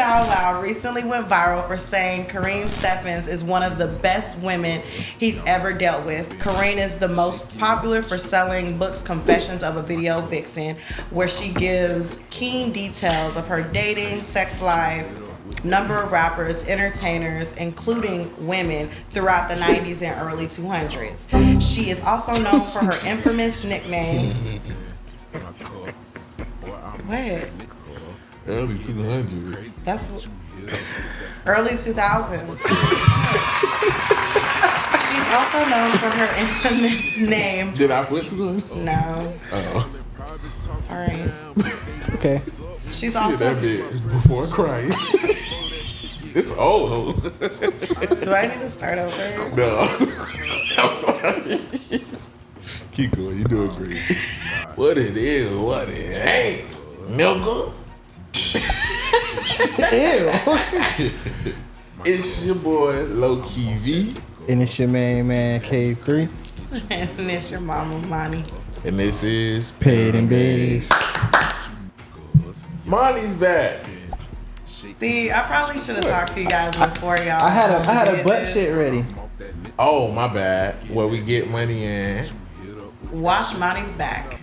BowWow recently went viral for saying Karrine Steffans is one of the best women he's ever dealt with. Karrine is the most popular for selling books Confessions of a Video Vixen, where she gives keen details of her dating, sex life, number of rappers, entertainers, including women, throughout the 90s and early 200s. She is also known for her infamous nickname. What? Early 200s. That's early 2000s. She's also known for her infamous name. Did I put 200? No. Oh. Sorry. It's okay. She's also. That bit before Christ. It's old. Do I need to start over? No. I'm sorry. Keep going. You doing great. What it is, what it ain't. Nigga. Ew. It's your boy, Low Key V. And it's your main man, K3. And it's your mama, Monty. And this is Paid N Bazed. Monty's back. See, I probably should have talked to you guys before y'all. I had a butt shit ready. Oh, my bad. Where we get money in. Wash Monty's back.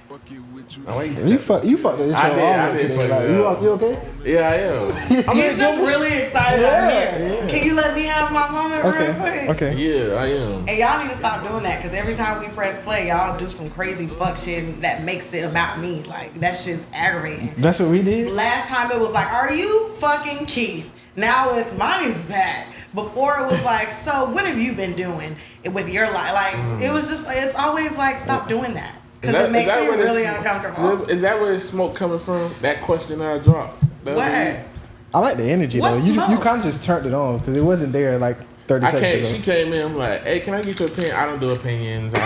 Oh, why You fucked the intro I did all today. fuck Like, it up. you okay? Yeah, I am. He's just really excited I'm here. Yeah. Can you let me have my moment real quick? Okay. Yeah, I am. And y'all need to stop doing that, because every time we press play, y'all do some crazy fuck shit that makes it about me. Like, that shit's aggravating. That's what we did? Last time it was like, are you fucking Keith? Now it's Monty's back. Before it was like, so what have you been doing with your life? Like, it was just, it's always like, stop doing that. Because it makes me really uncomfortable. Is that where the smoke coming from? That question I dropped. What? I like the energy, What though. You smoke? kind of just turned it on because it wasn't there like 30 seconds ago. She came in, I'm like, hey, can I get your opinion? I don't do opinions. I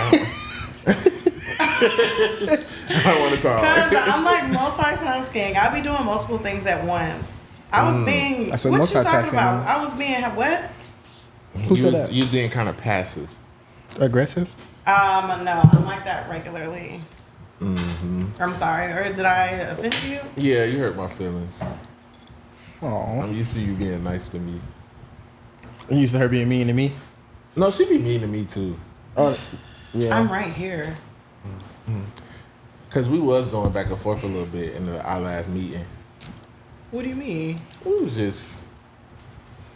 don't want to talk. Because I'm like multitasking. I be doing multiple things at once. I was being, That's what what you talking multitasking about? is. I was being, what? Who said that? You being kind of passive. Aggressive? No, I'm like that regularly. I'm sorry, or did I offend you? Yeah, you hurt my feelings. Aw. I'm used to you being nice to me. You used to her being mean to me? No, she be mean to me too. Oh, yeah. I'm right here. Cause we was going back and forth a little bit in our last meeting. What do you mean? We was just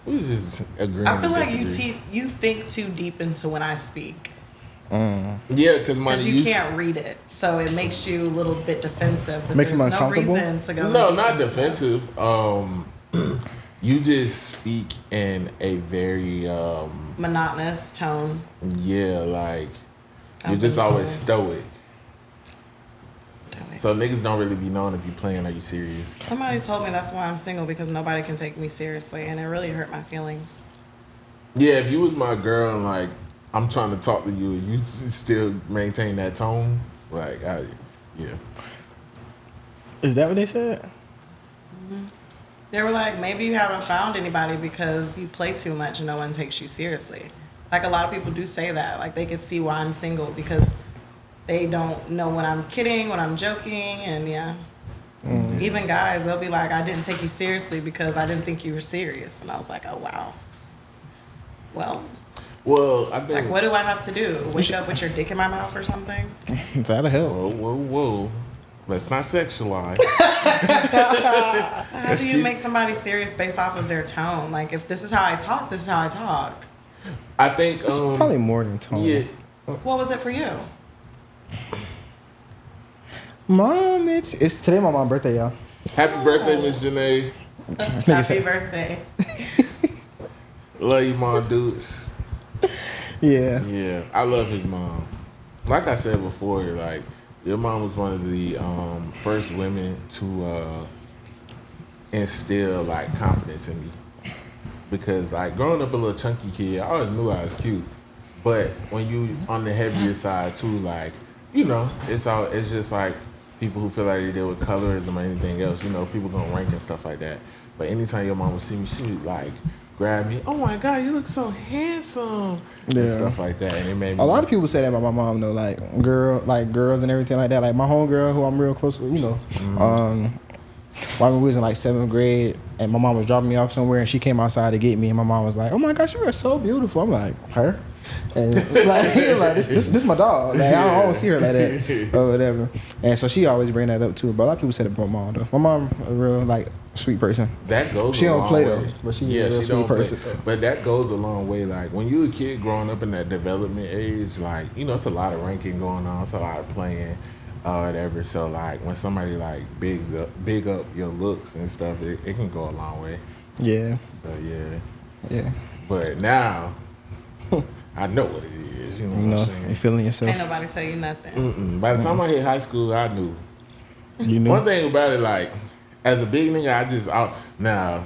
agreeing. I feel to like disagree. you think too deep into when I speak. Yeah, because You can't read it, so it makes you a little bit defensive. But Makes there's them no uncomfortable? reason to go. No, deep not into stuff. defensive. You just speak in a very Monotonous tone. yeah, like you're I've just been always told. stoic. Stoic. So niggas don't really be knowing if you playing or you serious. Somebody told me that's why I'm single, because nobody can take me seriously, and it really hurt my feelings. Yeah, if you was my girl and like I'm trying to talk to you and you still maintain that tone, like yeah. Is that what they said? They were like, maybe you haven't found anybody because you play too much and no one takes you seriously. Like, a lot of people do say that. Like, they could see why I'm single because they don't know when I'm kidding, when I'm joking, and yeah. Even guys, they'll be like, I didn't take you seriously because I didn't think you were serious. And I was like, oh, wow. Well, I it's think. like, what do I have to do? Wake up with your dick in my mouth or something? That'll help. Whoa. Let's not sexualize. How do you make somebody serious based off of their tone? Like, if this is how I talk, this is how I talk. I think It's probably more than tone. Yeah. What was it for you? Mom, it's today my mom's birthday, y'all. Happy birthday, Miss Janae. Happy birthday. Love you, mom, dudes. Yeah. Yeah, I love his mom. Like I said before, like your mom was one of the first women to instill like confidence in me. Because like growing up a little chunky kid, I always knew I was cute. But when you on the heavier side too, like, you know, it's just like people who feel like they deal with colorism or anything else, you know, people gonna rank and stuff like that. But anytime your mom would see me, she would like grab me, oh my God, you look so handsome, and stuff like that. And it made me. A lot of people say that about my mom though, like girls and everything like that. Like my homegirl, who I'm real close with, you know, while we was in like 7th grade, and my mom was dropping me off somewhere, and she came outside to get me, and my mom was like, "Oh my gosh, you are so beautiful." I'm like, "Her?" And like, this my dog. Like, I don't see her like that or whatever. And so she always bring that up too. But a lot of people said it about my mom though. My mom a real like sweet person. That goes. She a don't long play way. though, but she a real sweet person. But that goes a long way. Like when you're a kid growing up in that development age, like it's a lot of ranking going on. It's a lot of playing, whatever. So like when somebody like big up your looks and stuff, it can go a long way. Yeah. So yeah. But now. I know what it is, you know what I'm saying? You feeling yourself. Ain't nobody tell you nothing. By the time I hit high school, I knew. You knew. One thing about it, like, as a big nigga, now,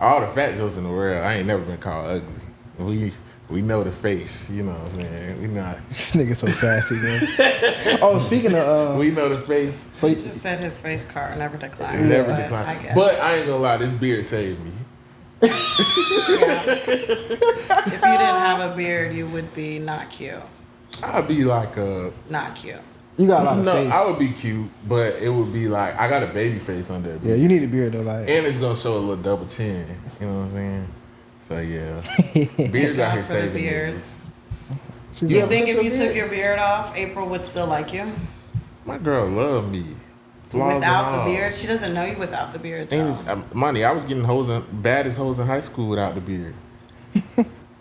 all the fat jokes in the world, I ain't never been called ugly. We know the face, you know what I'm saying? We not. This nigga so sassy, man. Oh, speaking of, we know the face. So he just said his face card never declined. Never declined. But I ain't gonna lie, this beard saved me. If you didn't have a beard, you would be not cute. I'd be like not cute. You got a lot of face. I would be cute, but it would be like I got a baby face under it. Yeah, you need a beard though, like. And it's gonna show a little double chin. You know what I'm saying? So yeah, beards out here for the saving beards. me. You think if you took your beard off, April would still like you? My girl love me. Flaws without the beard, she doesn't know you without the beard though. Money, I was getting baddest hoes in high school without the beard.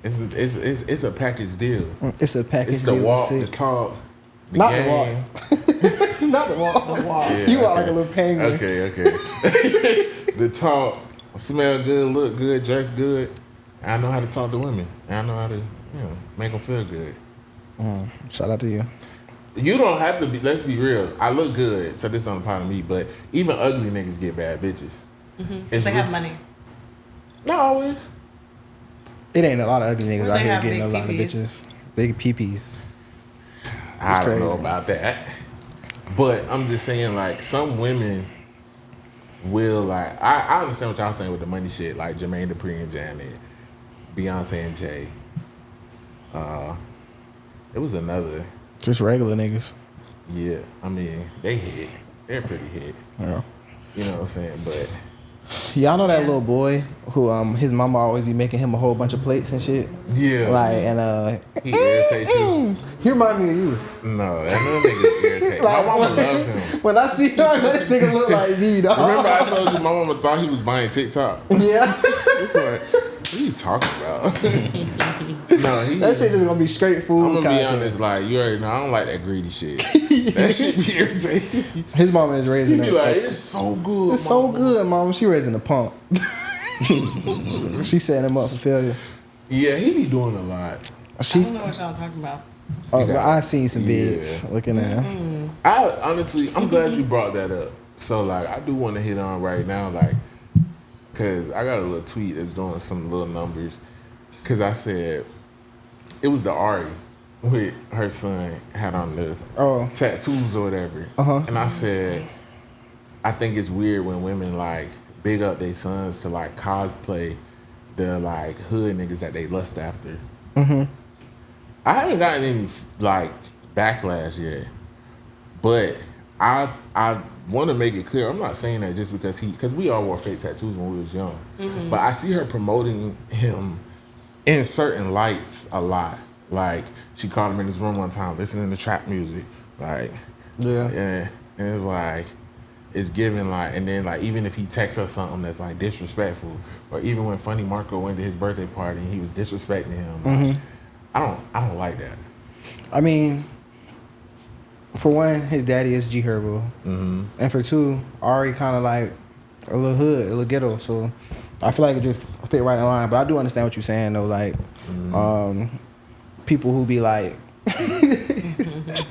It's a package deal. It's a package deal. It's the walk, the talk, the not game. the walk. Not the walk. The walk. Yeah, you walk like a little penguin. Okay. The talk, smell good, look good, dress good. I know how to talk to women. I know how to, make them feel good. Shout out to you. You don't have to be. Let's be real. I look good, so this on the part of me. But even ugly niggas get bad bitches. Because they have money. Not always. It ain't a lot of ugly niggas out here getting a lot peepees. of bitches. Big peepees. I don't know about that. But I'm just saying, like, some women will, like, I understand what y'all saying with the money shit, like Jermaine Dupri and Janet, Beyonce and Jay. It was another. Just regular niggas. Yeah, I mean, they hit. They're pretty hit. Yeah. You know what I'm saying? But y'all know that little boy who his mama always be making him a whole bunch of plates and shit? Yeah. Like, and he irritates you. He remind me of you. No, that little nigga irritates. Like, my mama love him. When I see him, this nigga look like me, dog. Remember I told you my mama thought he was buying TikTok? Yeah. It's like, what are you talking about? No, that shit just gonna be straight food. I'm gonna content. be honest, like, you already know, I don't like that greedy shit. That shit be irritating. His mama is raising He be him. like, it's so good. It's so good, mama. She raising the pump. She setting him up for failure. Yeah, he be doing a lot. I don't know what y'all talking about. Oh, well, I seen some vids looking at him. I honestly, I'm glad you brought that up. So, like, I do want to hit on right now, like, because I got a little tweet that's doing some little numbers. Because I said, it was the Ari with her son had on the tattoos or whatever. And I said, I think it's weird when women, like, big up their sons to, like, cosplay the, like, hood niggas that they lust after. I haven't gotten any, like, backlash yet. But I want to make it clear, I'm not saying that just because we all wore fake tattoos when we was young. But I see her promoting him in certain lights a lot. Like, she called him in his room one time listening to trap music. Like, and it's like, it's giving, like, and then, like, even if he texts us something that's, like, disrespectful, or even when Funny Marco went to his birthday party and he was disrespecting him, like, I don't like that. I mean, for one, his daddy is G Herbo. And for two, Ari kind of like a little hood, a little ghetto. So I feel like it just fit right in line. But I do understand what you're saying, though. Like, people who be like, I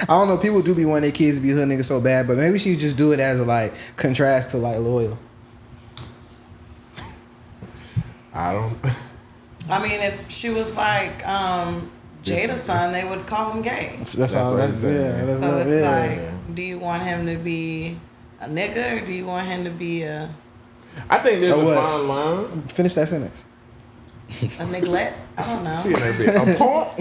don't know, people do be wanting their kids to be hood niggas so bad, but maybe she just do it as a, like, contrast to, like, loyal. I don't. I mean, if she was like Jada's son, they would call him gay. That's all. That's yeah. So it's like, do you want him to be a nigga or do you want him to be a? I think there's a fine line. Finish that sentence. A neglect? I don't know. She in that bit. A punk?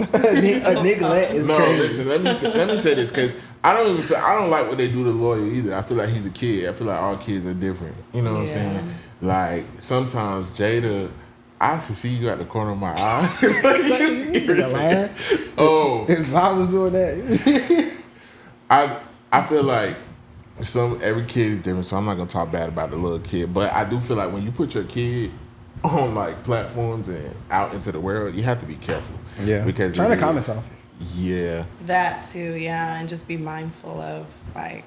A neglect is crazy. No, listen. Let me say this because I don't like what they do to Lawyer either. I feel like he's a kid. I feel like all kids are different. You know what I'm saying? Like sometimes Jada, I should see you at the corner of my eye. Oh, if I was doing that, I feel like every kid is different. So I'm not gonna talk bad about the little kid, but I do feel like when you put your kid on like platforms and out into the world, you have to be careful. Yeah, because turn the comments off. Yeah. That too, yeah, and just be mindful of like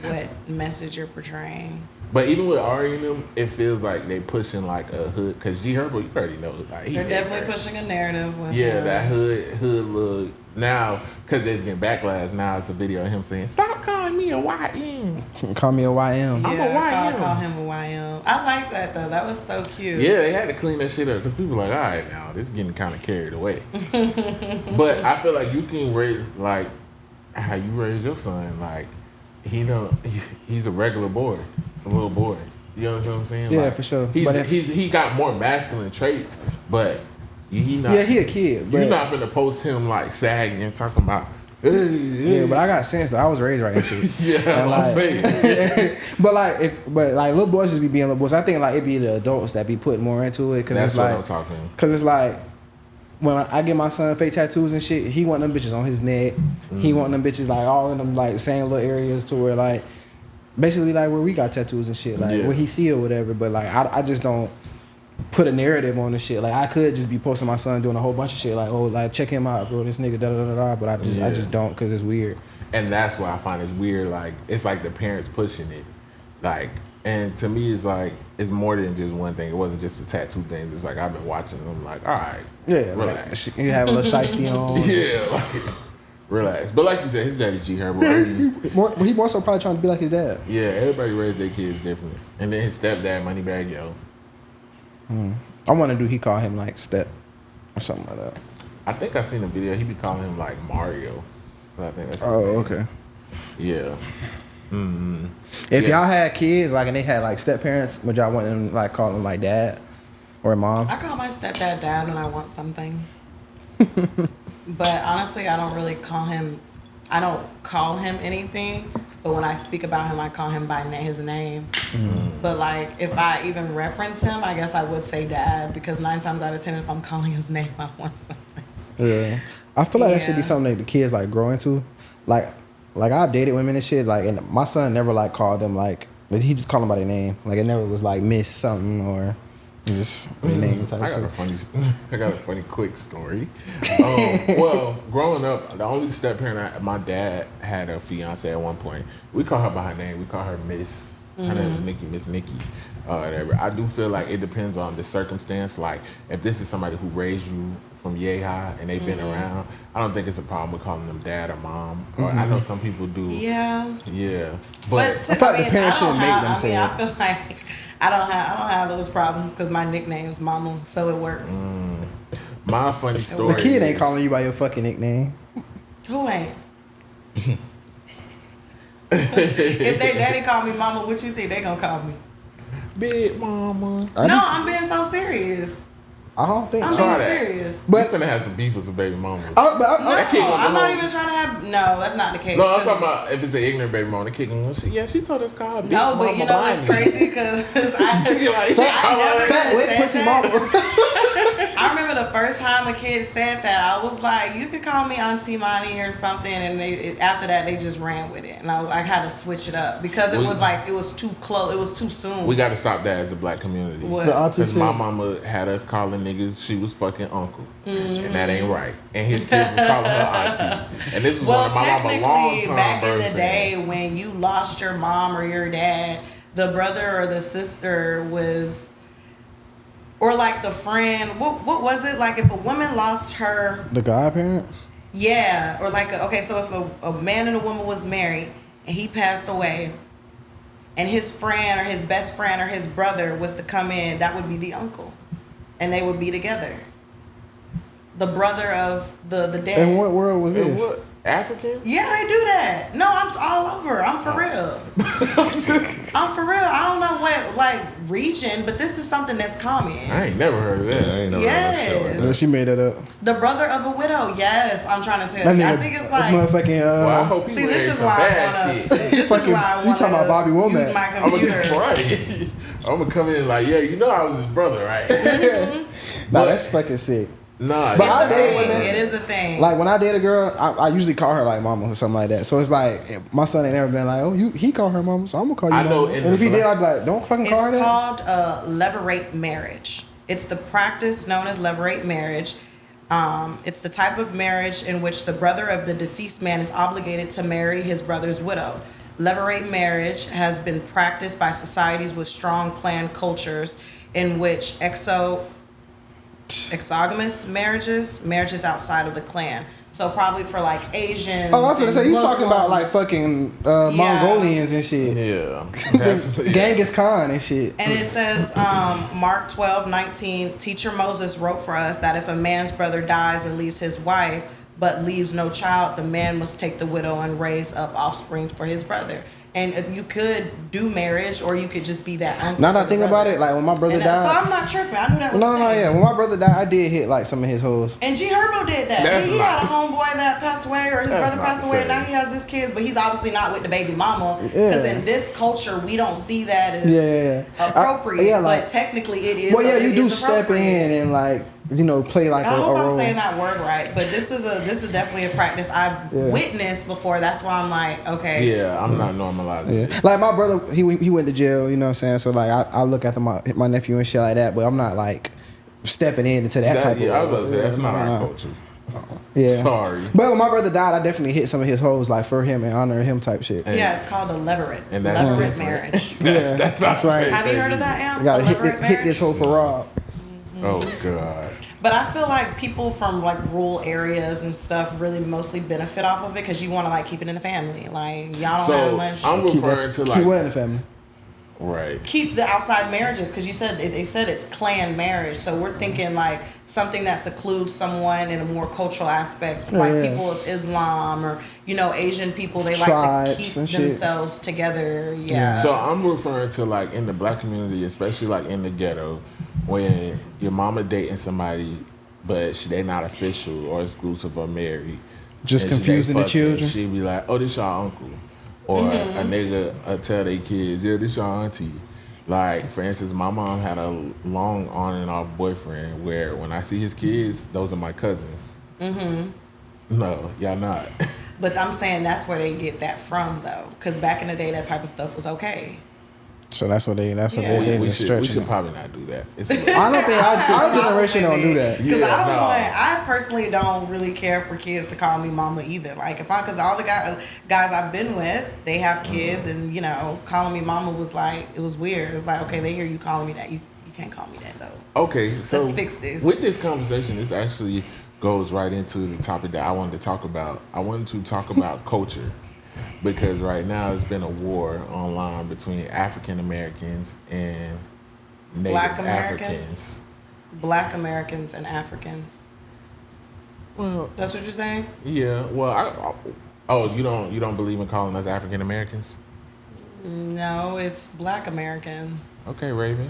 what message you're portraying. But even with Ari and them, it feels like they pushing like a hood. Cause G Herbo, you already know, like they're definitely pushing a narrative. With that hood look. Now, cause there's getting backlash. Now it's a video of him saying, "Stop calling me a YN." Call me a YM. Yeah, I'm a YM. Call him a YM. I like that though. That was so cute. Yeah, they had to clean that shit up because people were like, all right, now this is getting kind of carried away. But I feel like you can raise like how you raise your son. Like he's a regular boy, a little boy. You know what I'm saying? Yeah, like, for sure. He got more masculine traits, but he not. Yeah, he a kid. But you're not finna post him like sagging and talking about. Yeah, but I got sense though. I was raised right and shit. Yeah, and I'm saying. but little boys just be being little boys. I think like it be the adults that be putting more into it because it's like, I'm talking. Because it's like when I get my son fake tattoos and shit, he want them bitches on his neck. He want them bitches like all in them like same little areas to where like basically like where we got tattoos and shit like where he see or whatever. But like I just don't put a narrative on the shit. Like I could just be posting my son doing a whole bunch of shit like, oh, like check him out, bro, this nigga da da da da. But I just don't because it's weird. And that's why I find it's weird. Like it's like the parents pushing it. Like, and to me it's like it's more than just one thing. It wasn't just the tattoo things. It's like I've been watching them. Like, all right, relax. Like, you have a little shiesty on. Yeah, like, relax. But like you said, his daddy G Herbo. He more so probably trying to be like his dad. Yeah, everybody raised their kids different. And then his stepdad, Moneybag Yo. I want to do. He call him like Step or something like that. I think I seen a video. He be calling him like Mario. But I think that's his name. Okay. Yeah. Mm-hmm. If y'all had kids like and they had like step parents, would y'all want them like call them like dad or mom? I call my stepdad dad when I want something. But honestly, I don't really call him. I don't call him anything. But when I speak about him, I call him by his name. Mm-hmm. But like, if I even reference him, I guess I would say dad because 9 times out of 10, if I'm calling his name, I want something. Yeah, I feel like that should be something that the kids like grow into. Like I've dated women and shit. Like, and my son never like called them like. He just called them by their name. Like it never was like Miss something or just their name type. I got a funny quick story. Well, growing up, the only step parent my dad had a fiance at one point. We call her by her name. We call her Miss. Her name is Nikki, Miss Nikki. Whatever. I do feel like it depends on the circumstance. Like if this is somebody who raised you from yay high and they've been around, I don't think it's a problem with calling them dad or mom. Or I know some people do. Yeah. Yeah. But I feel like the parents shouldn't make them say it. I feel like I don't have those problems because my nickname's Mama, so it works. My funny story. The kid ain't calling you by your fucking nickname. Who ain't? If they daddy call me Mama, what you think they gonna call me? Big Mama. No, I'm being so serious. I don't think I'm so. being serious. But you're finna have some beef with some baby mamas. I'm not even trying to have. No, that's not the case. No, I'm talking about if it's an ignorant baby mama, the kid going, she told us call her Big No, Mama. but you know it's crazy because fat wet pussy mama. I remember the first time a kid said that, I was like, you could call me Auntie Monty or something, and after that they just ran with it, and I had to switch it up because it was like it was too close, it was too soon. We got to stop that as a black community. What? Because my mama had us calling niggas she was fucking uncle, and that ain't right. And his kids was calling her auntie, and this was one of my mama long-term back in the friends. day when you lost your mom or your dad, the brother or the sister was. Or like the friend, what was it? Like if a woman lost her... The godparents? Yeah. Or like, so if a man and a woman was married and he passed away and his friend or his best friend or his brother was to come in, that would be the uncle. And they would be together. The brother of the dead. And what world was this? African? Yeah, they do that. No, I'm all over. I'm for real. I'm for real. I don't know what like region, but this is something that's common. I ain't never heard of that. I ain't never heard of that. She made that up. The brother of a widow. Yes, I'm trying to tell you. I think it's like. Motherfucking. Well, I hope See, this is why I wanna. This is why I you talking about Bobby wanna Womack. use my computer. Right. I'm gonna come in like, yeah, you know I was his brother, right? Nah, that's fucking sick. Nah, But I It's a date thing. women. It is a thing. Like when I date a girl, I usually call her like mama or something like that. So it's like my son ain't never been like, oh, he called her mama, so I'm gonna call you I mama. know, And if he did, I'd be like, don't fucking call her It's that. called levirate marriage. It's the practice known as levirate marriage. It's the type of marriage in which the brother of the deceased man is obligated to marry his brother's widow. Levirate marriage has been practiced by societies with strong clan cultures in which exogamous marriages outside of the clan. So probably for like Asians. Oh, I was gonna say you talking about like Muslims. fucking Mongolians and shit. Yeah. Genghis Khan and shit. And it says, Mark 12:19, Teacher Moses wrote for us that if a man's brother dies and leaves his wife, but leaves no child, the man must take the widow and raise up offspring for his brother. And you could do marriage, or you could just be that uncle. Now that I think about it, like when my brother died. So I'm not tripping. I knew that was No, a thing. yeah. When my brother died, I did hit like some of his hoes. And G Herbo did that. That's He had a not- homeboy that passed away, or his That's brother not passed the away, same. and now he has this kids, but he's obviously not with the baby mama. Because in this culture, we don't see that as appropriate. like, but technically, it is. Well, yeah, you it do is step in and like play like I a hope I'm role. saying that word right, but this is definitely a practice I've witnessed before. That's why I'm like, okay. Yeah, I'm not normalizing Yeah. this. Like my brother, he went to jail. You know what I'm saying? So like I look after my nephew and shit like that, but I'm not like stepping into that type of. Yeah, I was about to say, that's Yeah, not our no. culture. Yeah. Sorry. But when my brother died, I definitely hit some of his hoes like for him and honor him type shit. Yeah, it's called a levirate. And that's Levirate different. marriage. That's not the right. same Have you thing heard of either. that, Am? I gotta A levirate hit this hoe for Rob. Oh God. But I feel like people from like rural areas and stuff really mostly benefit off of it because you want to like keep it in the family. Like y'all don't have So much. I'm referring to Keep like what in the family? right. Keep the outside marriages because you said they said it's clan marriage, so we're thinking like something that secludes someone in a more cultural aspects, like people of Islam or Asian people. They like to Tribes keep and shit. themselves together. Yeah. So I'm referring to like in the black community, especially like in the ghetto, when your mama dating somebody, but they not official or exclusive or married. Just and confusing they the children. fucking, she be like, "Oh, this y'all uncle," or a nigga tell their kids, "Yeah, this y'all auntie." Like for instance, my mom had a long on and off boyfriend where when I see his kids, those are my cousins. No, y'all not. But I'm saying that's where they get that from though, because back in the day that type of stuff was okay. So that's what they Yeah. they we just should stretching. probably not do that. It's I don't think our generation don't do that. Because Yeah, I personally don't really care for kids to call me mama either. Like because all the guys I've been with, they have kids, and calling me mama was like, it was weird. It's like, okay, they hear you calling me that. You can't call me that though. Okay, so Let's fix this. With this conversation, this actually goes right into the topic that I wanted to talk about. I wanted to talk about culture. Because right now it's been a war online between African Americans and Native Black Americans? Africans. Black Americans and Africans. Well, That's what you're saying? yeah. Well, you don't believe in calling us African Americans? No, it's Black Americans. Okay, Raven.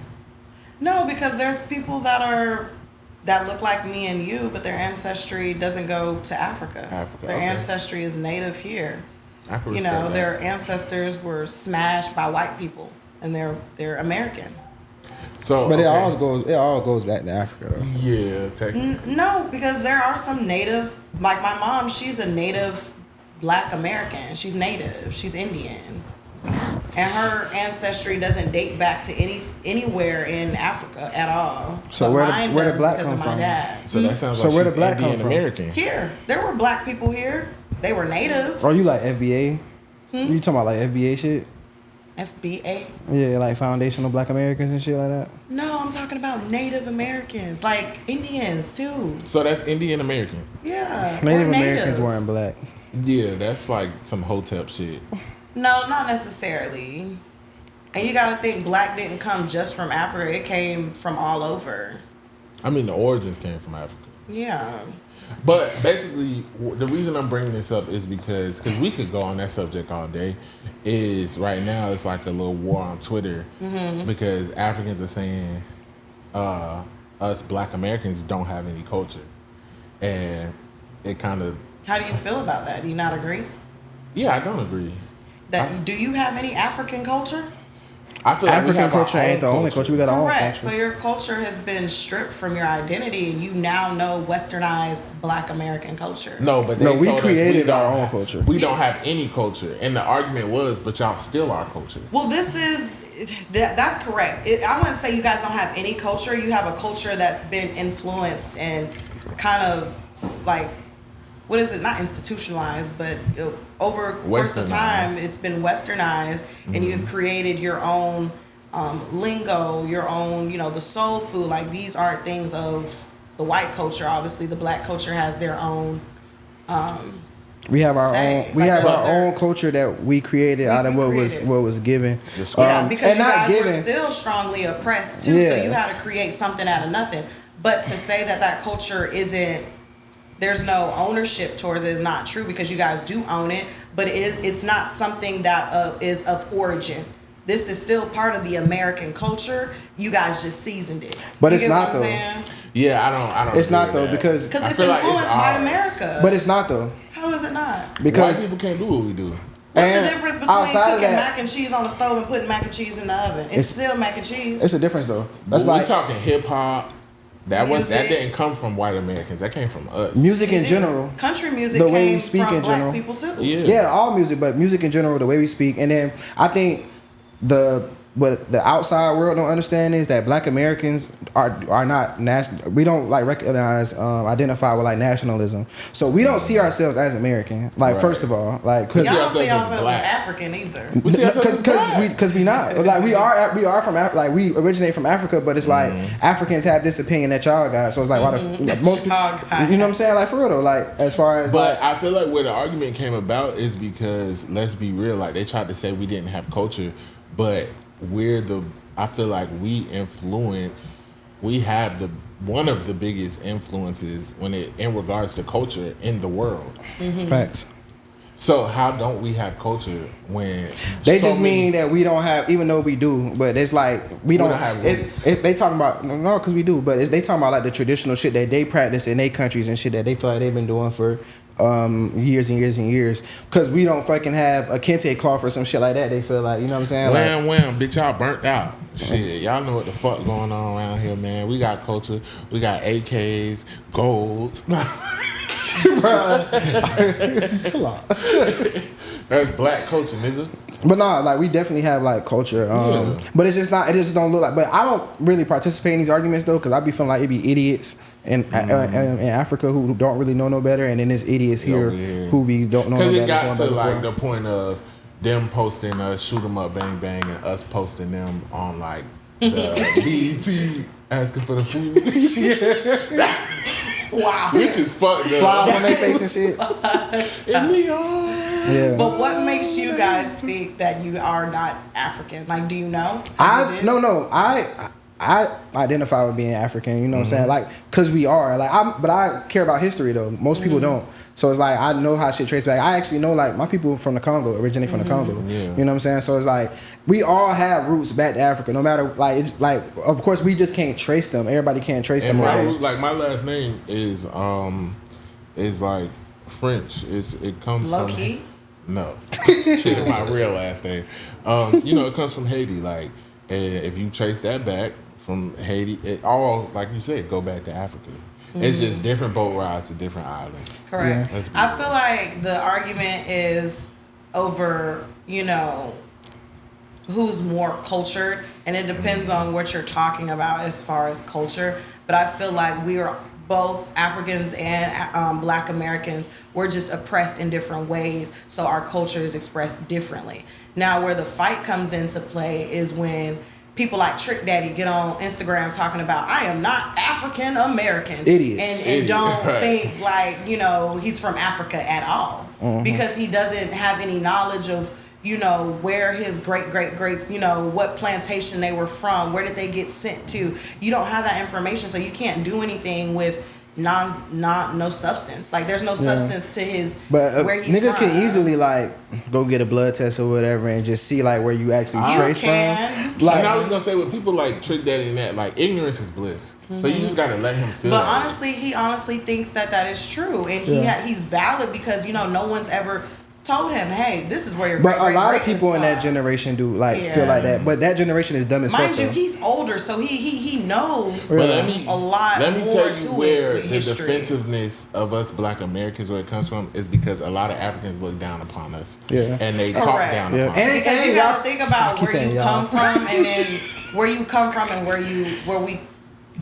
No, because there's people that look like me and you, but their ancestry doesn't go to Africa. Their okay. ancestry is native here. I can respect that. Their ancestors were smashed by white people, and they're American. So, But okay. it all goes back to Africa though. Yeah, technically. No, because there are some native, like my mom, she's a native Black American. She's native. She's Indian. And her ancestry doesn't date back to anywhere in Africa at all. So But where mine the does black because come of my from? dad. So that sounds So like where she's the black come Indian from? American. Here, there were black people here. They were native. Or you like FBA? You talking about like FBA shit? FBA. Yeah, like foundational Black Americans and shit like that. No, I'm talking about Native Americans, like Indians too. So that's Indian American. Yeah, Native we're Americans weren't black. Yeah, that's like some Hotep shit. No, not necessarily. And you gotta think black didn't come just from Africa. It came from all over. I mean, the origins came from Africa. Yeah. But basically, the reason I'm bringing this up is because we could go on that subject all day. Is right now it's like a little war on Twitter because Africans are saying us Black Americans don't have any culture, and it kind of. How do you feel about that? Do you not agree? Yeah, I don't agree. Do you have any African culture? I feel like African culture ain't the only culture. We got our own Correct. culture. So your culture has been stripped from your identity, and you now know Westernized Black American culture. No, but they we told us created our don't own have- culture. We don't have any culture, and the argument was, but y'all still our culture. Well, that's correct. I wouldn't say you guys don't have any culture. You have a culture that's been influenced and kind of like, what is it? Not institutionalized, but over the course of time, it's been westernized, and you've created your own lingo, your own, the soul food. Like, these aren't things of the white culture. Obviously, the Black culture has their own. We have our own. We have our own culture that we created out of what was given. Yeah, because you guys were given. still strongly oppressed too. Yeah. So you had to create something out of nothing. But to say that culture isn't, there's no ownership towards it is not true, because you guys do own it. But it's not something that is of origin. This is still part of the American culture. You guys just seasoned it. But you it's get not what I'm though. saying? Yeah, I don't. It's not though, because Because I it's feel like influenced it's by ours. America. But it's not though. How is it not? Because White people can't do what we do. What's and the difference between outside of cooking that- mac and cheese on the stove and putting mac and cheese in the oven? It's still mac and cheese. It's a difference though. But That's we like talking hip hop. That Music. didn't come from white Americans. That came from us. music in It general. did. Country music the way came we speak from in Black general. people too. Yeah. Yeah, all music, but music in general, the way we speak. And then I think what the outside world don't understand is that Black Americans are not national. We don't like recognize, identify with like nationalism. So we don't see ourselves as American. Like, Right. first of all, like, cause Y'all don't see ourselves as yourselves as Black. African either. We see ourselves as black. because we not like we are from like we originate from Africa, but it's like Africans have this opinion that y'all got. So it's like why the most people, Y'all got you know what I'm saying? Like, for real though, like as far as But I feel like where the argument came about is because, let's be real, like they tried to say we didn't have culture, but I feel like we have one of the biggest influences in regards to culture in the world. facts. So how don't we have culture when They so just many- mean that we don't have, even though we do, but it's like we don't don't have they talking about no, because we do, but they talking about like the traditional shit that they practice in their countries and shit that they feel like they've been doing for years and years and years. Because we don't fucking have a kente cloth or some shit like that. They feel like, you know what I'm saying? Wham wham, bitch, y'all burnt out. Shit, y'all know what the fuck going on around here, man. We got culture. We got AKs, golds. Chill out. That's Black culture, nigga. But nah, like we definitely have like culture. Yeah. But it's just not. It just don't look like. But I don't really participate in these arguments though, because I be feeling like it be idiots in Africa who don't really know no better, and then there's idiots here who don't know no better. Because it got to going back like and the forth. point of them posting shoot 'em up, bang bang, and us posting them on like the BET asking for the food. Wow. Which is fucked up. Flies on their face and shit. In Leon. Yeah. But what makes you guys think that you are not African? Like, do you know? I identify with being African, you know what I'm saying? Like, cause we are like, but I care about history though. Most people don't. So it's like I know how shit traces back. I actually know like my people from the Congo originate from the Congo. Yeah. You know what I'm saying? So it's like we all have roots back to Africa. No matter like it's like of course we just can't trace them. Everybody can't trace And them. my Right? root, like my last name is like French. It comes Low from key? No, shit, my real last name. It comes from Haiti. Like, if you trace that back from Haiti, it all, like you said, go back to Africa. It's just different boat rides to different islands. Correct. Yeah. I feel like the argument is over, who's more cultured, and it depends on what you're talking about as far as culture. But I feel like we are both Africans and Black Americans. We're just oppressed in different ways, so our culture is expressed differently. Now, where the fight comes into play is when people like Trick Daddy get on Instagram talking about, I am not African American. Idiots. And don't Right. think like, he's from Africa at all. Because he doesn't have any knowledge of, where his greats, what plantation they were from, where did they get sent to. You don't have that information, so you can't do anything with, no substance. Like there's no substance to his but where he's nigga from. can easily like go get a blood test or whatever and just see like where you actually trace from. Like, and I was gonna say with people like Trick Daddy and that, like ignorance is bliss. So you just gotta let him feel. But honestly, he honestly thinks that is true, and he's valid because no one's ever told him, hey, this is where you're. But a lot of people in that generation do feel like that. But that generation is dumb as fuck. Mind you, he's older, so he knows a lot. Let me more tell you to where it the defensiveness of us Black Americans, where it comes from, is because a lot of Africans look down upon us. Yeah, and they talk down upon us. And because you got to think about where you come from, and then where you come from, and where we.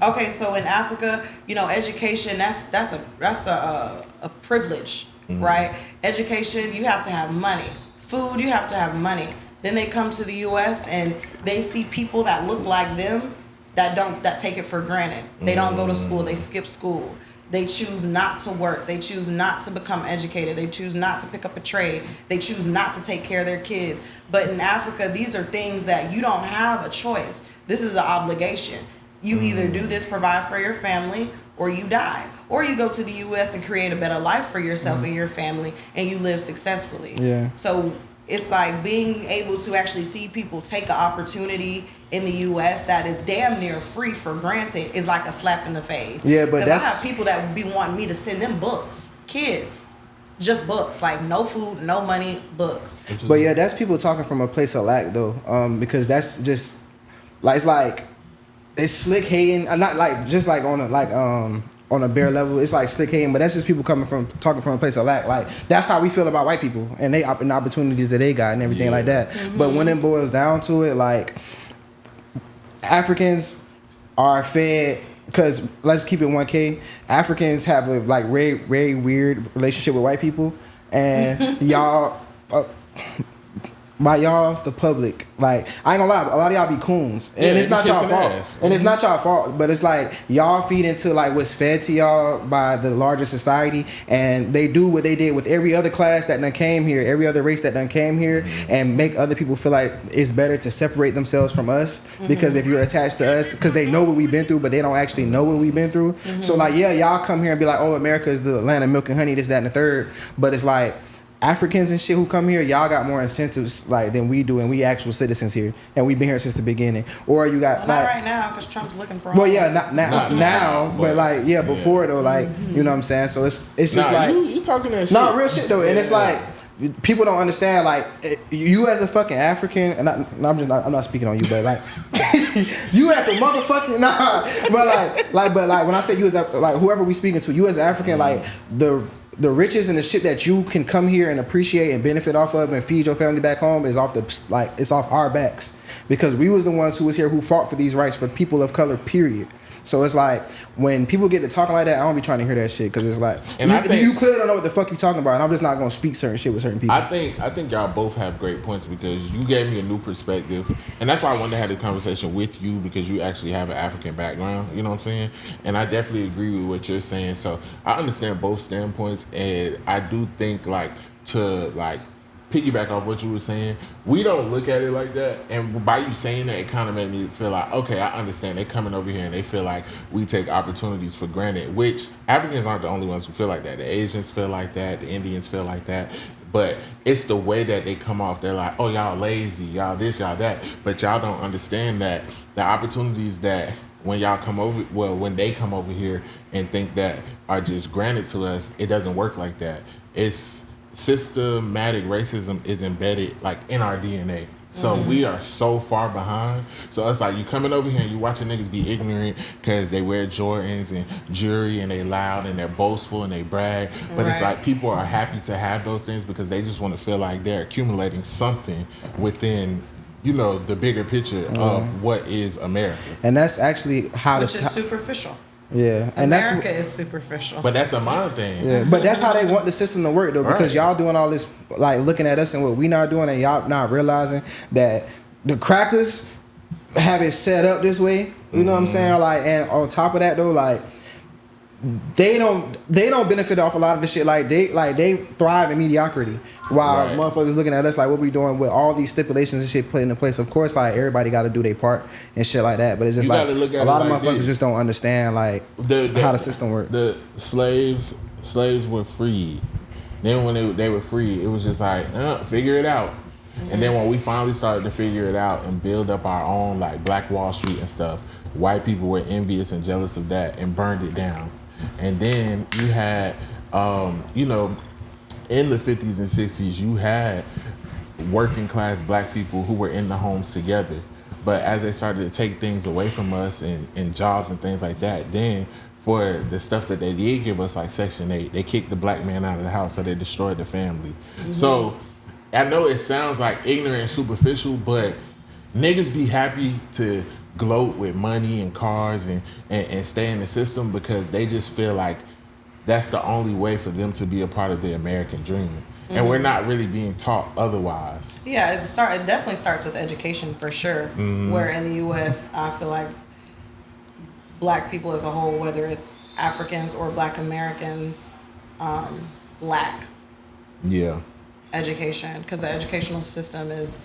Okay, so in Africa, education that's a privilege. Right? Education, you have to have money. Food, you have to have money. Then they come to the US and they see people that look like them that take it for granted. They don't go to school, they skip school. They choose not to work. They choose not to become educated. They choose not to pick up a trade. They choose not to take care of their kids. But in Africa, these are things that you don't have a choice. This is an obligation. You either do this, provide for your family, or you die. Or you go to the U.S. and create a better life for yourself and your family, and you live successfully. Yeah. So it's like being able to actually see people take an opportunity in the U.S. that is damn near free for granted is like a slap in the face. Yeah, but I have people that would be wanting me to send them books, kids. Just books, like no food, no money, books. But yeah, that's people talking from a place of lack though, because that's just it's slick hating, not like just like on a bare level. It's like slick hating, but that's just people talking from a place of lack. Like that's how we feel about white people and the opportunities that they got and everything like that. But when it boils down to it, like Africans are fed. Because let's keep it 1K. Africans have a very, very weird relationship with white people, and y'all, by y'all, the public. Like I ain't gonna lie, a lot of y'all be coons, and it's not y'all fault. And it's not y'all fault, but it's like y'all feed into like what's fed to y'all by the larger society, and they do what they did with every other class that done came here, every other race that done came here, and make other people feel like it's better to separate themselves from us because if you're attached to us, because they know what we've been through, but they don't actually know what we've been through. So like, yeah, y'all come here and be like, oh, America is the land of milk and honey, this, that, and the third, but it's like. Africans and shit who come here, y'all got more incentives like than we do, and we actual citizens here, and we've been here since the beginning. Or you got not right now because Trump's looking for. Well, yeah, not now, but like before though, like you know what I'm saying. So it's just like you talking that shit. No, real shit though, and it's like people don't understand. Like you as a fucking African, and I'm not speaking on you, but like you as a motherfucking but like when I say you as like whoever we speaking to, you as an African, like the riches and the shit that you can come here and appreciate and benefit off of and feed your family back home is off it's off our backs because we was the ones who was here who fought for these rights for people of color, period. So it's like when people get to talking like that, I don't be trying to hear that shit because it's like you clearly don't know what the fuck you talking about, and I'm just not gonna speak certain shit with certain people. I think y'all both have great points because you gave me a new perspective, and that's why I wanted to have this conversation with you because you actually have an African background. You know what I'm saying? And I definitely agree with what you're saying. So I understand both standpoints, and I do think to piggyback off what you were saying, we don't look at it like that, and by you saying that, it kind of made me feel like, okay, I understand. They coming over here and they feel like we take opportunities for granted, which Africans aren't the only ones who feel like that. The Asians feel like that, the Indians feel like that, but it's the way that they come off. They're like, oh, y'all lazy, y'all this, y'all that, but y'all don't understand that the opportunities that when they come over here and think that are just granted to us, it doesn't work like that. It's systematic racism is embedded like in our DNA. So we are so far behind. So it's like you coming over here and you watching niggas be ignorant because they wear Jordans and jewelry and they loud and they're boastful and they brag. But it's like people are happy to have those things because they just want to feel like they're accumulating something within the bigger picture of what is America. And that's actually which is superficial. Yeah, and America is superficial. But that's a mind thing. Yeah, but that's how they want the system to work though, because y'all doing all this like looking at us and what we not doing, and y'all not realizing that the crackers have it set up this way. You know what I'm saying? Like, and on top of that though, like they don't benefit off a lot of the shit. Like they thrive in mediocrity, while motherfuckers looking at us like what we doing with all these stipulations and shit put into place. Of course, like everybody got to do their part and shit like that. But it's just like a lot of motherfuckers just don't understand like how the system works. The slaves were freed. Then when they were free, it was just like figure it out. And then when we finally started to figure it out and build up our own like Black Wall Street and stuff, white people were envious and jealous of that and burned it down. And then you had, in the 50s and 60s, you had working class Black people who were in the homes together. But as they started to take things away from us and jobs and things like that, then for the stuff that they did give us, like Section 8, they kicked the Black man out of the house, so they destroyed the family. So I know it sounds like ignorant and superficial, but niggas be happy to gloat with money and cars and stay in the system because they just feel like that's the only way for them to be a part of the American dream. And we're not really being taught otherwise. Yeah, it definitely starts with education for sure. Where in the U.S., I feel like Black people as a whole, whether it's Africans or Black Americans, lack education because the educational system is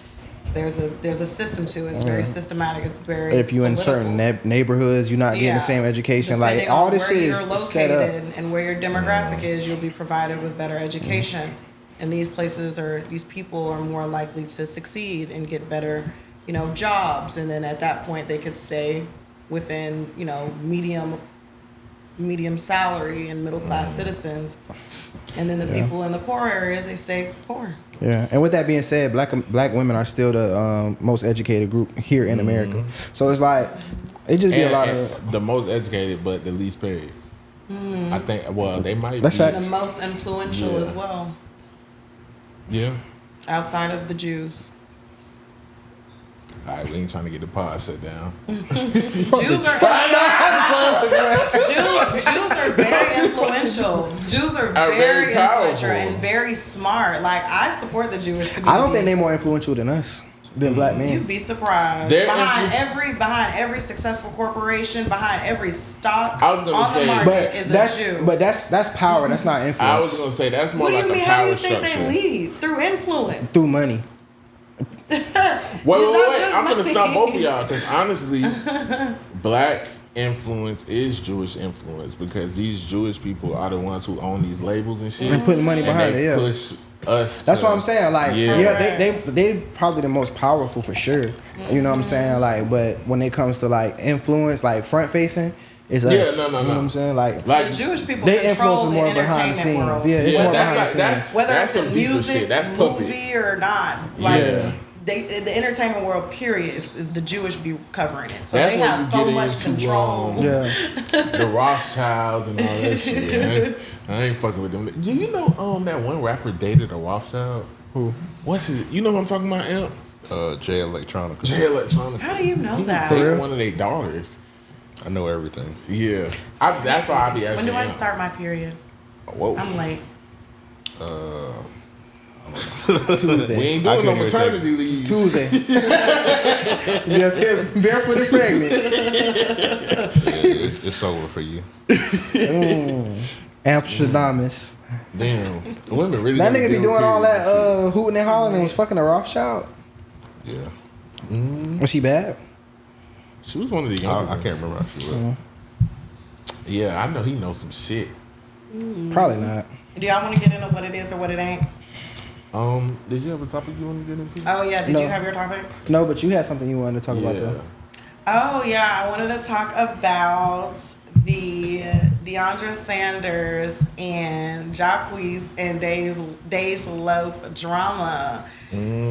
there's a system to it. It's very systematic. It's very if you in certain neighborhoods, you're not getting the same education. Depending like all on this where shit you're is located set up, and where your demographic is, you'll be provided with better education. And these places these people are more likely to succeed and get better, jobs. And then at that point, they could stay within, medium salary and middle class citizens. And then the people in the poor areas, they stay poor. Yeah, and with that being said, black women are still the most educated group here in America. So it's like it just be a lot of the most educated, but the least paid. I think. Well, they might be the most influential as well. Yeah. Outside of the Jews. All right, we ain't trying to get the pod shut down. Jews are very influential. Jews are very influential and very smart. Like, I support the Jewish community. I don't think they're more influential than us, than Black men. You'd be surprised. Behind every successful corporation, behind every stock on the market is a Jew. But that's power. That's not influence. I was gonna say that's more like a power structure. How do you think they lead? Through influence. Through money. Wait, I'm gonna stop both of y'all because honestly, Black influence is Jewish influence because these Jewish people are the ones who own these labels and shit. And putting money behind it, push us. That's what I'm saying. Like, they probably the most powerful for sure. You know what I'm saying? Like, but when it comes to like influence, like front facing, it's us. No. You know what I'm saying? Like the Jewish people they control influence more the behind the scenes. world. Yeah, it's more behind the scenes. Whether it's in music, movie, or not. Like, the entertainment world, period, is the Jewish be covering it. So they have so much control. The Rothschilds and all that shit. I ain't fucking with them. Do you know that one rapper dated a Rothschild? Who? What's his? You know who I'm talking about, Imp? Jay Electronica. How do you know that? Dated one of their daughters. I know everything. Yeah. That's why I be asking. When do I start my period? Whoa. I'm late. Tuesday. We ain't doing no maternity leave. Tuesday. Yeah, barefoot and pregnant. It's over for you. Amstradamus. Damn. Women really. That nigga be doing all that hooting and hollering and was fucking a Rothschild. Yeah. Was she bad? She was one of the young. I can't remember how she was. Yeah, I know he knows some shit. Probably not. Do y'all want to get into what it is or what it ain't? Did you have a topic you want to get into? Oh yeah, did you have your topic? No, but you had something you wanted to talk about though. Oh yeah, I wanted to talk about the Deandra Sanders and Jacquees and Dej Loaf drama.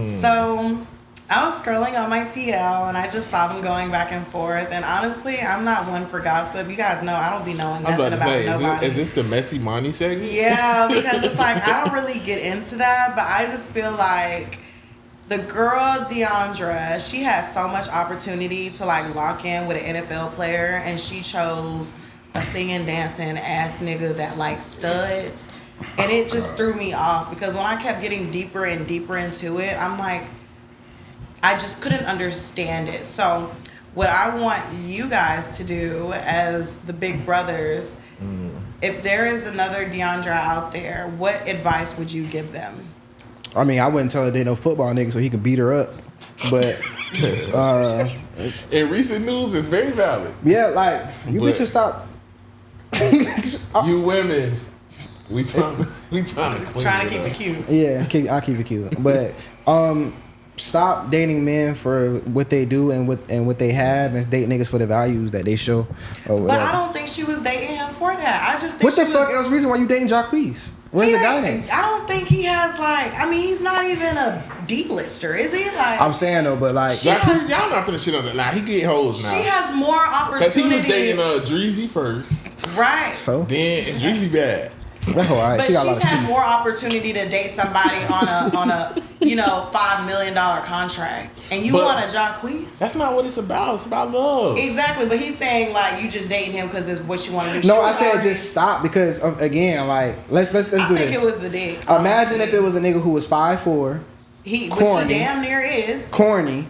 So I was scrolling on my TL and I just saw them going back and forth. And honestly, I'm not one for gossip. You guys know I don't be knowing nothing about nobody. Is this the messy money segment? Yeah, because it's like I don't really get into that, but I just feel like the girl Deandra, she has so much opportunity to like lock in with an NFL player, and she chose a singing, dancing ass nigga that like studs, and it just threw me off because when I kept getting deeper and deeper into it, I'm like, I just couldn't understand it. So what I want you guys to do as the big brothers If there is another Deandra out there, what advice would you give them? I mean, I wouldn't tell her they no football nigga so he can beat her up. But in recent news, it's very valid. yeah, like you But- bitches stop. You women, we trying to clean Trying to keep up. it cute. Yeah, I'll keep it cute. But stop dating men for what they do and what they have, and date niggas for the values that they show. Or But whatever. I don't think she was dating him for that. I just think What the she fuck was, else reason why you dating Jacquees? Where's the guidance? I don't think he has like. I mean, he's not even a D-lister, is he? Like, I'm saying though, but like, She- Y'all not finna shit on that. Like, he get hoes now. she has more Cause he was opportunity. dating Dreezy first, Right. so then and Dreezy bad. that's all right. But She got a lot she's of had teeth. more opportunity to date somebody on a $5 million contract, and you But- want a Jacquees? That's not what it's about. It's about love. Exactly, but he's saying like you just dating him because it's what you want to do. She No, I was said already- just stop because of, again, like let's do I this. think it was the dick. Imagine honestly. if it was a nigga who was 5'4", which he corny. damn near is. corny,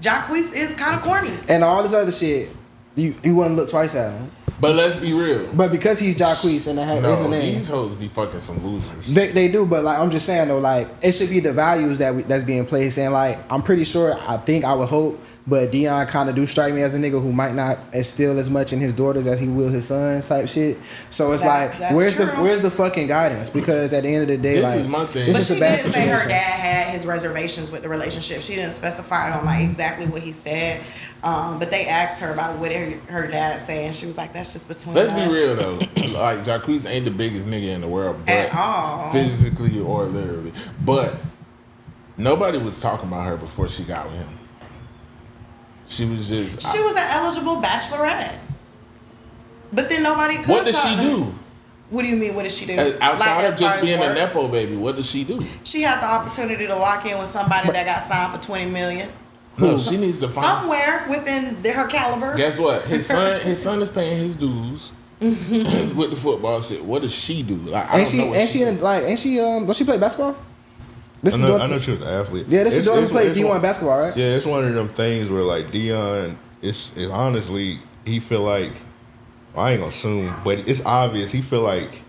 Jacquees is kind of corny. and all this other shit. You wouldn't look twice at him. But let's be real. But because he's Jacquees and that is a No, name. these hoes be fucking some losers. They do, but like I'm just saying though, like it should be the values that's being placed, and like I'm pretty sure, I would hope, but Dion kind of do strike me as a nigga who might not instill as much in his daughters as he will his sons, type shit. So it's That's like, where's true. the fucking guidance? Because at the end of the day, This like is my thing. it's But just she a bad did say her situation. dad had his reservations with the relationship. She didn't specify on like exactly what he said, but they asked her about what her dad said, and she was like, "That's just between Let's us." be real though. Like Jacquees ain't the biggest nigga in the world, but At all. physically or literally. But nobody was talking about her before she got with him. She was just. She was an eligible bachelorette, but then nobody could. What does talk she to her. do? What do you mean? What does she do? Outside Like, of as far just as being a work? nepo baby, what does she do? She had the opportunity to lock in with somebody that got signed for $20 million No, she needs to find. somewhere within her caliber. Guess what? His son is paying his dues with the football shit. What does she do? Like, I don't know what Don't she play basketball? This I is know, the I know she was an athlete. Yeah, this is the daughter who played it's D1 one- basketball, right? Yeah, it's one of them things where like Dion, it's honestly he feel like, well, I ain't gonna assume, but it's obvious he feel like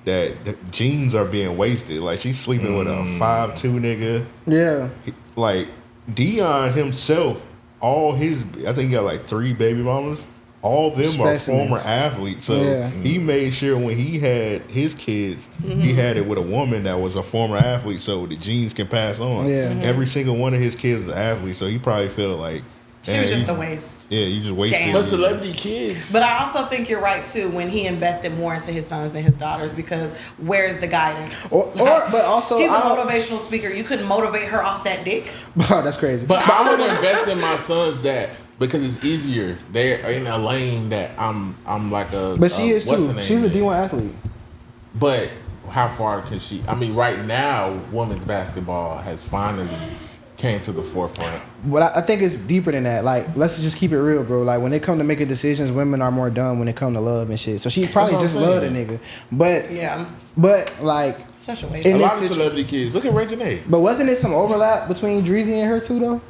that the genes are being wasted. Like she's sleeping with a 5'2" nigga. Yeah. Like Dion himself, I think he got like 3 baby mamas. All of them Specimens. are former athletes. So Yeah. he made sure when he had his kids, he had it with a woman that was a former athlete, so the genes can pass on. Yeah. Every single one of his kids is an athlete, so he probably felt like She was man, just you- a waste. Yeah, you just wasted. Damn. But celebrity kids. But I also think you're right too when he invested more into his sons than his daughters, because where's the guidance? But also He's a I don't- motivational speaker. You couldn't motivate her off that dick. Oh, that's crazy. But I would invest in my sons that because it's easier. They're in a lane that I'm like a. But she is what's too. the name? She's a D1 athlete. But how far can she? I mean, right now, women's basketball has finally came to the forefront. But I think it's deeper than that. Like, let's just keep it real, bro. Like, when they come to making decisions, women are more dumb when it come to love and shit. So she probably That's just what I'm loved a saying. nigga. But Yeah, like, such a waste. In A this lot of celebrity kids. Look at Reginae. but wasn't there some overlap between Dreezy and her too, though?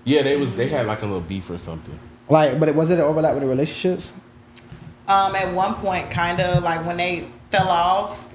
Yeah, they had like a little beef or something. Like, but was it an overlap with the relationships? At one point, kind of like when they fell off,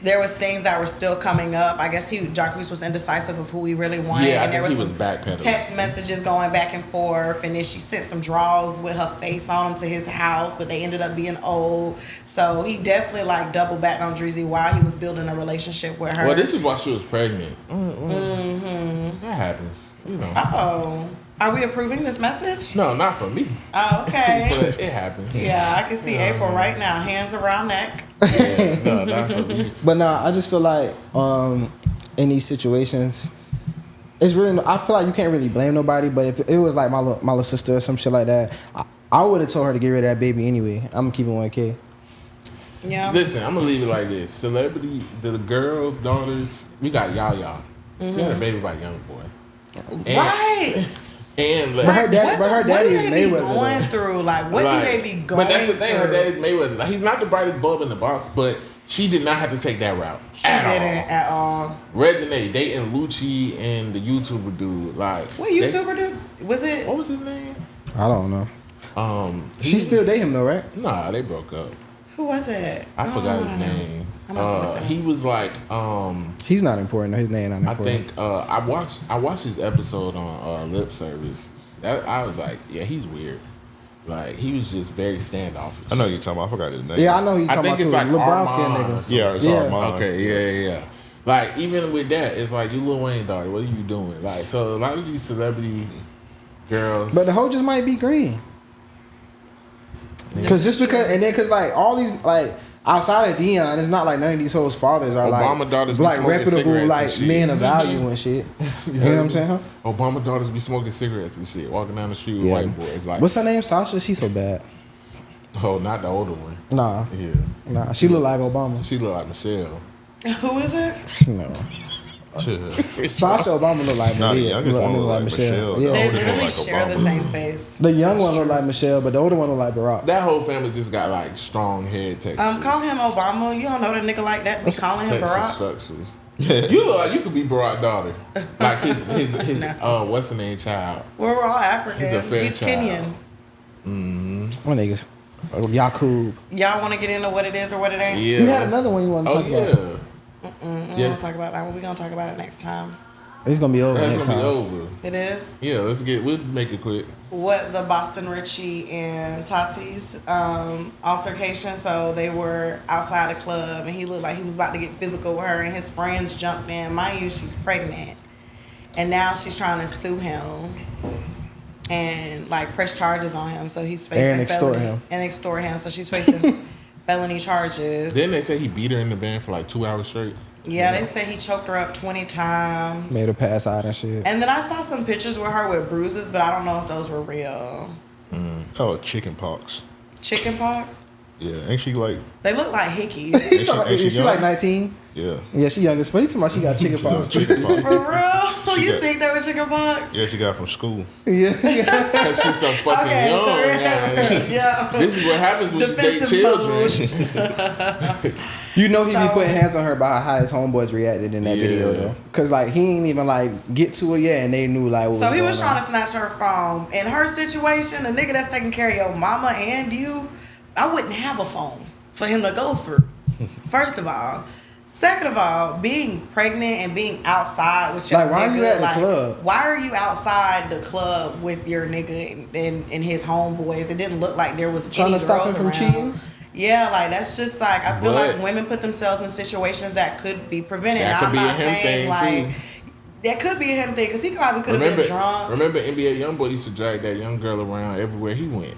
there was things that were still coming up. I guess Jacquees was indecisive of who he really wanted, Yeah, I and there think was he some was backpedaling. text messages going back and forth, and then she sent some drawers with her face on them to his house, but they ended up being old. So he definitely like doubled back on Dreezy while he was building a relationship with her. Well, this is why she was pregnant. That happens, you know. Oh, are we approving this message? No, not for me, Oh, okay. but it happens. Yeah, I can see April right now, hands around neck. Yeah, no, not for me. But nah, I just feel like in these situations, it's really. I feel like you can't really blame nobody. But if it was like my little sister or some shit like that, I would have told her to get rid of that baby anyway. I'm keeping 1K. Yeah. Listen, I'm gonna leave it like this. Celebrity, the girls, daughters, we got Yaya. She had a baby by Young Boy. And, Right. And like, But her daddy what is do they be Mayweather, going though. through? Like, what right. do they be going through? But that's the thing, her daddy's Mayweather. Like, he's not the brightest bulb in the box, but she did not have to take that route. She didn't at all. Reginae dating Lucci and the YouTuber dude. Like, What YouTuber dude? Was it? What was his name? I don't know. He- She still date him though, right? Nah, they broke up. Who was it? I forgot his name. He was like He's not important. His name not I important. think I watched his episode on Lip Service. I was like, yeah, he's weird. Like he was just very standoffish. I know you're talking about. I forgot his name. Yeah, I know you're talking about too. Like Lil Brown skin Armand or nigga. Yeah, it's Yeah. Armand. Okay, yeah. Like even with that, it's like you Lil Wayne daughter. What are you doing? Like so, a lot of these celebrity girls. But the hoe just might be green. Because like all these like outside of Dion, it's not like none of these hoes' fathers are Obama daughters be like smoking reputable cigarettes and like shit. men of value and shit. You know what I'm saying? Huh? Obama daughters be smoking cigarettes and shit, walking down the street with Yeah. white boys. Like, What's her name? Sasha. She's so bad. oh, not the older one. Nah, Yeah, she look like Obama. she look like Michelle. Who is it? No. Sasha Obama look like Nah, the Malia. youngest one look look like Michelle. Yeah. They oldest one literally like share the Obama. same face. The young one look like Michelle, but the older one look like Barack. That whole family just got like strong head textures. Call him Obama. You don't know the nigga like that. Be calling him Texture Barack. structures. You look like you could be Barack's daughter. Like his No. what's the name child? We're all African. He's a fair He's child. Kenyan. One niggas. Yakub. Y'all want to get into what it is or what it ain't? Yeah. You had another one you want to Oh talk yeah. about. I don't want to talk about that one. We're going to talk about it next time. It's gonna be over That's next gonna time. be over. It is? Yeah, we'll make it quick. What the Boston Richie and Tati's altercation. So they were outside a club and he looked like he was about to get physical with her and his friends jumped in. Mind you, she's pregnant. And now she's trying to sue him and like press charges on him. So he's facing And extort felony. him. And extort him. So she's facing felony charges. Didn't they say he beat her in the van for like 2 hours straight? Yeah, they say he choked her up 20 times. Made her pass out and shit. And then I saw some pictures with her with bruises, but I don't know if those were real. Oh, chicken pox. Chicken pox? Yeah, ain't she like? They look like hickeys. Is she young? like 19? Yeah. Yeah, she young as fuck. You talking about she got chicken pox? Chicken pox. For real? She You got- think they were chicken pox? Yeah, she got from school. Yeah. Because she's so fucking Okay, young. so Yeah. yeah. This is what happens when you date Defensive children. You know he be So- putting hands on her by how his homeboys reacted in that video Yeah. though. Cause like he ain't even like get to it yet and they knew like what So he was going trying on. to snatch her phone. In her situation, the nigga that's taking care of your mama and you, I wouldn't have a phone for him to go through. First of all. Second of all, being pregnant and being outside with your Like, why are nigga, you at the like, club? Why are you outside the club with your nigga and his homeboys? It didn't look like there was Trying any to stop girls him from around. cheating? Yeah, like that's just like I feel But- like women put themselves in situations that could be prevented. That Now, could I'm be a not him saying thing, like too. that could be a him thing because he probably could have been drunk. Remember NBA YoungBoy used to drag that young girl around everywhere he went.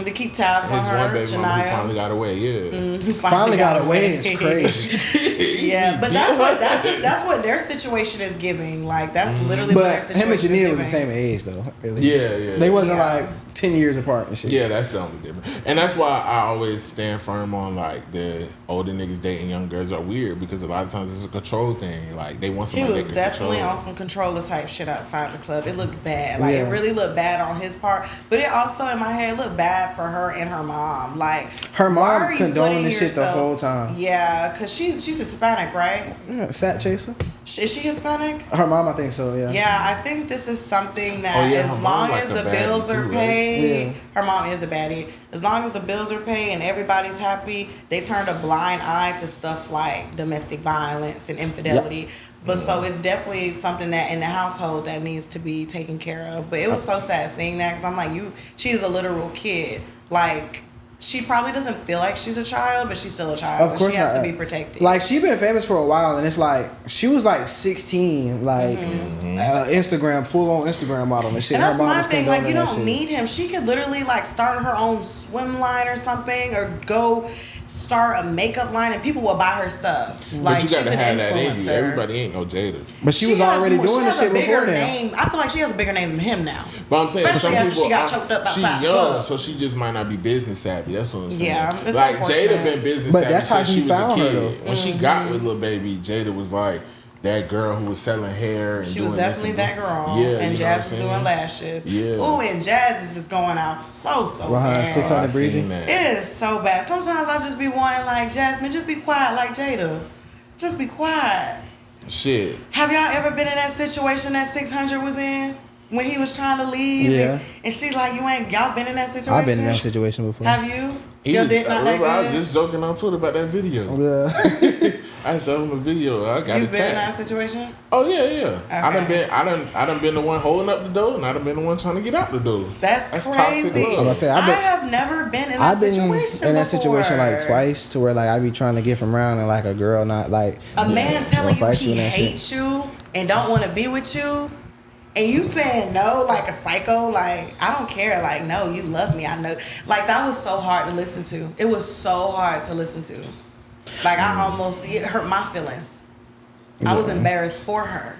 To keep tabs His on one her, baby mama who Janiyah. finally got away, yeah. Who Finally got away is crazy. Yeah, but that's what their situation is giving. Like that's literally what their But situation him and is Janiyah giving. was the same age though. At least. Yeah. They wasn't Yeah. like 10 years apart and shit. Yeah, that's the only difference. And that's why I always stand firm on like the older niggas dating young girls are weird because a lot of times it's a control thing. Like they want He somebody was they can definitely control. on some controller type shit outside the club. It looked bad. Like Yeah. it really looked bad on his part. But it also in my head looked bad for her and her mom. Like Her why mom are you condoned putting this shit the yourself- whole time. Yeah, cause she's Hispanic, right? Yeah, Sat Chaser. Is she Hispanic? Her mom, I think so. Yeah. Yeah, I think this is something that Oh, yeah, her as mom long like as a the baddie bills are too, right? paid, Yeah. her mom is a baddie. As long as the bills are paid and everybody's happy, they turned a blind eye to stuff like domestic violence and infidelity. But so it's definitely something that in the household that needs to be taken care of. But it was so sad seeing that because I'm like, she's a literal kid. Like, she probably doesn't feel like she's a child, but she's still a child. Of and course she has not. to be protected. Like she been famous for a while, and it's like she was like 16, like Instagram, full on Instagram model and shit. And that's Her mom my was thing. Like, condoning you that don't shit. need him. She could literally like start her own swim line or something, or go start a makeup line, and people will buy her stuff. But Like, you she's gotta an have that in you. influencer. Everybody ain't no Jada. But she was already doing this shit before then. name. I feel like she has a bigger name than him now. But I'm saying for Especially some after people, she got choked up outside she's the young, club. so she just might not be business savvy. That's what I'm saying. Yeah, it's like unfortunate. Jada been business But savvy that's how since he she was a found her, kid. though. When she got with Lil Baby, Jada was like that girl who was selling hair. And She doing was this definitely and that girl. Yeah, and you know Jazz what was I'm doing saying? lashes. Yeah. Ooh, and Jazz is just going out so Behind bad. 600 I Breezy. seen that. It is so bad. Sometimes I just be wanting like Jasmine, just be quiet like Jada. Just be quiet. Shit. Have y'all ever been in that situation that 600 was in? when he was trying to leave. Yeah. And she's like, y'all been in that situation? I've been in that situation before. Have you? I Your dick not that remember I was good? just joking on Twitter about that video. Yeah. I showed him a video. I got You it been in that tagged. situation? Oh yeah. Okay. I done been the one holding up the door, and I done been the one trying to get out the door. That's toxic crazy. love. I'm gonna say, I have never been in that I've been situation in that before. situation like twice, to where like I be trying to get from around and like a girl not like A man telling you fight he and that shit. hates you and don't want to be with you, and you saying no like a psycho, like I don't care, like no, you love me, I know. Like that was so hard to listen to. It was so hard to listen to. Like it hurt my feelings. I was embarrassed for her.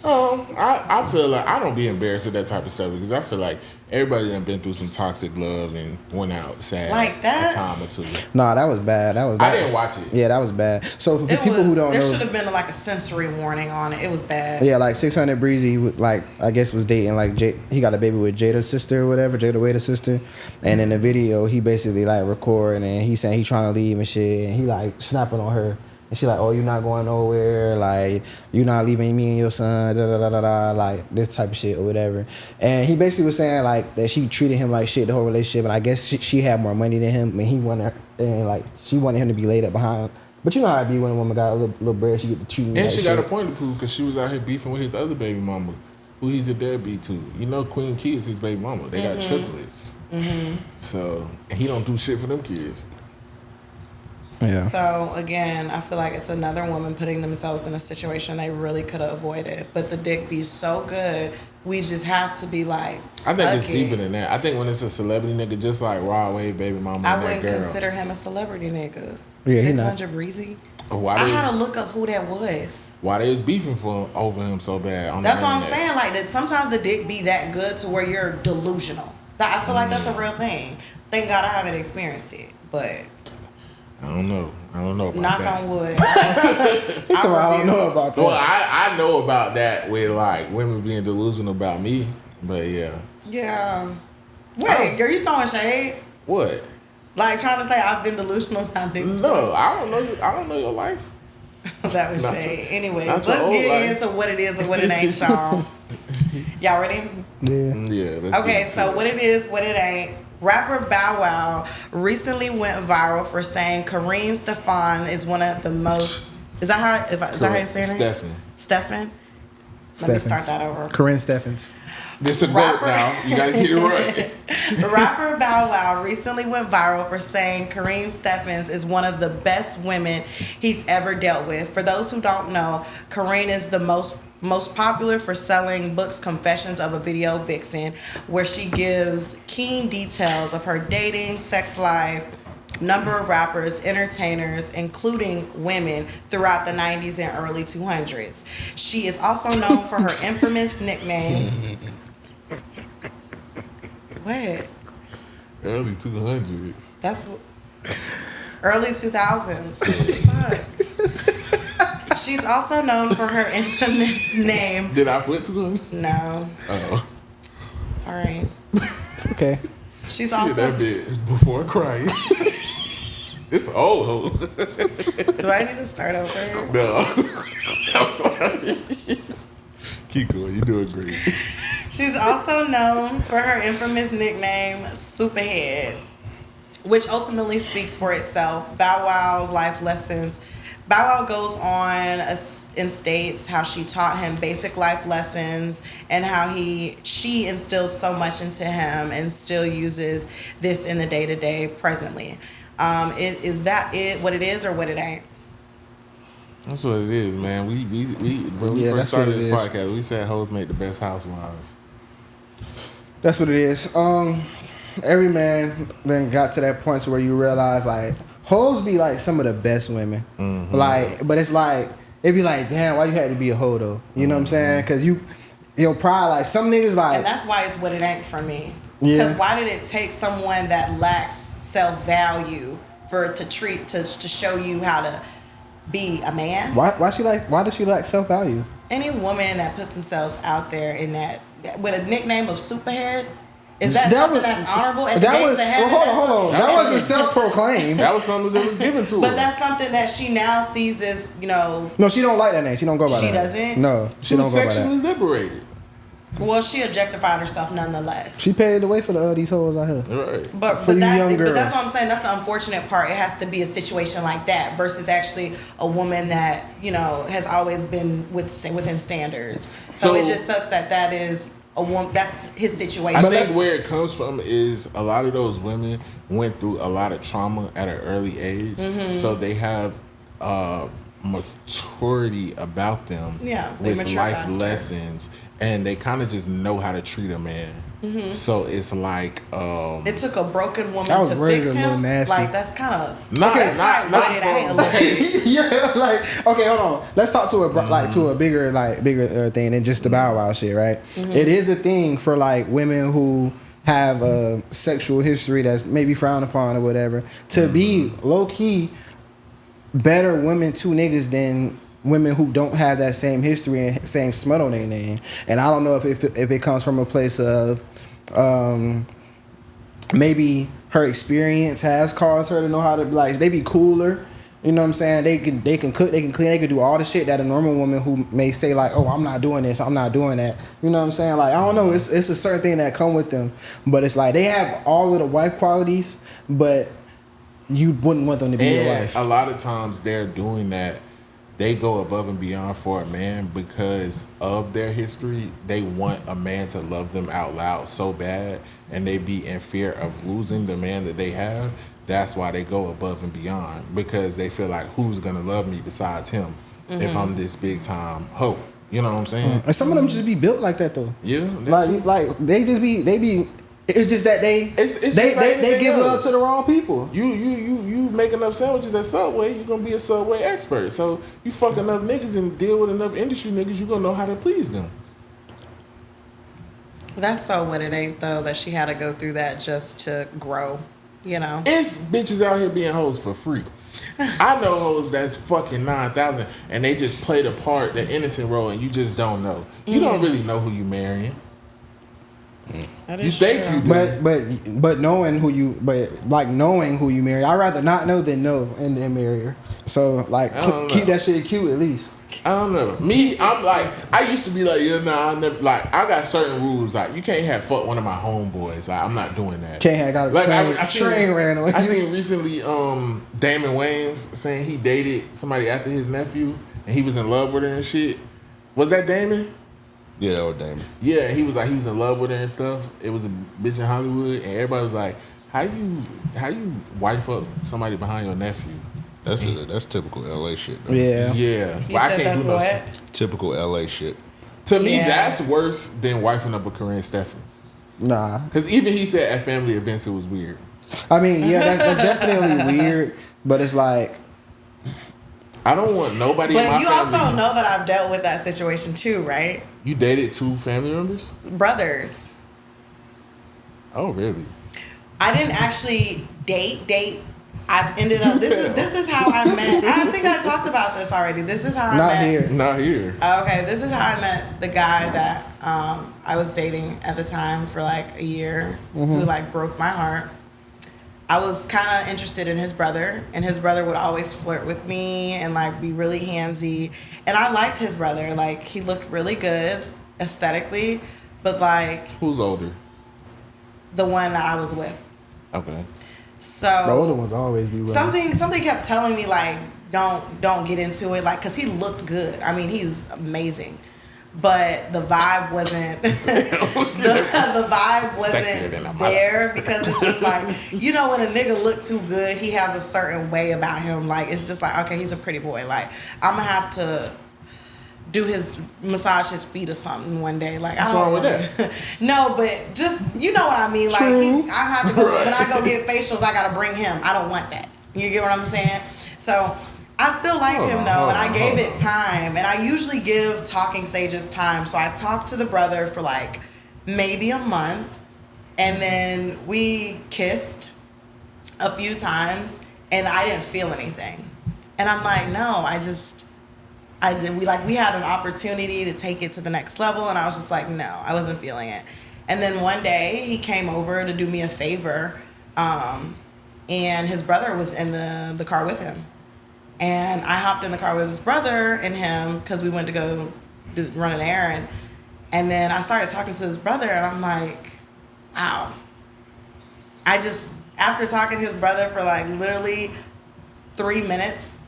I feel like I don't be embarrassed at that type of stuff because I feel like everybody done been through some toxic love and went out sad Like that? a time or two. Nah, that was bad. I didn't watch it. Yeah, that was bad. So for people who don't there know, should have been like a sensory warning on it. It was bad. yeah, like 600 Breezy, like I guess was dating like he got a baby with Jada's sister or whatever, Jada Waiter's sister, and in the video he basically like recording and he saying he trying to leave and shit, and he like snapping on her. And she like, oh, you're not going nowhere, like you're not leaving me and your son, da da da da da, like this type of shit or whatever. And he basically was saying like that she treated him like shit the whole relationship, and I guess she had more money than him, and he wanted her, and like she wanted him to be laid up behind. But you know how it be when a woman got a little bread, she get to treat him And like she shit. got a point to prove because she was out here beefing with his other baby mama, who he's a deadbeat to. You know, Queen Key is his baby mama. They got triplets. So, and he don't do shit for them kids. Yeah. So again, I feel like it's another woman putting themselves in a situation they really could have avoided. But the dick be so good, we just have to be like, I think it's okay. deeper than that. I think when it's a celebrity nigga, just like Rod Wave, baby mama, I and that wouldn't girl. consider him a celebrity nigga. Yeah, he not. 600 Breezy. Why I they, had to look up who that was. why they was beefing over him so bad? On That's the what I'm internet. saying. Like that, sometimes the dick be that good to where you're delusional. I feel like that's a real thing. Thank God I haven't experienced it, but I don't know about knock that. on wood. He told me I don't know about that. Well, I know about that with like women being delusional about me, but yeah. Yeah. Wait, are you throwing shade? What? Like trying to say I've been delusional about niggas? No, I don't know. I don't know your life. That was Not shade. your- Anyways, not let's your old get life. into what it is and what it ain't, y'all. Y'all ready? Yeah. Yeah. Let's Okay, get so into what it is, what it ain't. Rapper BowWow recently went viral for saying Karrine Steffans is one of the most. Is that how you say her name? Steffan. Steffan. Let me start that over. Karrine Steffans. This a goat Rapper- now. You gotta get it right. Rapper BowWow recently went viral for saying Karrine Steffans is one of the best women he's ever dealt with. For those who don't know, Karrine is the most popular for selling books Confessions of a Video Vixen, where she gives keen details of her dating, sex life, number of rappers, entertainers, including women, throughout the 90s and early 200s. She is also known for her infamous nickname. What? Early 200s. That's early 2000s. What the fuck? She's also known for her infamous name. Did I put 200? No, Oh. sorry. It's okay. She's Yeah, also. that bit before Christ. It's old. Do I need to start over? No. I'm sorry. Keep going. You're doing great. She's also known for her infamous nickname, Superhead, which ultimately speaks for itself. BowWow's life lessons. BowWow goes on and states how she taught him basic life lessons and how she instilled so much into him and still uses this in the day-to-day presently. Is that what it is or what it ain't? That's what it is, man. We when we Yeah, first that's started what it this is. podcast, we said hoes make the best housewives. That's what it is. Every man then got to that point to where you realize like hoes be like some of the best women. Mm-hmm. Like, but it's like it'd be like, damn, why you had to be a hoe though? You know what I'm saying? Because your pride, like some niggas like. And that's why it's what it ain't for me. Yeah. Because why did it take someone that lacks self-value to show you how to be a man? Why does she lack self value? Any woman that puts themselves out there in that with a nickname of Superhead, is that something that's honorable? At the That gates was of heaven, hold on. that's That something- wasn't self proclaimed. That was something that was given to her. But that's something that she now sees as, No, she don't like that name. She don't go by She that. doesn't? No, she she don't was go by sexually that. liberated. Well, she objectified herself nonetheless. She paid the way for these hoes out here. Right. But For you young but girls. that's what I'm saying. That's the unfortunate part. It has to be a situation like that versus actually a woman that has always been within standards. So it just sucks that is a woman. That's his situation. I think where it comes from is a lot of those women went through a lot of trauma at an early age, so they have maturity about them. Yeah, they with mature life faster. lessons, and they kind of just know how to treat a man. So it's like It took a broken woman That was to worded fix a little him. nasty. Like that's kind of not not from- Yeah, like okay, hold on. Let's talk to a bigger thing than just the BowWow shit, right? It is a thing for like women who have a sexual history that's maybe frowned upon or whatever to be low key better women to niggas than women who don't have that same history and same smut on their name. And I don't know if it comes from a place of maybe her experience has caused her to know how to they be cooler. You know what I'm saying? They can cook, they can clean, they can do all the shit that a normal woman who may say like, oh, I'm not doing this, I'm not doing that. You know what I'm saying? Like, I don't know, it's a certain thing that come with them. But it's like they have all of the wife qualities, but you wouldn't want them to be your wife. A lot of times they're doing that. They go above and beyond for a man because of their history. They want a man to love them out loud so bad, and they be in fear of losing the man that they have. That's why they go above and beyond, because they feel like, who's gonna love me besides him if I'm this big time hoe? You know what I'm saying? And some of them just be built like that though. Yeah. Like they be. It's just that they It's just they like give anything love else. to the wrong people. You make enough sandwiches at Subway, you're gonna be a Subway expert. So you fuck enough niggas and deal with enough industry niggas, you gonna know how to please them. That's so what it ain't though that she had to go through that just to grow. It's bitches out here being hoes for free. I know hoes that's fucking 9,000 and they just play the part, the innocent role, and you just don't know. You don't really know who you marrying. That You is think true. you do. But knowing who you marry, I'd rather not know than know and then marry her. So like I don't keep know. that shit cute at least. I don't know. Me, I'm like, I used to be like, I never, like, I got certain rules. Like, you can't have fuck one of my homeboys. Like, I'm not doing that. Can't have got a Like, train ran away. I seen recently, Damon Wayans saying he dated somebody after his nephew, and he was in love with her and shit. Was that Damon? Yeah, that was Damon. Yeah, he was in love with her and stuff. It was a bitch in Hollywood, and everybody was like, how you wife up somebody behind your nephew? That's typical LA shit. Though. Yeah. Yeah. You Well, I said can't that's do no what? shit. Typical LA shit. To me, Yeah. that's worse than wifing up with Karrine Steffans. Nah. Because even he said at family events it was weird. I mean, yeah, that's definitely weird. But it's like I don't want nobody in my But you family. also know that I've dealt with that situation too, right? You dated 2 family members? Brothers. Oh, really? I didn't actually date. I ended up. This is how I met. I think I talked about this already. This is how I not met. here. Not here. Okay, this is how I met the guy that I was dating at the time for like a year, who like broke my heart. I was kind of interested in his brother, and his brother would always flirt with me and like be really handsy. And I liked his brother. Like he looked really good aesthetically, but like Who's older? the one that I was with. Okay. So The older ones always be right. something kept telling me like don't get into it, like, because he looked good. I mean, he's amazing, but the vibe wasn't the vibe Sexier than a wasn't mother. there, because it's just like, when a nigga look too good, he has a certain way about him. Like it's just like, okay, he's a pretty boy. Like I'm gonna have to massage his feet or something one day. Like I What's don't wrong with wanna- No, but just you know what I mean. Like True. I have to go when I go get facials. I gotta bring him. I don't want that. You get what I'm saying? So I still liked Hold him on, though, hold and I on, gave hold it time. And I usually give talking stages time. So I talked to the brother for like maybe a month, and then we kissed a few times, and I didn't feel anything. And I'm like, no, we had an opportunity to take it to the next level, and I was just like, no, I wasn't feeling it. And then one day he came over to do me a favor, and his brother was in the car with him. And I hopped in the car with his brother and him because we went to go run an errand. And then I started talking to his brother, and I'm like, wow. After talking to his brother for like literally 3 minutes,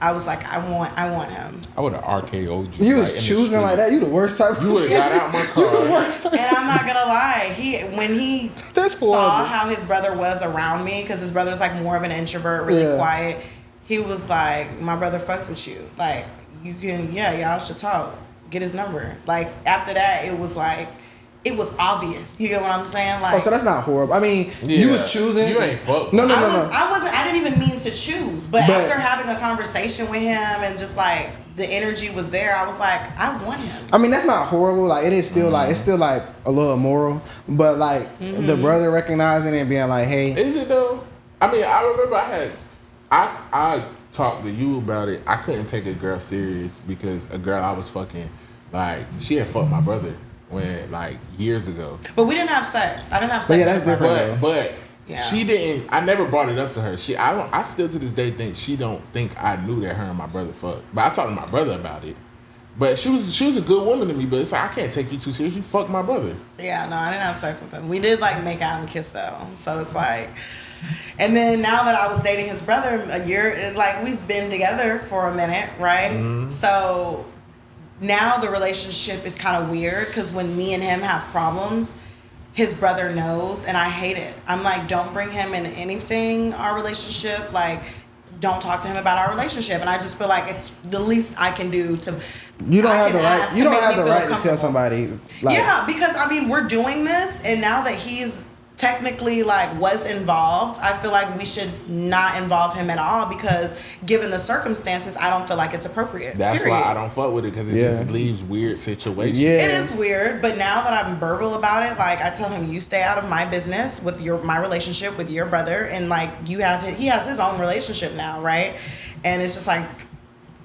I was like, I want him. I would have RKO'd you. You was choosing like that. You the worst type. You would have got out my car. You the worst type. And I'm not gonna lie, when he That's saw horrible. how his brother was around me, because his brother's like more of an introvert, really quiet. He was like, my brother fucks with you. Like, you can, y'all should talk. Get his number. Like, after that, it was like, it was obvious. You get what I'm saying? Like, so that's not horrible. I mean, you was choosing. You ain't fuck. No. I didn't even mean to choose. But after having a conversation with him and just like the energy was there, I was like, I want him. I mean, that's not horrible. Like, it is still like, it's still like a little immoral. But like the brother recognizing it and being like, hey. Is it though? I mean, I remember I talked to you about it. I couldn't take a girl serious because a girl I was fucking, like, she had fucked my brother when, like, years ago. But we didn't have sex. I didn't have sex. But that's different. But she didn't. I never brought it up to her. I still to this day think she don't think I knew that her and my brother fucked. But I talked to my brother about it. But she was a good woman to me. But it's like, I can't take you too serious. You fucked my brother. Yeah, no, I didn't have sex with him. We did like make out and kiss though. So it's like. And then now that I was dating his brother a year, like we've been together for a minute, right? Mm-hmm. So now the relationship is kind of weird because when me and him have problems, his brother knows, and I hate it. I'm like, don't bring him into anything, our relationship. Like, don't talk to him about our relationship. And I just feel like it's the least I can do to. You don't have the right. You don't have the right to tell somebody. Like, yeah, because I mean, we're doing this, and now that he's technically like was involved, I feel like we should not involve him at all because given the circumstances, I don't feel like it's appropriate. That's why I don't fuck with it because it just leaves weird situations. Yeah, it is weird. But now that I'm verbal about it, like I tell him, you stay out of my business with my relationship with your brother, and like he has his own relationship now, right? And it's just like.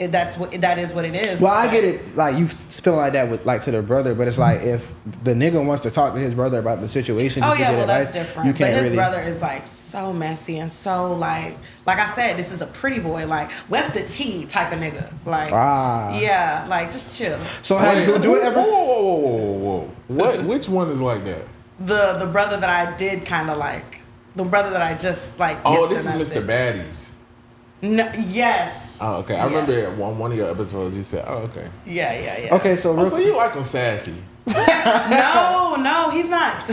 That is what it is. Well, I get it. Like you feel like that with like to their brother, but it's like if the nigga wants to talk to his brother about the situation, just to get advice, that's different. You can't but his really. brother is like so messy and so like I said, this is a pretty boy. Like, what's the tea type of nigga? Like, yeah, like just chill. So do it ever? Whoa. What? Which one is like that? The brother that I did kind of like. The brother that I just like. Oh, this is Mr. Baddies. No, yes. Oh, okay. I remember on one of your episodes you said, "Oh, okay." Yeah. Okay, so so you like him sassy? No, he's not.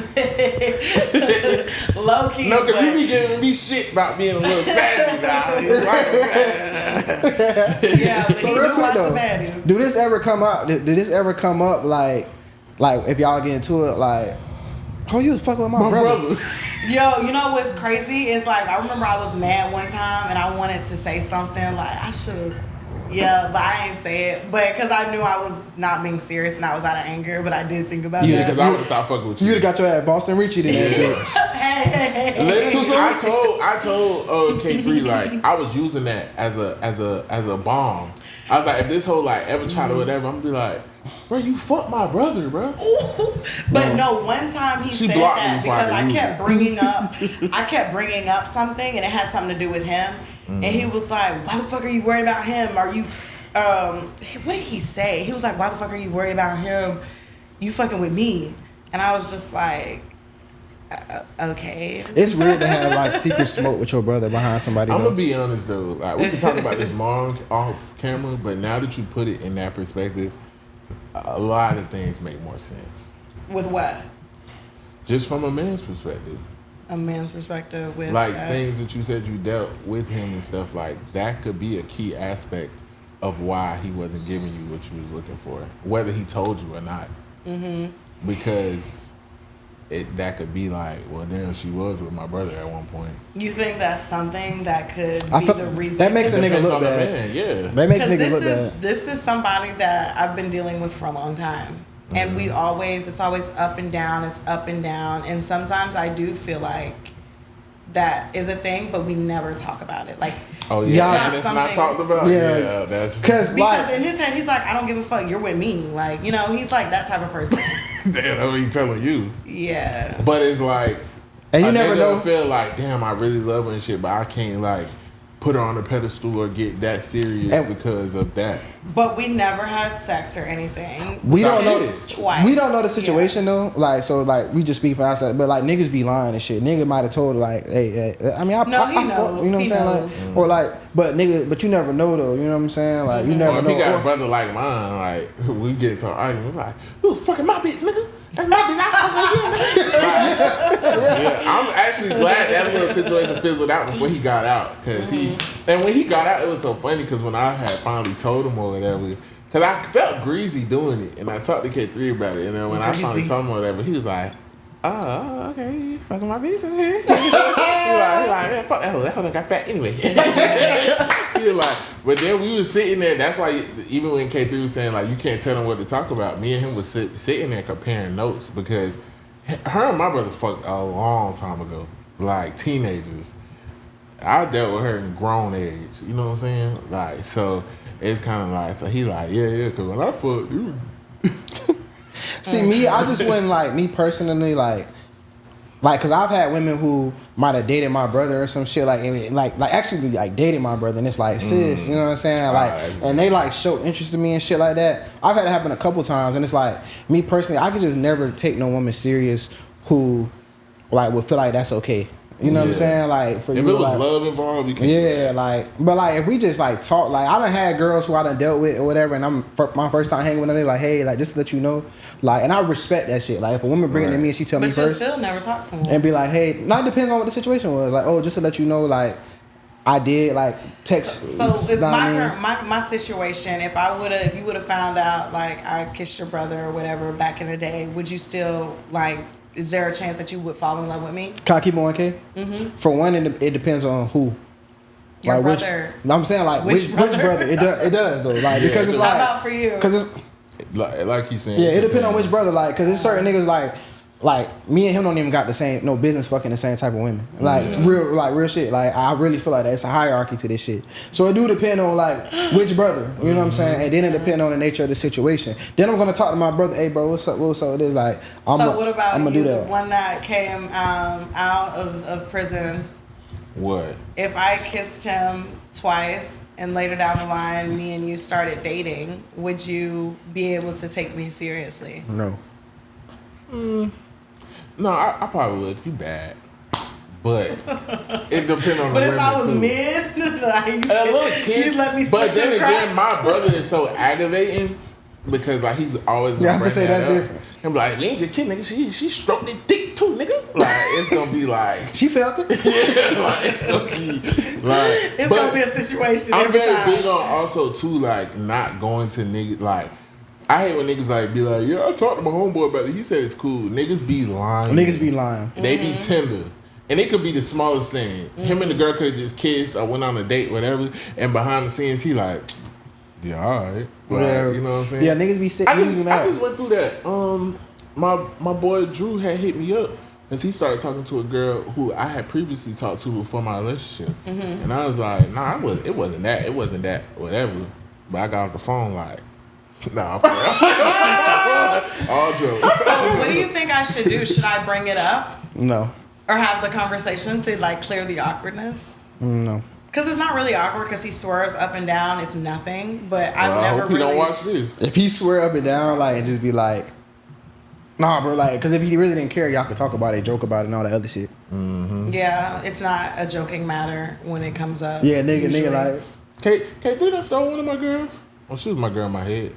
Low key. No, because you be giving me shit about being a little sassy now. Yeah, but so real quick though, did this ever come up like if y'all get into it like, oh, you was fucking with my brother. Yo, you know what's crazy? It's like, I remember I was mad one time and I wanted to say something like, I should, but I ain't say it. But because I knew I was not being serious and I was out of anger, but I did think about that. Because I would have stopped fucking with you. You'd have got your ass Boston Richie in that bitch. Hey. I told K3, like, I was using that as a bomb. I was like, if this whole like ever try to whatever, I'm gonna be like, bro, you fucked my brother, bro. But no, one time he said that because I kept bringing up something and it had something to do with him. And he was like, why the fuck are you worried about him? Are you, what did he say? He was like, why the fuck are you worried about him? You fucking with me. And I was just like, okay. It's weird to have like secret smoke with your brother behind somebody. I'm gonna be honest though, like we can talk about this more off camera, but now that you put it in that perspective, a lot of things make more sense. With what? Just from a man's perspective. A man's perspective with like things that you said you dealt with him and stuff like that could be a key aspect of why he wasn't giving you what you was looking for, whether he told you or not. Mm-hmm. Because that could be like, well, damn, she was with my brother at one point. You think that's something that could be the reason? That makes a nigga look bad. Man, yeah. That makes niggas look bad. This is somebody that I've been dealing with for a long time. And it's always up and down. It's up and down. And sometimes I do feel like that is a thing, but we never talk about it. Like, it's not talked about. Yeah, that's because in his head he's like, I don't give a fuck. You're with me. Like, you know, he's like that type of person. Damn, that's what he's telling you. Yeah. But it's like, and you never know. Feel like, damn, I really love her and shit, but I can't like put her on a pedestal or get that serious because of that. But we never had sex or anything. We don't know Just twice. We don't know the situation though. Like, so like we just speak for outside, but like niggas be lying and shit. Nigga might have told her like, hey, I mean, No, he fuck, knows. you know what I'm saying? Knows. Like, or like, but you never know though. You know what I'm saying? Like, you never If know. you got a brother like mine, like we get into an argument, like, you was fucking my bitch, nigga. That's my bitch. Yeah, I'm actually glad that little situation fizzled out before he got out, cause and when he got out, it was so funny, cause when I had finally told him or whatever, cause I felt greasy doing it, and I talked to K3 about it, and then when I finally told him or whatever, he was like, oh, okay, you fucking my bitch, okay. he like, man, fuck that hoe, that hoe done got fat anyway. He was like, but then we was sitting there, that's why even when K3 was saying like, you can't tell them what to talk about, me and him was sitting there comparing notes, because her and my brother fucked a long time ago, like teenagers. I dealt with her in grown age, you know what I'm saying? Like, so it's kind of like, so he like, yeah, because when I fucked you. See, me, I just wouldn't like, me personally, like, cause I've had women who might have dated my brother or some shit, like, and like actually like dated my brother, and it's like, sis, you know what I'm saying? Like, and they like show interest in me and shit like that. I've had it happen a couple times, and it's like, me personally, I could just never take no woman serious who like would feel like that's okay. You know what I'm saying? Like, for if you, it was like, love involved, you can. Yeah, like, but like, if we just like talk, like, I done had girls who I done dealt with or whatever, and I'm my first time hanging with them, they like, hey, like, just to let you know, like, and I respect that shit. Like, if a woman bring it to me and she tell me first, but you still never talk to him and be like, hey, now it depends on what the situation was. Like, oh, just to let you know, like, I did like text. So if my situation, if you would have found out like I kissed your brother or whatever back in the day, would you still like? Is there a chance that you would fall in love with me? Can I keep it 1K? Mm-hmm. For one, it depends on who. Your like brother. I'm saying like which brother. It does though. Like, because it's like. How about for you? Because it's like you saying. Yeah, it depends on which brother. Like, because there's certain niggas like me and him don't even got the same business fucking the same type of women. Like real shit. Like, I really feel like that. It's a hierarchy to this shit. So it do depend on like which brother. You know what I'm saying? And then it depend on the nature of the situation. Then I'm gonna talk to my brother. Hey bro, what's up? It is like. What about you, the one that came out of prison? What? If I kissed him twice and later down the line, me and you started dating, would you be able to take me seriously? No. No, I probably would. You bad. But it depends on the But if women I was too. mid, like, A little kid. you let me But slip then the again, cracks. my brother is so aggravating because like he's always gonna Yeah, I'm bring gonna say that that's up. different. And be like, we ain't just kidding, nigga. She stroked it dick too, nigga. Like, it's gonna be like, She felt it. yeah, like it's gonna be like. It's gonna be a situation I'm every very time. big on also too, like not going to niggas like. I hate when niggas like be like, yeah, I talked to my homeboy about it. He said it's cool. Niggas be lying. Niggas be lying. They be tender. And it could be the smallest thing. Him and the girl could have just kissed or went on a date, whatever. And behind the scenes, he like, yeah, all right. Like, you know what I'm saying? Yeah, niggas be sick. I Niggas be mad. just went through that. My boy Drew had hit me up because he started talking to a girl who I had previously talked to before my relationship. And I was like, nah, it wasn't that, whatever. But I got off the phone like, nah, bro. All jokes. So what do you think I should do? Should I bring it up No. or have the conversation to like clear the awkwardness? No. Because it's not really awkward because he swears up and down it's nothing. But I've Well, I never hope he really. don't watch this. If he swear up and down, like, and just be like, nah, bro, like, because if he really didn't care, y'all could talk about it, joke about it, and all that other shit. Yeah, it's not a joking matter when it comes up. Yeah, nigga, usually. like, K3 done stole one of my girls. Well, she was my girl in my head.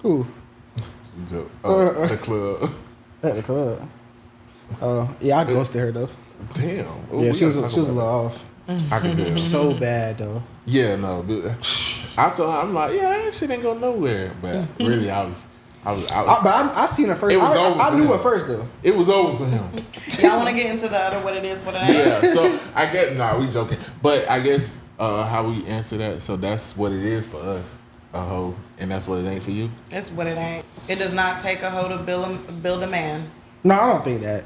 who? It's a joke. Oh, the club. At the club. Yeah, I ghosted her though. Damn. Ooh, Yeah, we she was gotta a talk little about off. that. I can tell. So bad though. Yeah, no. But I told her, I'm like, yeah, that shit ain't go nowhere. But really, I was. But I seen her first. It was over I for knew him. her first though. It was over for him. Y'all want to get into the other what it is, what it ain't? Yeah. So I guess we joking, but I guess how we answer that. So that's what it is for us, a hoe, and that's what it ain't for you. It's what it ain't. It does not take a hoe to build a man. No, I don't think that.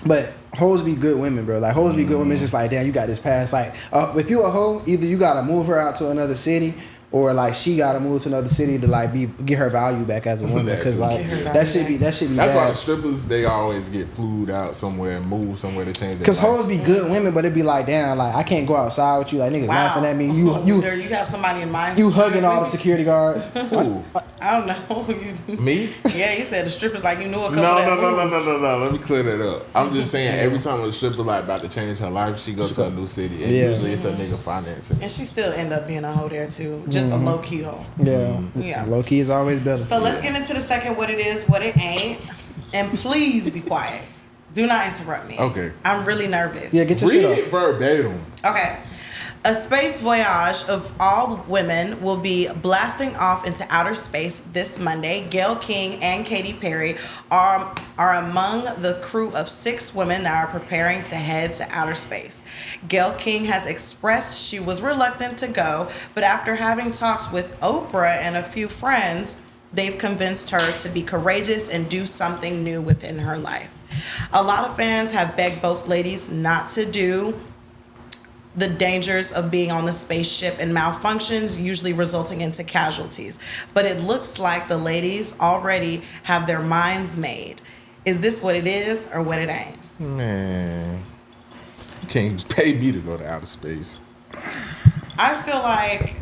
But hoes be good women, bro. Like, hoes be good women. It's just like, damn, you got this past. Like, if you a hoe, either you gotta move her out to another city, or like she got to move to another city to like get her value back as a woman, because like that should be That's bad. why the strippers, they always get flued out somewhere and move somewhere to change their Because life. hoes be good women, but it be like, damn, like I can't go outside with you. Like niggas laughing at me. You have somebody in mind. you hugging all the security guards. Ooh. I don't know. Me? Yeah, you said the strippers like you knew a couple. No. Let me clear that up. I'm just saying every time a stripper like about to change her life, she goes to a new city, and usually it's a nigga financing. And she still end up being a hoe there too, just a low key hoe. Yeah. Low key is always better. So let's get into the second what it is, what it ain't, and please be quiet. Do not interrupt me. Okay. I'm really nervous. Yeah, get your shit Read it off. verbatim. Okay. A space voyage of all women will be blasting off into outer space this Monday. Gayle King and Katy Perry are among the crew of 6 women that are preparing to head to outer space. Gayle King has expressed she was reluctant to go, but after having talks with Oprah and a few friends, they've convinced her to be courageous and do something new within her life. A lot of fans have begged both ladies not to do the dangers of being on the spaceship and malfunctions, usually resulting into casualties. But it looks like the ladies already have their minds made. Is this what it is or what it ain't? Man, you can't pay me to go to outer space. I feel like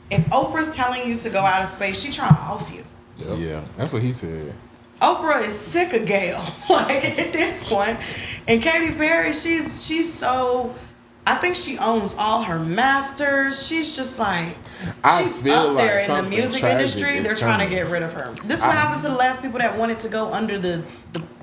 if Oprah's telling you to go out of space, she trying to off you. Yep. Yeah, that's what he said. Oprah is sick of Gayle, like at this point. And Katy Perry, she's so... I think she owns all her masters. She's just like, she's up there in the music industry. They're trying to get rid of her. This is what happened to the last people that wanted to go under the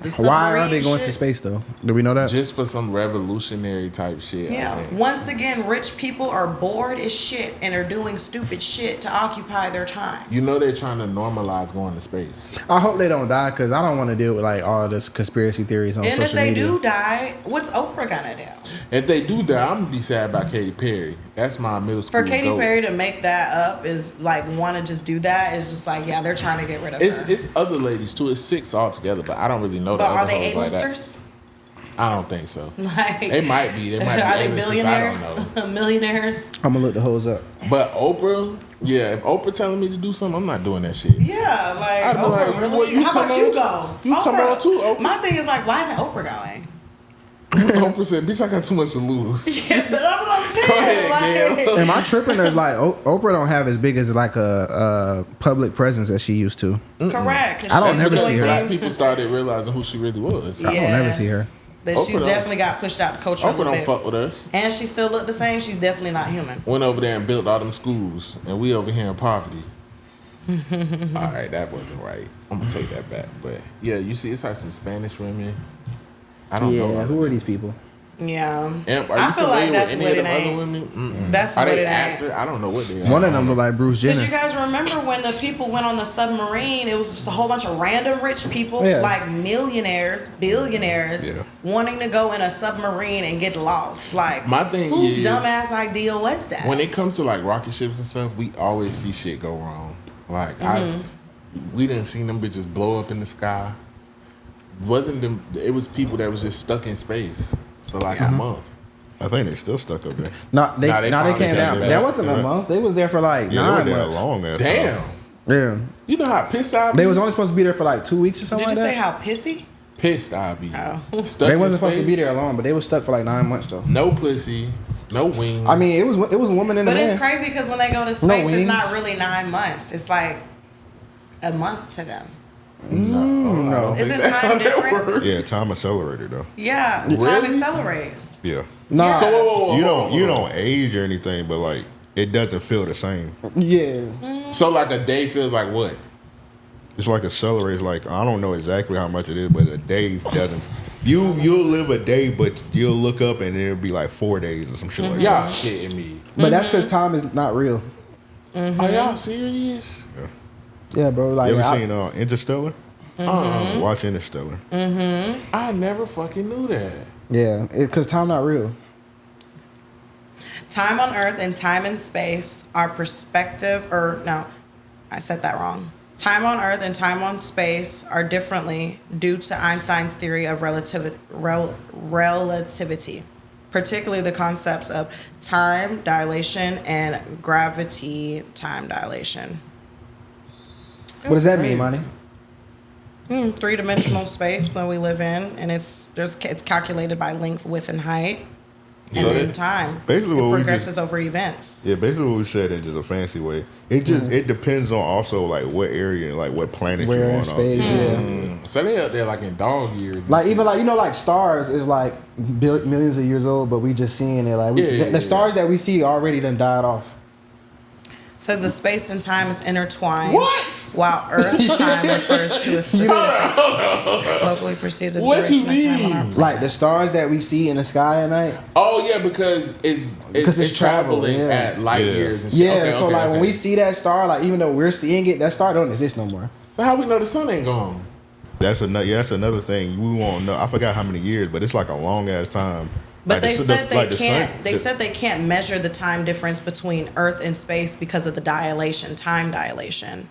submarine. Why are they going to space though? Do we know that? Just for some revolutionary type shit. Yeah. Once again, rich people are bored as shit and are doing stupid shit to occupy their time. You know they're trying to normalize going to space. I hope they don't die, because I don't want to deal with like all this conspiracy theories on social media. And if they do die, what's Oprah gonna do? If they do die, I'm gonna be sad about Katy Perry. That's my middle school. For Katy Perry to make that up is like want to just do that is just like, yeah, they're trying to get rid of her. It's other ladies too. It's 6 altogether, but I don't really know. But the are other they hoes like A-listers? that. I don't think so. Like, they might be. They might be. Are they A-listers, billionaires? I don't know. Millionaires? I'm gonna look the hoes up. But Oprah, yeah, if Oprah telling me to do something, I'm not doing that shit. Yeah, like I'd be Oprah like, really? well, you How come about you on go? You come on too, Oprah. My thing is like, why isn't Oprah going? Oprah said, "Bitch, I got too much to lose." Yeah, but that's what I'm saying. Go ahead, Gayle. Am I tripping? There's like Oprah don't have as big as like a public presence as she used to. Correct. 'Cause I don't she's never doing see her. things People started realizing who she really was. Yeah. I don't never see her. that Oprah she don't- definitely got pushed out the culture a Oprah little don't bit. fuck with us. And she still looked the same. She's definitely not human. Went over there and built all them schools, and we over here in poverty. All right, that wasn't right. I'm gonna take that back. But yeah, you see, it's like some Spanish women. I don't know. Yeah, who are these people? Yeah. And are I you feel like familiar that's with what any it of them other ain't. women? Mm-mm. That's Are what they it ain't. actors? I don't know what they are. One of them look like Bruce Because Jenner. you guys remember when the people went on the submarine, it was just a whole bunch of random rich people, Yeah. like millionaires, billionaires, Yeah. wanting to go in a submarine and get lost. Like, My thing whose is, dumbass idea was that? When it comes to like rocket ships and stuff, we always see shit go wrong. Like we didn't see them bitches blow up in the sky. Wasn't them? It was people that was just stuck in space for like a month. I think they still stuck up there. No, they finally came down. back. That wasn't a Yeah. month. They was there for like Yeah, 9 they were there months. a long ass Damn. time. Yeah, You know how pissed I be? they was only supposed to be there for like 2 weeks or something Did you like say that. how pissy? Pissed I be. Oh. Stuck They in wasn't supposed to be space, there alone, but they was stuck for like 9 months though. No pussy, no wings. I mean, it was a woman in But the it's man. crazy because when they go to space, it's wings. not really 9 months. It's like a month to them. no. Isn't time different? Yeah, time accelerator though. Yeah, time Really? accelerates. Yeah. Nah, So whoa, You don't age or anything, but like it doesn't feel the same. yeah. So like a day feels like what? It's like accelerates. Like I don't know exactly how much it is, but a day doesn't. You'll live a day, but you'll look up and it'll be like 4 days or some shit like Y'all that. shitting me. But that's because time is not real. Are y'all serious? Yeah, bro. Like, You ever I- seen Interstellar? Watch Interstellar. I never fucking knew that. yeah, because time not real. Time on Earth and time in space are perspective, or no, I said that wrong. Time on Earth and time on space are differently due to Einstein's theory of relativity. particularly the concepts of time dilation and gravity time dilation. What does that mean, Monty? Three-dimensional space that we live in, and it's calculated by length, width, and height, and So then that- time. basically it what we progresses over events. Yeah, basically what we said in just a fancy way. It just it depends on also like what area, like what planet Where you're in on. space, yeah. So they up there like in dog years. and Like shit. even like like stars is like millions of years old, but we just seeing it like the stars that we see already done died off. Says the space and time is intertwined. What? While Earth time refers to a specific locally perceived as What you duration of time on our mean? planet. Like the stars that we see in the sky at night. Oh yeah, because it's traveling travel, yeah. at light Yeah. years and shit. Yeah, Okay, so okay, like okay. when we see that star, like even though we're seeing it, that star don't exist no more. So how we know the sun ain't gone? That's another thing we won't know. I forgot how many years, but it's like a long ass time. But Like they the- said like the they can't. sun- They said they can't measure the time difference between Earth and space because of the time dilation.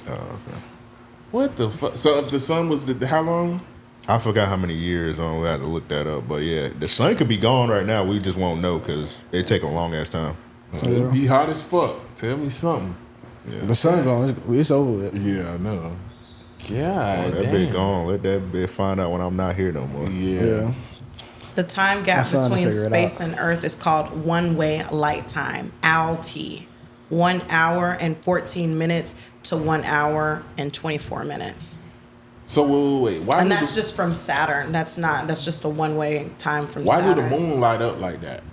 Oh, okay. What the fuck? So if the sun was how long? I forgot how many years. We had to look that up. But yeah, the sun could be gone right now. We just won't know because it take a long ass time. It'd be hot as fuck. Tell me something. The sun gone, it's over with. Yeah, I know. God, That damn. bitch gone. Let that bitch find out when I'm not here no more. Yeah. The time My gap son will between figure it space out. and Earth is called one-way light time, (OWT). 1 hour and 14 minutes to 1 hour and 24 minutes. So wait. Why? And do that's the, just from Saturn. That's just a one-way time from why do Saturn. the moon light up like that?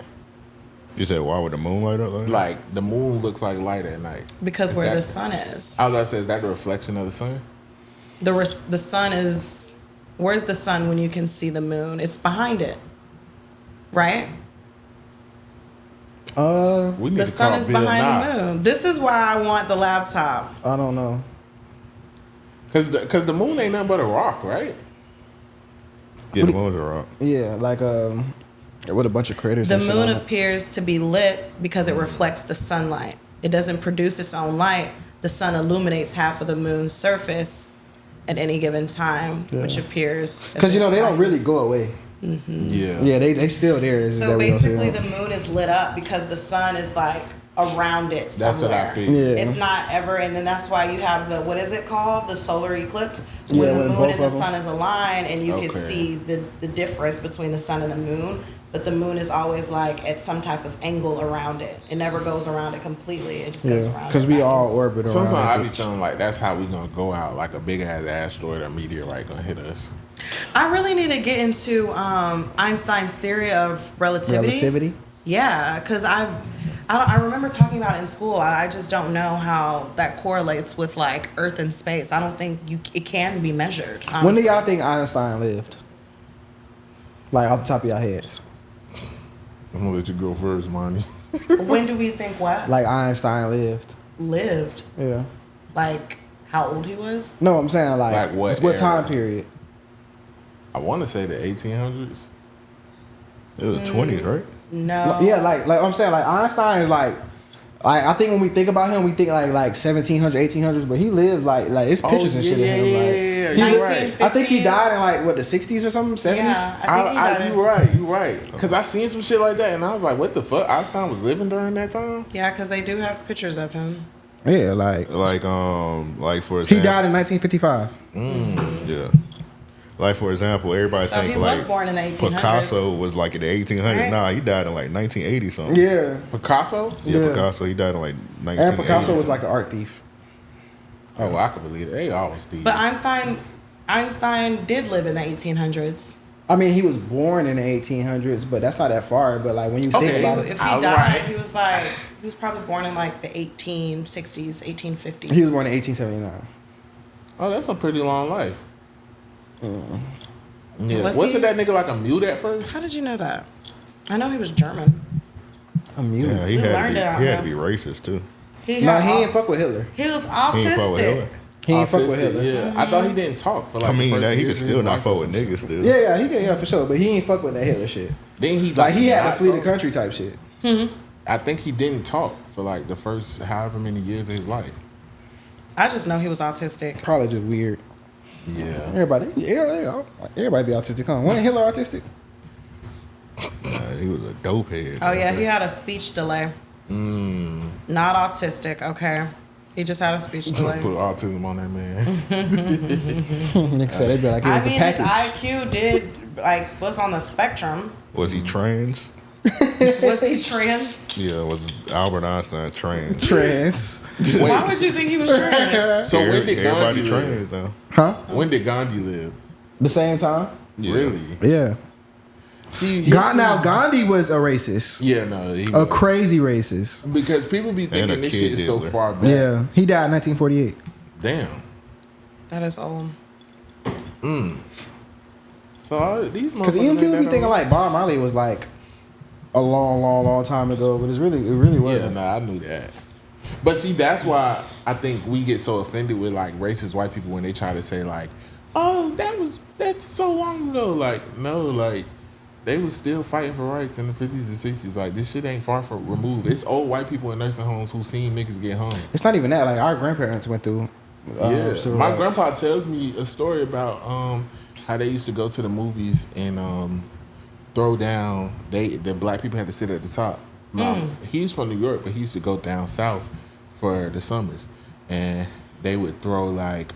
You said why would the moon light up like that? Like the moon looks like light at night. Because Is where that- the sun is. I was about to say, is that the reflection of the sun? The sun is... Where's the sun when you can see the moon? It's behind it. Right? We need The to sun call is Bill behind Nye. the moon. This is why I want the laptop. I don't know. Cause the moon ain't nothing but a rock, right? Yeah, the moon's a rock. Yeah, like with a bunch of craters. The and shit moon on it. appears to be lit because it reflects the sunlight. It doesn't produce its own light. The sun illuminates half of the moon's surface at any given time, which appears... as Because they it don't really rises. go away. Yeah. Yeah, they still there. It's just So that we don't see basically, them. the moon is lit up because the sun is like around it somewhere. That's what I feel. Yeah. It's not ever, and then that's why you have the, what is it called? The solar eclipse. When Yeah, the when moon both and the of them- sun is aligned, and you Okay. can see the difference between the sun and the moon. But the moon is always like at some type of angle around it. It never goes around it completely. It just goes around Because it we back. all orbit around. Sometimes I that be bitch. feeling like that's how we gonna go out, like a big ass asteroid or meteorite gonna hit us. I really need to get into Einstein's theory of relativity. Yeah, because I remember talking about it in school. I just don't know how that correlates with like Earth and space. I don't think it can be measured. When Honestly. do y'all think Einstein lived? Like off the top of your heads. I'm gonna let you go first, Monty. When do we think what Like Einstein lived. lived? Yeah. Like how old he was? No, I'm saying Like what what era? time period? I want to say the 1800s. It was the 20s, right? No. Yeah, like I'm saying, like Einstein is like I think when we think about him, we think like 1700s, 1800s, but he lived like it's pictures and shit of him. Like, Yeah, he you're lived- right. I think he died in like what the 60s or something, 70s. Yeah, I think he died. You right. Because I seen some shit like that, and I was like, what the fuck? Einstein was living during that time? Yeah, because they do have pictures of him. Yeah, like Like for example, he died in 1955. Yeah. Like for example, everybody So think he like was born in the 1800s. Picasso was like in the 1800s. Right. Nah, he died in like 1980 something. Yeah, Picasso? Yeah, Yeah. Picasso. He died in like 1980. and Picasso was like an art thief. Oh, I can believe it. They always do. But Einstein did live in the 1800s. I mean, he was born in the 1800s, but that's not that far. But like when you think Okay. about If it, he All died, right. he was probably born in like the 1860s, 1850s. he was born in 1879. Oh, that's a pretty long life. Yeah. Was Wasn't he? that nigga like a mute at first? How did you know that? I know he was German. I'm mute. Yeah, he We had learned it out to be here. racist too. No, he ain't fuck with Hitler. He was He ain't fuck with Hitler. autistic. He ain't fuck with Autistic, Hitler. Yeah, I thought he didn't talk for like. I mean, the first that he could years of still his not life fuck or with some niggas shit. still. Yeah, he can, yeah, for sure. But he ain't fuck with that Hitler shit. Then he Like he had to not flee the talk. country type shit. I think he didn't talk for like the first however many years of his life. I just know he was autistic. Probably just weird. Yeah. Everybody be autistic, huh? Wasn't Hitler autistic? Nah, he was a dope head. Oh yeah, he had a speech delay. Not autistic, okay. He just had a speech delay. Put autism on that man. Nigga said they'd be like, I here's the mean, his package. IQ did was on the spectrum. Was he trans? Was he trans? Yeah, was Albert Einstein trans? Trans. Why would you think he was trans? So when did Everybody Gandhi trans live? now. Huh? When did Gandhi live? The same time? Yeah. Really? Yeah. See, Now Gandhi was a racist. Yeah, no, he A was. crazy racist. Because people be And thinking a this kid shit is so Hitler. far back. Yeah. He died in 1948. Damn. That is old. So these Because motherfuckers even ain't people be that thinking old. like Bob Marley was like a long time ago, but it really Yeah, wasn't. nah, I knew that. But see, that's why I think we get so offended with like racist white people when they try to say like, "Oh, that's so long ago." Like, no, like they was still fighting for rights in the 50s and 60s. Like this shit ain't far from removed. It's old white people in nursing homes who seen niggas get hung. It's not even that. Like our grandparents went through. Yeah, civil my rights. grandpa tells me a story about how they used to go to the movies and throw down. The black people had to sit at the top. He's from New York, but he used to go down south for the summers, and they would throw like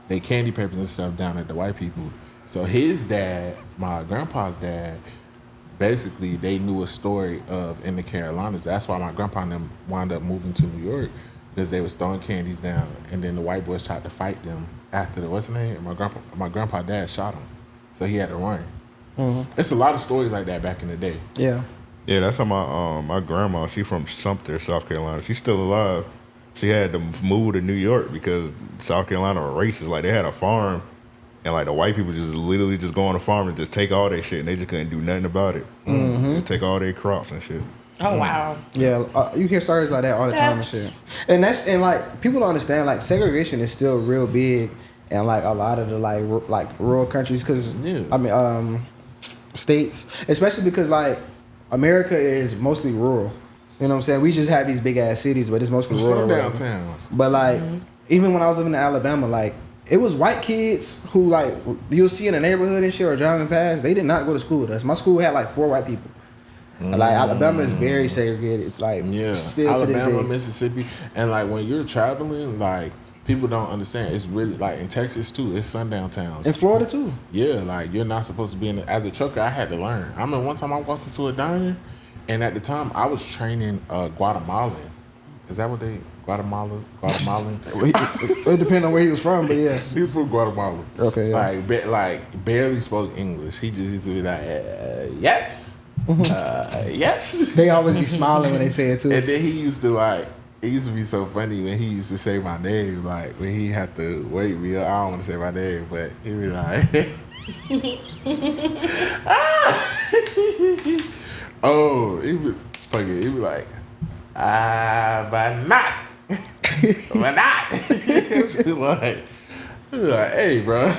they candy papers and stuff down at the white people. So his dad, my grandpa's dad, basically they knew a story of in the Carolinas. That's why my grandpa and them wound up moving to New York. Because they was throwing candies down, and then the white boys tried to fight them after the what's the name? And my grandpa dad shot him, so he had to run. It's a lot of stories like that back in the day. Yeah. Yeah, that's how my grandma. She from Sumter, South Carolina. She's still alive. She had to move to New York because South Carolina were racist. Like they had a farm, and like the white people just literally just go on the farm and just take all their shit, and they just couldn't do nothing about it. They take all their crops and shit. Oh wow. Yeah, you hear stories like that all the time and shit. And like people don't understand like segregation is still real big in like a lot of the like rural countries because I mean states, especially because like America is mostly rural. You know what I'm saying? We just have these big ass cities, but it's mostly rural. Sundown towns. But like even when I was living in Alabama, like it was white kids who like you'll see in the neighborhood and shit or driving past. They did not go to school with us. My school had like 4 white people. Like Alabama is very segregated, like still Alabama, to this day. Mississippi, and like when you're traveling, like people don't understand. It's really like in Texas too. It's sundown towns. In Florida too. Yeah, like you're not supposed to be in. As a trucker, I had to learn. I remember one time I walked into a diner, and at the time I was training Guatemalan. Is that what they Guatemalan? It depends on where he was from, but yeah. He was from Guatemala. Okay, yeah. Like barely spoke English. He just used to be like, yes. Yes. They always be smiling when they say it too. And then he used to like, it used to be so funny when he used to say my name, like when he had to wake me up. I don't want to say my name, but he'd be like, oh, he be like, but not. Like, hey, bro.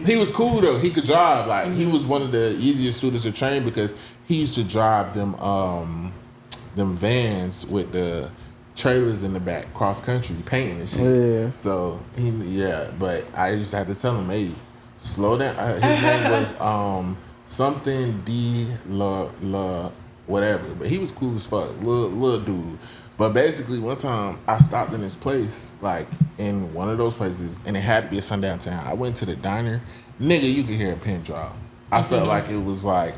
He was cool though. He could drive. Like he was one of the easiest students to train because he used to drive them vans with the trailers in the back, cross country, painting and shit. Yeah. So but I used to have to tell him, hey, slow down. His name was something D La whatever. But he was cool as fuck, little dude. But basically, one time I stopped in this place, like in one of those places, and it had to be a sundown town. I went to the diner, nigga. You could hear a pin drop. I felt like it was like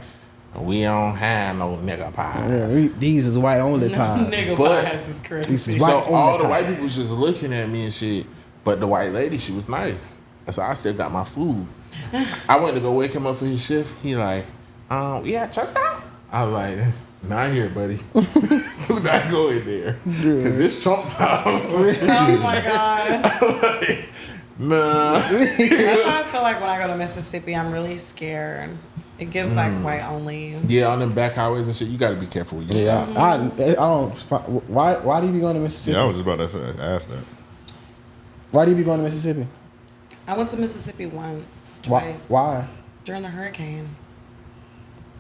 we don't have no nigga pies. Yeah, these is white only pies. Nigga But- pies is crazy. These is So white all only the white pies. people was just looking at me and shit. But the white lady, she was nice. So I still got my food. I went to go wake him up for his shift. He like, yeah, truck stop? I was like, not here, buddy. Do not go in there. Because it's Trump time. Oh my god. Like, nah. That's how I feel like when I go to Mississippi. I'm really scared. It gives like white only. Yeah, on them back highways and shit, you got to be careful with your Yeah, stuff. I don't. Why do you be going to Mississippi? Yeah, I was just about to ask that. Why do you be going to Mississippi? I went to Mississippi once, twice. Why? During the hurricane.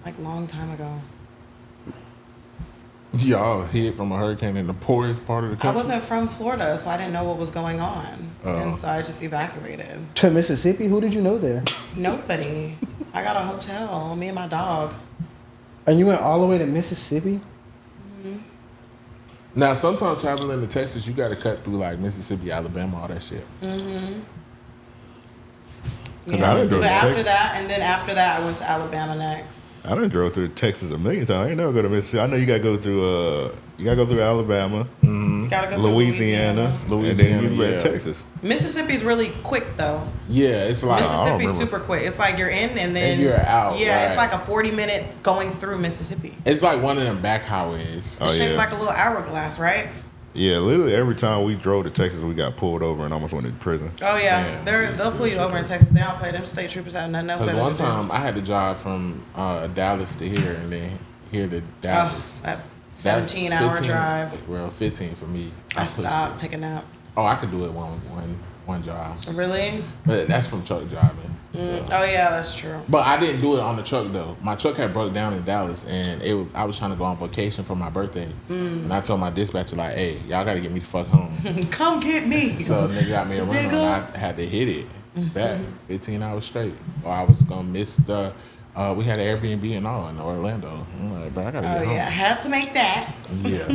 Like long time ago. Y'all hit from a hurricane in the poorest part of the country. I wasn't from Florida, so I didn't know what was going on. Oh. And so I just evacuated. To Mississippi? Who did you know there? Nobody. I got a hotel, me and my dog. And you went all the way to Mississippi? Now, sometimes traveling to Texas, you got to cut through like Mississippi, Alabama, all that shit. Yeah, I done drove but to after Texas. that, and then after that, I went to Alabama next. I done drove through Texas a million times. I ain't never go to Mississippi. I know you gotta go through Alabama, You gotta go Louisiana, through and then you yeah. at Texas. Mississippi's really quick though. Yeah, it's like Mississippi's remember. super quick. It's like you're in and then And you're out, Yeah, right. it's like a 40-minute going through Mississippi. it's like one of them back highways. Oh It's shaped yeah, like a little hourglass, right? yeah. Literally every time we drove to Texas, we got pulled over and almost went to prison. Oh yeah, they'll pull you over in Texas. They don't play. Them state troopers have nothing else Because better one to do. time I had to drive from Dallas to here and then here to Dallas. that That's 17-hour 15 drive. Well, 15 for me. I pushed stopped, it. take a nap. Oh, I could do it one drive. Really? But that's from truck driving. so. Oh yeah, that's true. But I didn't do it on the truck though. My truck had broke down in Dallas, and I was trying to go on vacation for my birthday. And I told my dispatcher like, "Hey, y'all gotta get me the fuck home." Come get me. So nigga got me a rental, and I had to hit it back 15 hours straight, or I was gonna miss the. We had an Airbnb and all in Orlando. I'm like, bro, I gotta Oh get yeah, home. had to make that. Yeah.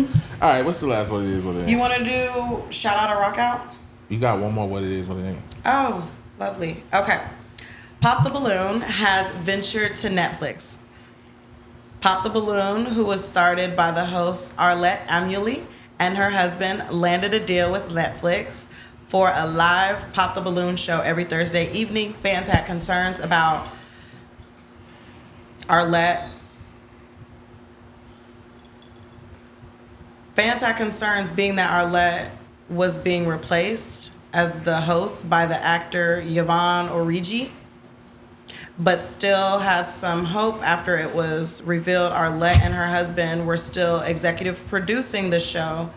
All right, what's the last what it is? What it ain't? You want to do shout out or rock out? You got one more what it is? What it ain't? Oh, lovely. Okay. Pop the Balloon has ventured to Netflix. Pop the Balloon, who was started by the host Arlette Amuli and her husband, landed a deal with Netflix for a live Pop the Balloon show every Thursday evening. Fans had concerns about Arlette. Fans had concerns being that Arlette was being replaced as the host by the actor Yvonne Origi, but still had some hope after it was revealed Arlette and her husband were still executive producing the show.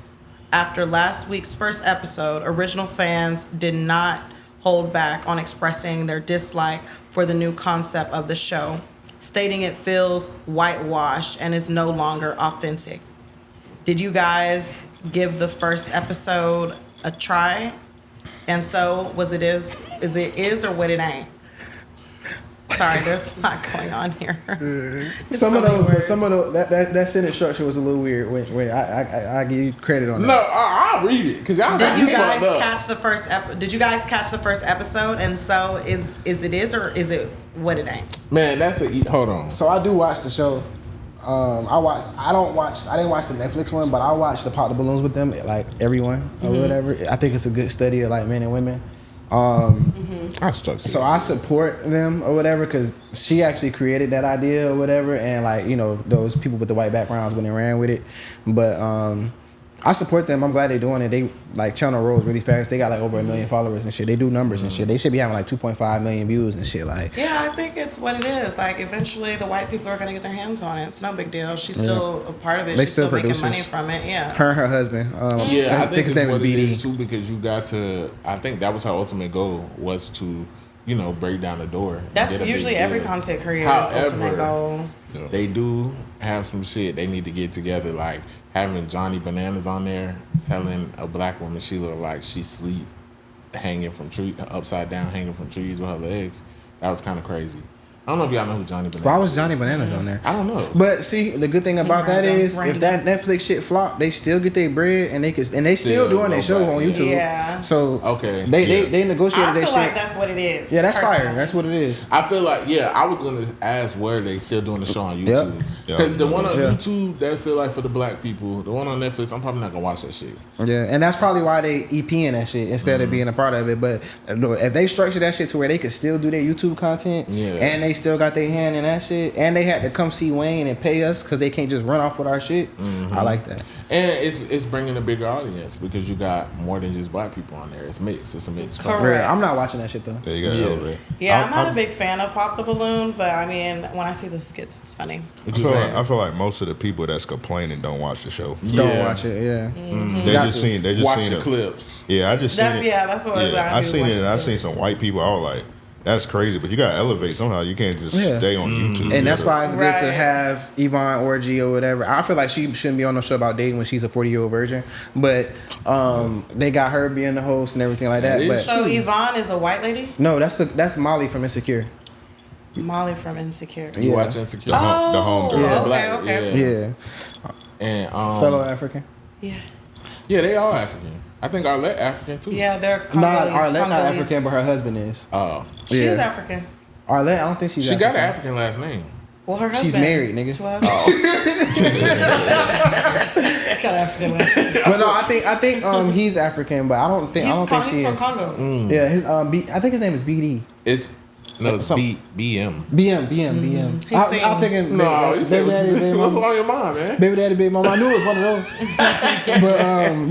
After last week's first episode, original fans did not hold back on expressing their dislike for the new concept of the show, stating it feels whitewashed and is no longer authentic. Did you guys give the first episode a try? And so, is it or what it ain't? Sorry, there's a lot going on here. It's Some so of many those, words. some of those, that sentence structure was a little weird. When I give you credit on that. No, I'll read it because y'all Did you guys fucked up. catch the first? Did you guys catch the first episode? And so, is it or is it what it ain't? Man, hold on. So I do watch the show. I didn't watch the Netflix one, but I watch the Pop the Balloons with them, like everyone or whatever. I think it's a good study of like men and women. I struck. So I support them or whatever because she actually created that idea or whatever, and like those people with the white backgrounds when they ran with it. But I support them. I'm glad they're doing it. They like channel rolls really fast. They got like over 1 million followers and shit. They do numbers and shit. They should be having like 2.5 million views and shit. Like Yeah, I think it's what it is. Like eventually, the white people are gonna get their hands on it. It's no big deal. She's still a part of it. They She's still still making producers. money from it. Yeah. her and her husband. Yeah, I think his name is what it BD. is too because you got to. I think that was her ultimate goal was to, break down the door. and That's get a big usually every deal. content creator's ultimate goal. They do have some shit they need to get together, like having Johnny Bananas on there telling a black woman she look like she sleep hanging from upside down hanging from trees with her legs. That was kind of crazy. I don't know if y'all know who Johnny Bananas. Why was Johnny Bananas on there? I don't know. But see, the good thing about that Random, is if that Netflix shit flop, they still get their bread and they still doing their show on YouTube. Yeah. So Okay. they I negotiated their feel shit. like that's what it is. Yeah, that's fire. personally. That's what it is. I feel like I was gonna ask where they still doing the show on YouTube Yep. because the one on Yeah. YouTube that feel like for the black people, the one on Netflix I'm probably not gonna watch that shit. Yeah, and that's probably why they EPing that shit instead of being a part of it. But if they structure that shit to where they could still do their YouTube content, and they still got their hand in that shit, and they had to come see Wayne and pay us because they can't just run off with our shit. I like that. And it's bringing a bigger audience because you got more than just black people on there. It's mixed. It's a mixed. Correct. crowd. I'm not watching that shit though. Yeah, you got Yeah. Elevate. Yeah, I'm not a big fan of Pop the Balloon, but I mean, when I see the skits, it's funny. What you saying? I feel like most of the people that's complaining don't watch the show. Don't watch it. Yeah. They Got just to. seen. They just Watch seen the it. clips. Yeah, I just seen it. That's what I do. I seen watch it. And I the seen clips. some white people. I was like, that's crazy. But you got to elevate somehow. You can't just Yeah. stay on YouTube. And that's why it's good to Right. have Yvonne Orgy or whatever. I feel like she shouldn't be on no show about dating when she's a 40-year-old virgin. But they got her being the host and everything like that. That But is So Yvonne is a white lady? no, that's Molly from Insecure. Molly from Insecure. You Yeah. watch Insecure? The home girl. Yeah. Black, Okay. Yeah. And Fellow African. Yeah. yeah, they all African. I think Arlette African too. Yeah, they're Not Congolese. Arlette, not Congolese. African, but her husband is. Oh, She is Yeah. African. Arlette, I don't think she's she got an African last name. Well, her husband. She's married, nigga. To her husband. She got African last name. But no, I think he's African, but I don't think He's she from is. Congo. Yeah, his I think his name is BD. It's Some- BM. BM. He I'm sings. thinking No, you baby said daddy, baby what's mama. on your mind, man? Baby daddy, baby mama. I knew it was one of those. But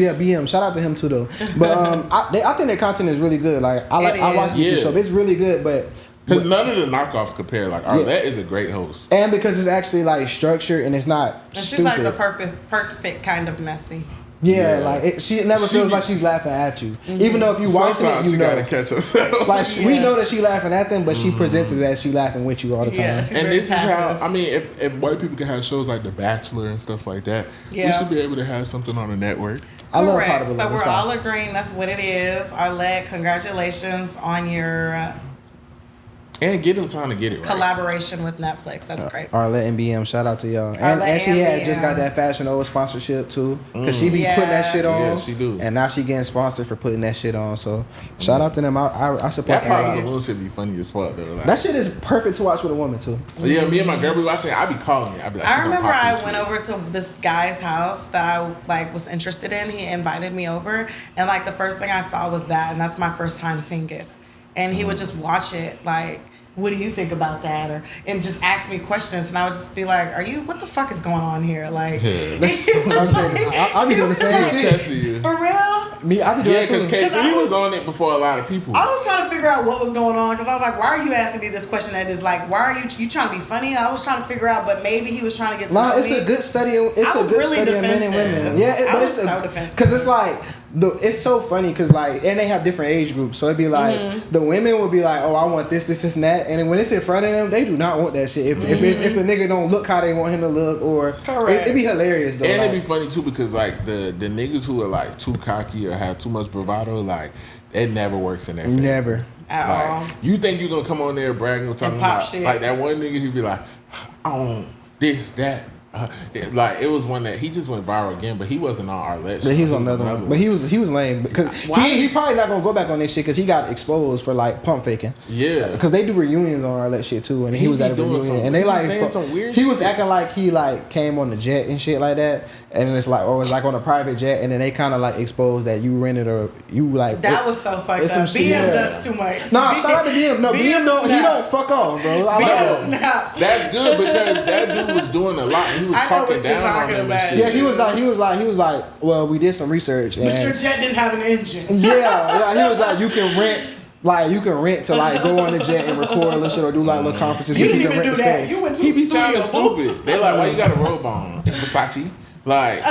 yeah, BM. Shout out to him too, though. But I think their content is really good. Like I watch the Yeah. YouTube show. It's really good, but Because none of the knockoffs compare. Like Arlette is a great host. and because it's actually like structured and it's not And she's stupid. like the perfect kind of messy. Yeah, Yeah. like she never feels like she's laughing at you, even though if you watching it, Sometimes you she know. gotta catch herself. Like we Yeah. know that she laughing at them, but she presents it as she laughing with you all the time. Yeah, she's And very this is how passive. I mean, if white people can have shows like The Bachelor and stuff like that, we Yeah. should be able to have something on the network. I love Correct. Potable So Love. we're It's all fine. agreeing that's what it is. Arlette, congratulations on your And get them time to get it right. collaboration with Netflix. That's great. Arlette and BM, shout out to y'all. And Arlette she and had BM. just got that Fashion Old sponsorship too, because she be putting that shit on. Yeah, she do. And now she getting sponsored for putting that shit on. So shout out to them. I support That part them. of the balloon should be funny as fuck though. Like, That shit is perfect to watch with a woman too. yeah, me and my girl be watching it. I be calling it. I be like, I she gonna remember pop I this went shit. over to this guy's house that I was interested in. He invited me over, and the first thing I saw was that, and that's my first time seeing it. And he would just watch it what do you think about that? And just ask me questions, and I would just be like, what the fuck is going on here? I'm saying, I be doing the same shit. Testing you. For real? Me, I be doing Yeah, it too. because I KC was was- on it before a lot of people. I was trying to figure out what was going on because I was like, why are you asking me this question that is like, why are you trying to be funny? I was trying to figure out, but maybe he was trying to get to know It's me. a good study. It's I was a good really study in men and defensive. women. Yeah, I but was it's so defensive. because it's like it's so funny because and they have different age groups. So it'd be like the women would be like, oh, I want this, and that, and then when it's in front of them, they do not want that shit. If the nigga don't look how they want him to look, or Correct. it'd be hilarious though. And like, it'd be funny too because like the niggas who are like too cocky or have too much bravado, like it never works in their favor. never. At all. Like, you think you gonna come on there bragging or talking pop about shit. like that one nigga who'd be like, I own this, that. It was one that he just went viral again, but he wasn't on Arlette show. But he's He on was another one. But he was lame because Why? he probably not gonna go back on this shit because he got exposed for like pump faking. Yeah. Because they do reunions on all that shit too, and he He was be at a doing reunion, some- and they he be like saying some weird He was shit. acting like he like came on the jet and shit like that, and it's like or it's like on a private jet, and then they kind of like exposed that you rented or you like That was so fucked it's some up. shit, BM yeah. does too much. Nah, shout out to BM. No, BM don't. He don't fuck off, bro. I like BM him. snap. That's good because that dude was doing a lot. He was I know talking what you're down on talking him and about. shit. Yeah, he was like, well, we did some research, and But your jet didn't have an engine. yeah, he was like, you can rent to like go on the jet and record and shit or do like little conferences. You but didn't can even rent do the that. space. You went to He a be studio. sounding stupid. They like, why you got a robe on? It's Versace. Like,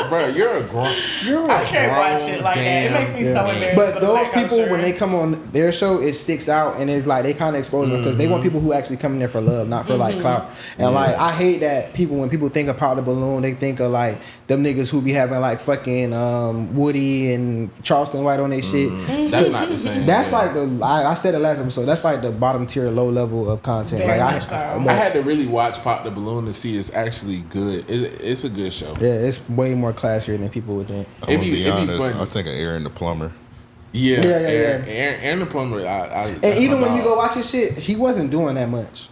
bro, you're a grown. I can't watch shit like that. It makes me so embarrassed. But for the those black people, culture. when they come on their show, it sticks out and it's like they kind of expose them because they want people who actually come in there for love, not for like clout. And like I hate that when people think of Pop the Balloon, they think of like them niggas who be having like fucking Woody and Charleston White on their shit. That's not the same. That's like I said it last episode. That's like the bottom tier, low level of content. Very like much so. I had to really watch Pop the Balloon to see it's actually good. It's a good show. Yeah, it's way more classier than people would think. I'm gonna be It be honest. funny. I'm thinking Aaron the plumber. Yeah, Yeah. Aaron the Plumber. And even when you go watch his shit, he wasn't doing that much.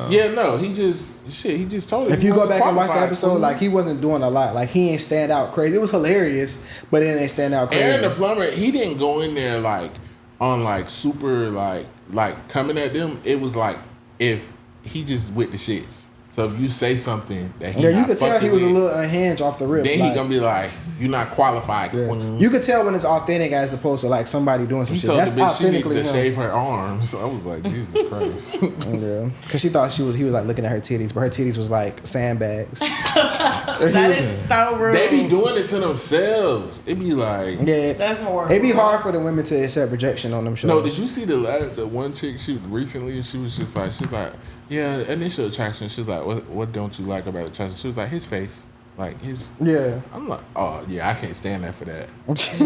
he just told him. If he you go wasn't back and watch the qualified. episode, like he wasn't doing a lot. Like he ain't stand out crazy. It was hilarious, but it ain't stand out crazy. Aaron the Plumber, he didn't go in there like on like super like coming at them. It was like if he just with the shits. So if you say something that he you could tell he was a little unhinged off the rip. then like, he gonna be like, "You're not qualified." yeah. You could tell when it's authentic as opposed to like somebody doing some He shit. told That's the bitch she needed authentically to him. shave her arms. I was like, Jesus Christ. Yeah, because she thought he was like looking at her titties, but her titties was like sandbags. That is so rude. They be doing it to themselves. It be like, Yeah, That's horrible. it'd be hard for the women to accept rejection on them shows. no. Did you see the one chick? She recently. She was just like, she's like, yeah, initial attraction. She's like, what don't you like about attraction? She was like, his face, like his. Yeah. I'm like, oh yeah, I can't stand that for that.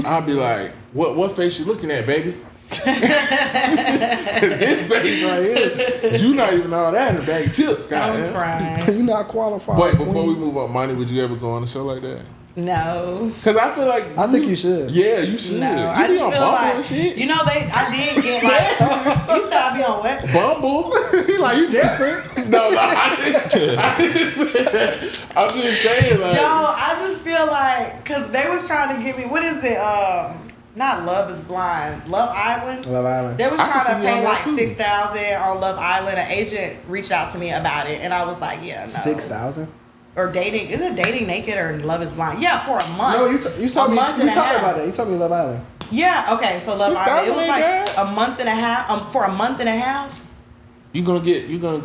I'll be like, what face you looking at, baby? This face right here, you not even all that in a bag of chips, I'm goddamn. crying. You not qualified. Wait, before queen. we move on, Monty, would you ever go on a show like that? No. Cause I feel like I think you should. Yeah, you should. No, You I be just on feel Bumble like and shit. you know I did get like you said I be on what? Bumble. He like, you desperate? No, I didn't say that. I'm just saying, like, Yo, I just feel like because they was trying to give me what is it? Not Love Is Blind, Love Island. Love Island. They was I can trying to see you on pay that like too. $6,000 on Love Island. An agent reached out to me about it, and I was like, yeah, no. 6,000. Or dating? Is it Dating Naked or Love Is Blind? Yeah, for a month. No, you told a me. month You and a talked half. about that. You told me Love Island. Yeah. Okay. So Love 6,000 Island. It was ain't like bad. a month and a half. For a month and a half. you're gonna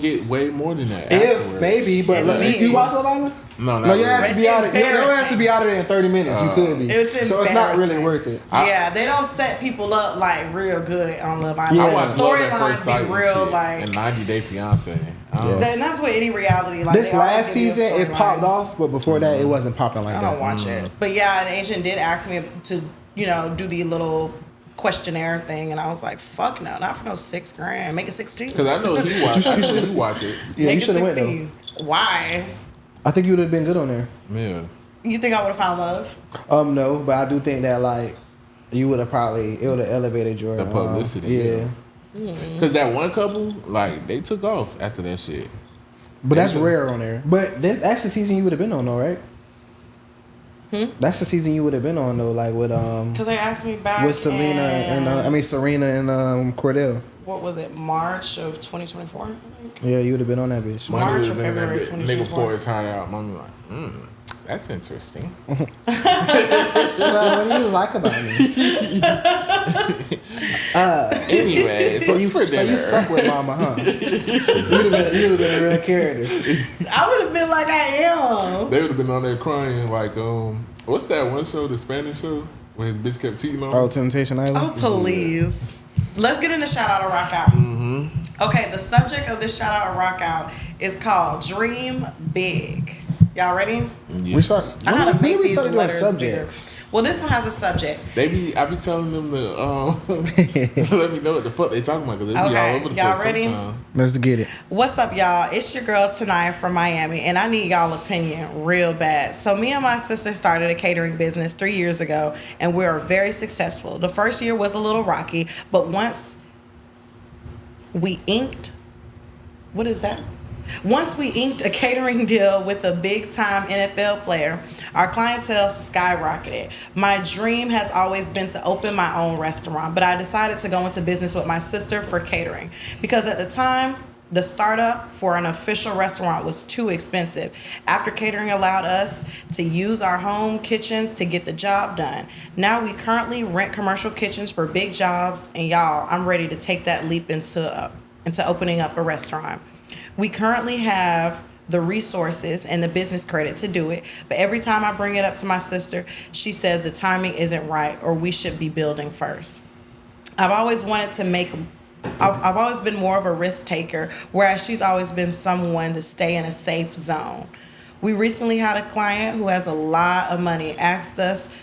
get way more than that. If afterwards. maybe, but Shit, look, me. you watch Love Island? No, No, your really. ass to be out of your ass to be out of there in 30 minutes. You could be. It's So it's not really embarrassing. worth it. Yeah, they don't set people up like real good on Love Island. Yeah. I The watched Love at First Sight storylines and be real shit, like. and 90 Day Fiance. Yeah. And that's what any reality like. This they always last give you a season, it storyline. popped off, but before that, it wasn't popping like I that. don't watch it, but yeah, an agent did ask me to do the little questionnaire thing, and I was like, fuck no, not for no $6,000. Make it 16. Because I know he watch. I know he watch it. Yeah, Make you it should have went though. 16. Why? I think you would have been good on there. Man, You think I would have found love? No, but I do think that like you would have it would have elevated your the publicity. yeah. Because that one couple, like, they took off after that shit. But that's rare on there. But that's the season you would have been on though, right? That's the season you would have been on though, like with Because they asked me back with Selena and Serena and Cordell. what was it, March of 2024? I think. Yeah, you would have been on that bitch. March Money or was in that February bit. 2024. Nigga pour his heart out. Mommy like, that's interesting. So what do you like about me? Anyway, So you fuck with mama, huh? you would have been a real character. I would have been like I am. They would have been on there crying like, what's that one show, the Spanish show, where his bitch kept cheating on him? Oh, Temptation Island. Oh, please. Let's get into shout out or rock out. Okay, the subject of this shout out or rock out is called Dream Big. Y'all ready? We start. I had to when make we these started doing letters subjects. bigger. Well, this one has a subject. I be telling them to let me know what the fuck they talking about because they be Okay, all over the y'all place ready? sometime. Let's get it. What's up, y'all? It's your girl Tanaya from Miami, and I need y'all opinion real bad. So me and my sister started a catering business 3 years ago, and we are very successful. The first year was a little rocky, but once we inked, what is that? Once we inked a catering deal with a big-time NFL player, our clientele skyrocketed. My dream has always been to open my own restaurant, but I decided to go into business with my sister for catering because at the time, the startup for an official restaurant was too expensive. After catering allowed us to use our home kitchens to get the job done. Now we currently rent commercial kitchens for big jobs, and y'all, I'm ready to take that leap into opening up a restaurant. We currently have the resources and the business credit to do it, but every time I bring it up to my sister, she says the timing isn't right or we should be building first. I've always been more of a risk taker, whereas she's always been someone to stay in a safe zone. We recently had a client who has a lot of money asked us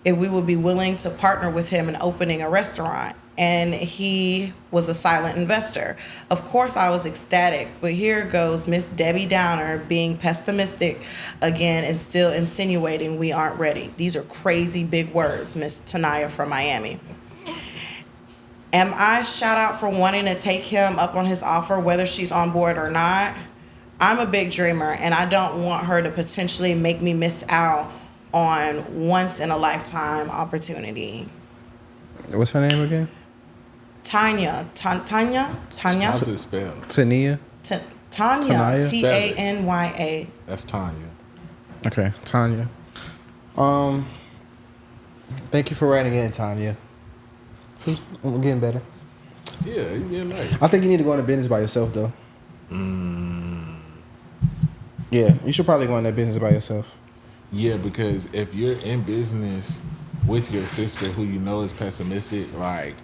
if we would be willing to partner with him in opening a restaurant. And he was a silent investor. Of course, I was ecstatic, but here goes Miss Debbie Downer being pessimistic again and still insinuating we aren't ready. These are crazy big words, Miss Tanaya from Miami. Am I shout out for wanting to take him up on his offer, whether she's on board or not? I'm a big dreamer, and I don't want her to potentially make me miss out on once in a lifetime opportunity. What's her name again? Tanya. How's it spelled? Tania. Tanya. Tanaya? Tanya. That's Tanya. Okay, Tanya. Thank you for writing in, Tanya. See, I'm getting better. Yeah, you getting nice. I think you need to go into business by yourself, though. Yeah, you should probably go into business by yourself. Yeah, because if you're in business with your sister who you know is pessimistic, like,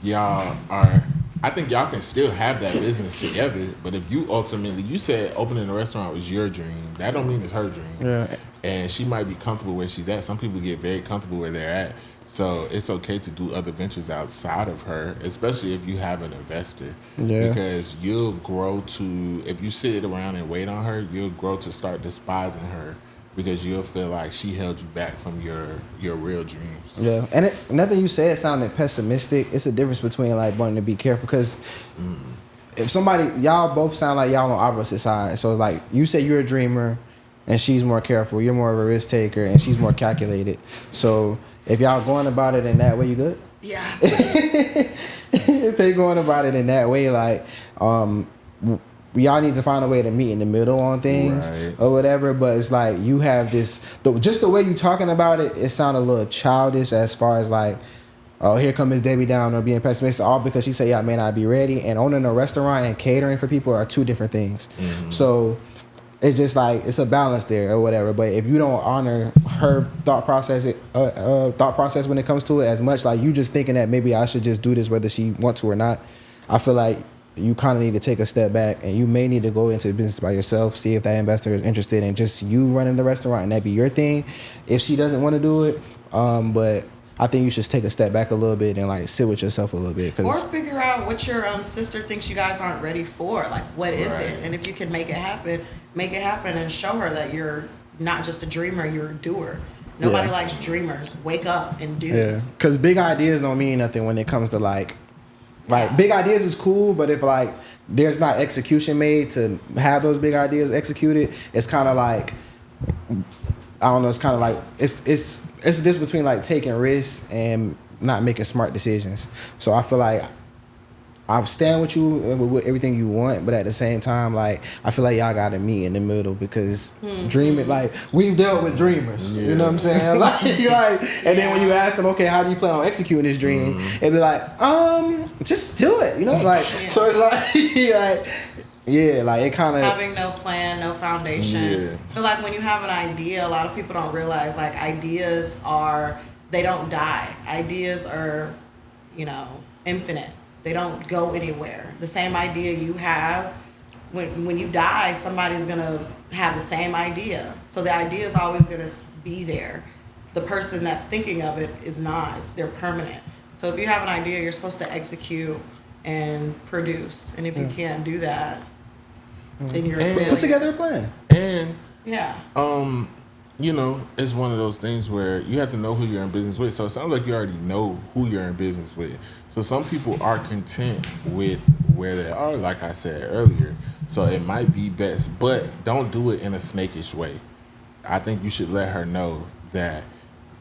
y'all are I think y'all can still have that business together, but if you ultimately, you said opening a restaurant was your dream, that don't mean it's her dream. Yeah. And she might be comfortable where she's at. Some people get very comfortable where they're at. So it's okay to do other ventures outside of her, especially if you have an investor. Yeah. Because you'll grow to, if you sit around and wait on her, you'll grow to start despising her because you'll feel like she held you back from your real dreams. Yeah, and nothing you said sounded pessimistic. It's a difference between like wanting to be careful because if somebody, y'all both sound like y'all on opposite sides. So it's like you say you're a dreamer and she's more careful. You're more of a risk taker and she's more calculated. So if y'all going about it in that way, you good? Yeah. If they going about it in that way, like y'all need to find a way to meet in the middle on things or whatever. But it's like you have this, just the way you talking about it, it sounded a little childish as far as like, oh, here come Miss Debbie Down or being pessimistic, all because she said, yeah, I may not be ready. And owning a restaurant and catering for people are two different things. So it's just like, it's a balance there or whatever. But if you don't honor her thought process when it comes to it as much, like you just thinking that maybe I should just do this whether she wants to or not, I feel like you kind of need to take a step back and you may need to go into the business by yourself, see if that investor is interested in just you running the restaurant and that be your thing. If she doesn't want to do it, but I think you should take a step back a little bit and like sit with yourself a little bit. Or figure out what your sister thinks you guys aren't ready for. Like, what is it? And if you can make it happen and show her that you're not just a dreamer, you're a doer. Nobody likes dreamers. Wake up and do. Yeah, because big ideas don't mean nothing when it comes to like big ideas is cool, but if like there's not execution made to have those big ideas executed, it's kind of like, I don't know, it's kind of like it's this between like taking risks and not making smart decisions. So I feel like I stand with you with everything you want, but at the same time, like I feel like y'all gotta meet in the middle because dreaming, like we've dealt with dreamers, you know what I'm saying? Like, and then when you ask them, okay, how do you plan on executing this dream? It'd be like, just do it, you know? Like, so it's like, like it kind of having no plan, no foundation. I feel like when you have an idea, a lot of people don't realize like ideas they don't die. Ideas are, infinite. They don't go anywhere. The same idea you have, when you die, somebody's gonna have the same idea. So the idea is always gonna be there. The person that's thinking of it is not. They're permanent. So if you have an idea, you're supposed to execute and produce. And if you can't do that, then you're a failure. Put together a plan. And it's one of those things where you have to know who you're in business with. So it sounds like you already know who you're in business with. So some people are content with where they are, like I said earlier. So it might be best, but don't do it in a snakish way. I think you should let her know that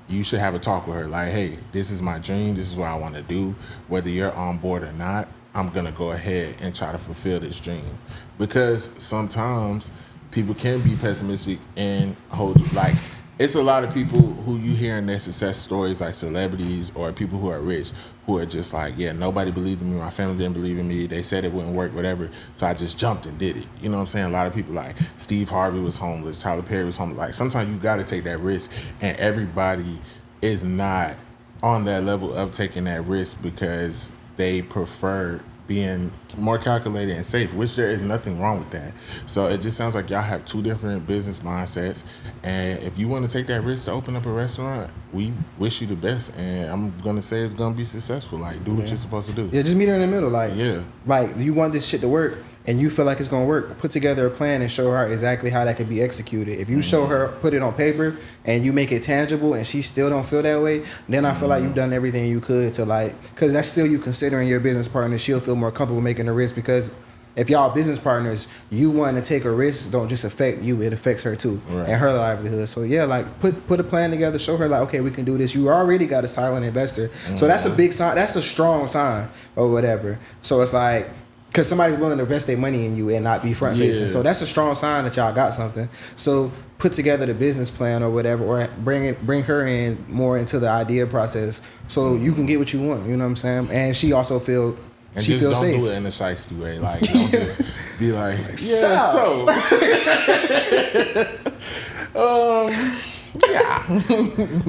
you should have a talk with her. Like, hey, this is my dream. This is what I want to do. Whether you're on board or not, I'm going to go ahead and try to fulfill this dream. Because sometimes people can be pessimistic and it's a lot of people who you hear in their success stories, like celebrities or people who are rich, who are just like, yeah, nobody believed in me, my family didn't believe in me, they said it wouldn't work, whatever, so I just jumped and did it. You know what I'm saying? A lot of people, like Steve Harvey was homeless, Tyler Perry was homeless. Like, sometimes you got to take that risk, and everybody is not on that level of taking that risk because they prefer being more calculated and safe, which there is nothing wrong with that. So it just sounds like y'all have two different business mindsets, and if you want to take that risk to open up a restaurant, we wish you the best, and I'm gonna say it's gonna be successful. Like, do what you're supposed to do. Yeah, just meet her in the middle. Like, like you want this shit to work and you feel like it's gonna work, put together a plan and show her exactly how that can be executed. If you show her, put it on paper and you make it tangible and she still don't feel that way, then I feel like you've done everything you could to because that's still you considering your business partner. She'll feel more comfortable making a risk, because if y'all business partners, you want to take a risk don't just affect you, it affects her too, and her livelihood. So put a plan together, show her like, okay, we can do this. You already got a silent investor, so that's a big sign, that's a strong sign or whatever. So it's like, because somebody's willing to invest their money in you and not be front facing, so that's a strong sign that y'all got something. So put together the business plan or whatever, or bring her in more into the idea process so you can get what you want. You know what I'm saying? And she also feels. And she just feels don't safe. do it in a shiesty way. Like, don't just be like, Yeah.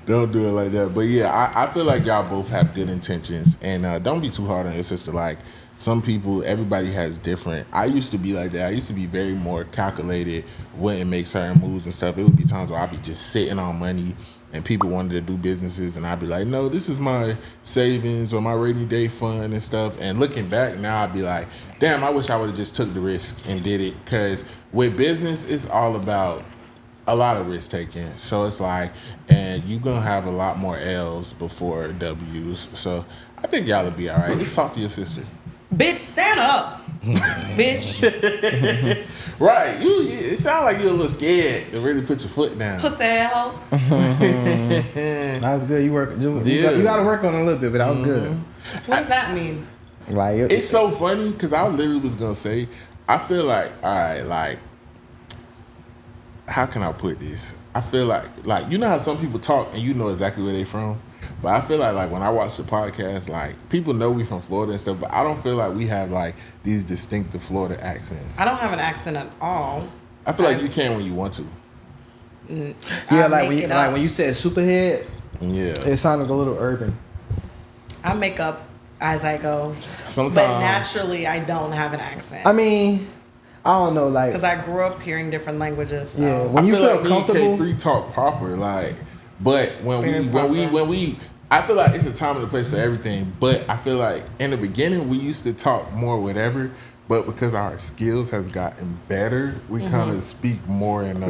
Don't do it like that. But yeah, I feel like y'all both have good intentions, and don't be too hard on your sister. Like some people, everybody has different. I used to be like that. I used to be very more calculated, wouldn't make certain moves and stuff. It would be times where I'd be just sitting on money, and people wanted to do businesses, and I'd be like, no, this is my savings or my rainy day fund and stuff. And looking back now, I'd be like, damn, I wish I would have just took the risk and did it. Because with business, it's all about a lot of risk taking. So it's like, and you're going to have a lot more L's before W's. So I think y'all will be all right. Just talk to your sister. Bitch, stand up. Bitch. Right. It sounds like you're a little scared to really put your foot down. Pussy hoe. That was good. You got to work on it a little bit, but that was good. What does that mean? Like it's so funny because I literally was going to say, I feel like, all right, like, how can I put this? I feel like you know how some people talk and you know exactly where they from? But I feel like when I watch the podcast, like people know we from Florida and stuff, but I don't feel like we have like these distinctive Florida accents. I don't have an accent at all. I feel like you can when you want to. Yeah, like when you said superhead, yeah, it sounded a little urban. I make up as I go. Sometimes, but naturally I don't have an accent. I mean, I don't know, like because I grew up hearing different languages. So. Yeah, when you feel like comfortable, K3 talk proper, like. But when we, I feel like it's a time and a place for everything. But I feel like in the beginning we used to talk more whatever. But because our skills has gotten better, we kind of speak more in.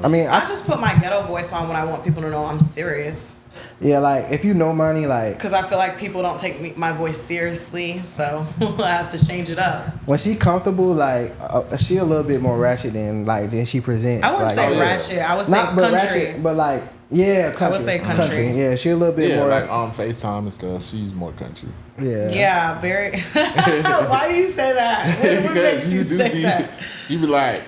I mean, I just put my ghetto voice on when I want people to know I'm serious. Yeah, like if you know money, like because I feel like people don't take my voice seriously, so I have to change it up. When she comfortable, like she a little bit more ratchet than she presents. I wouldn't like, say ratchet. I would say country. Ratchet, but like country. I would say country. Yeah, she a little bit more like on FaceTime and stuff. She's more country. Yeah, very. Why do you say that? What makes you say that? You be like.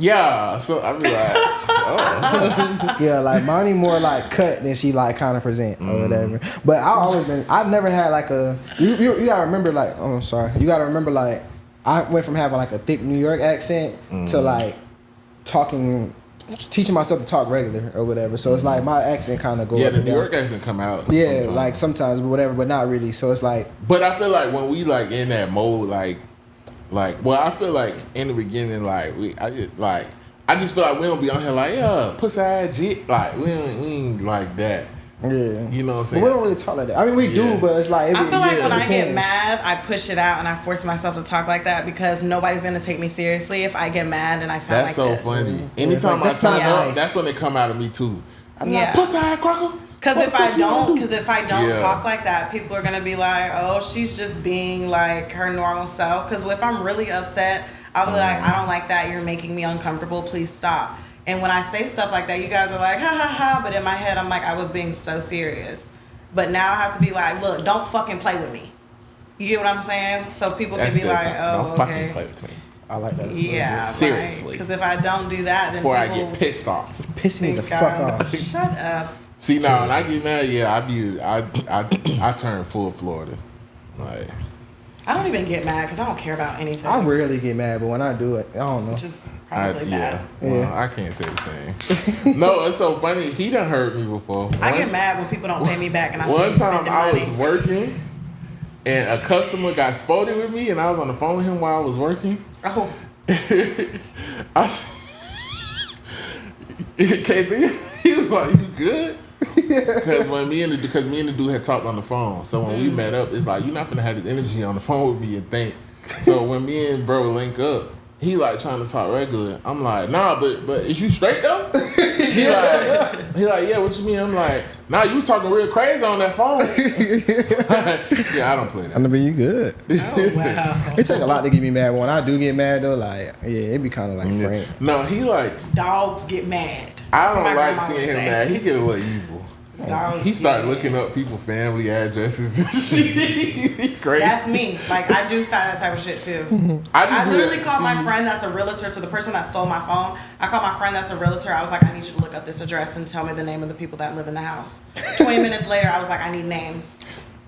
Yeah, so I be like, oh. Yeah, like Monty more like cut than she like kind of present or whatever. But I've never had like you gotta remember like, oh sorry, you gotta remember like I went from having like a thick New York accent to like teaching myself to talk regular or whatever. So it's like my accent kind of go. Yeah, the New York accent come out. Yeah, sometimes. Like sometimes, but whatever, but not really. So it's like. But I feel like when we like in that mode, well, I feel like in the beginning, I just feel like we don't be on here like, yeah, pussy ass jit. Like, we ain't like that. Yeah. You know what I'm saying? But we don't really talk like that. I mean, we do, but it's like... I feel like when I get mad, I push it out and I force myself to talk like that because nobody's going to take me seriously if I get mad and I sound like this. That's so funny. Anytime I turn up, that's when they come out of me too. I'm like, pussy ass cracker. Because if I don't talk like that, people are gonna be like, "Oh, she's just being like her normal self." Because if I'm really upset, I'll be like, "I don't like that. You're making me uncomfortable. Please stop." And when I say stuff like that, you guys are like, "Ha ha ha!" But in my head, I'm like, I was being so serious. But now I have to be like, "Look, don't fucking play with me." You get what I'm saying? So people can be like, "Oh, don't okay." Fucking play with me. I like that. Yeah, seriously. Because if I don't do that, then before I people get pissed off, piss me the fuck off. Shut up. See, now when I get mad, I turn full Florida. Like, I don't even get mad because I don't care about anything. I rarely get mad, but when I do it, I don't know. Just probably bad. Well, I can't say the same. No, it's so funny. He done hurt me before. I get mad when people don't pay me back, and I one time I money. was working, and a customer got spotted with me, and I was on the phone with him while I was working. Oh. He was like, "You good?" Because me and the dude had talked on the phone, so when we met up, it's like you're not gonna have this energy on the phone with me and think. So when me and bro link up, he like trying to talk regular. I'm like, nah, but is you straight though? he like, yeah, what you mean? I'm like, nah, you was talking real crazy on that phone. Yeah, I don't play that. I mean, you good. Oh wow. It take a lot to get me mad. But when I do get mad though, like it be kind of like frank. No, he like dogs get mad. I don't like seeing him mad. He get a little evil. He started looking up people's family addresses and shit. Crazy. That's me. Like, I do that type of shit too. I literally called my friend that's a realtor to the person that stole my phone. I called my friend that's a realtor. I was like, I need you to look up this address and tell me the name of the people that live in the house. 20 minutes later, I was like, I need names.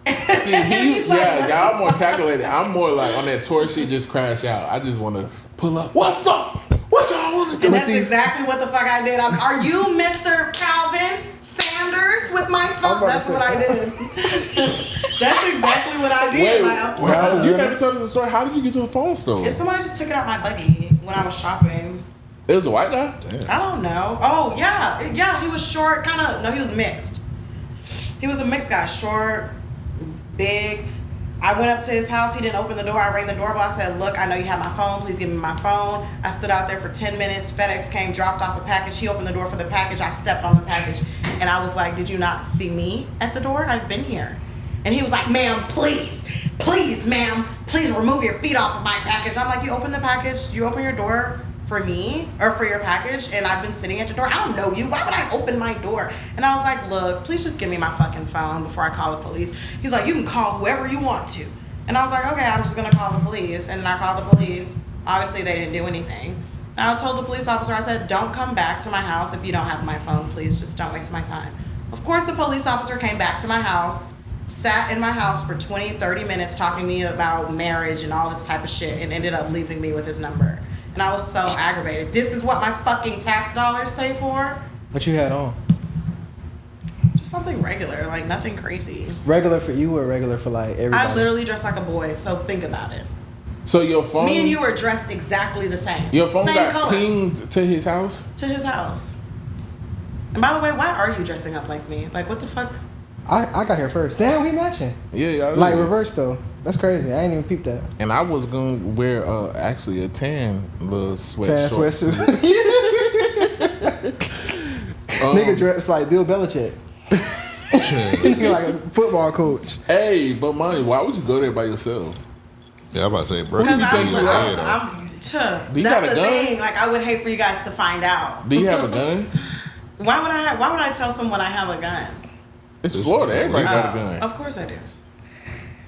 See, y'all more calculated. I'm more like on that tour shit, just crash out. I just want to pull up. What's up? What y'all want to And that's exactly what the fuck I did. Are you Mr. Calvin Sanders with my phone? That's what I did. That's exactly what I did. Wait, you never told us the story. How did you get to the phone store? Somebody just took it out my buggy when I was shopping. It was a white guy? Damn. I don't know. Oh, yeah, he was short, he was mixed. He was a mixed guy, short, big. I went up to his house. He didn't open the door. I rang the doorbell. I said, look, I know you have my phone. Please give me my phone. I stood out there for 10 minutes. FedEx came, dropped off a package. He opened the door for the package. I stepped on the package. And I was like, did you not see me at the door? I've been here. And he was like, ma'am, please, ma'am, please remove your feet off of my package. I'm like, you open the package. You open your door for me or for your package, and I've been sitting at your door. I don't know you. Why would I open my door? And I was like, look, please just give me my fucking phone before I call the police. He's like, you can call whoever you want to. And I was like, okay, I'm just gonna call the police. And then I called the police. Obviously, they didn't do anything. And I told the police officer, I said, don't come back to my house if you don't have my phone, please. Just don't waste my time. Of course, the police officer came back to my house, sat in my house for 20, 30 minutes talking to me about marriage and all this type of shit, and ended up leaving me with his number. And I was so aggravated. This is what my fucking tax dollars pay for? What you had on? Just something regular, like nothing crazy. Regular for you or regular for like everybody? I literally dressed like a boy, so think about it. So your phone... Me and you were dressed exactly the same. Your phone same got color. pinged to his house? To his house. And by the way, why are you dressing up like me? Like, what the fuck? I got here first. Damn, we matching. Yeah. Like reverse though. That's crazy. I ain't even peeped that. And I was gonna wear actually a tan little Tan sweatsuit. Nigga dressed like Bill Belichick. Like a football coach. Hey, but money, why would you go there by yourself? Yeah, I'm about to say, bro. Because Do you that's got a the gun? thing. Like, I would hate for you guys to find out. Do you have a gun? Why would I tell someone I have a gun? It's Florida. Everybody got a gun. Of course I do.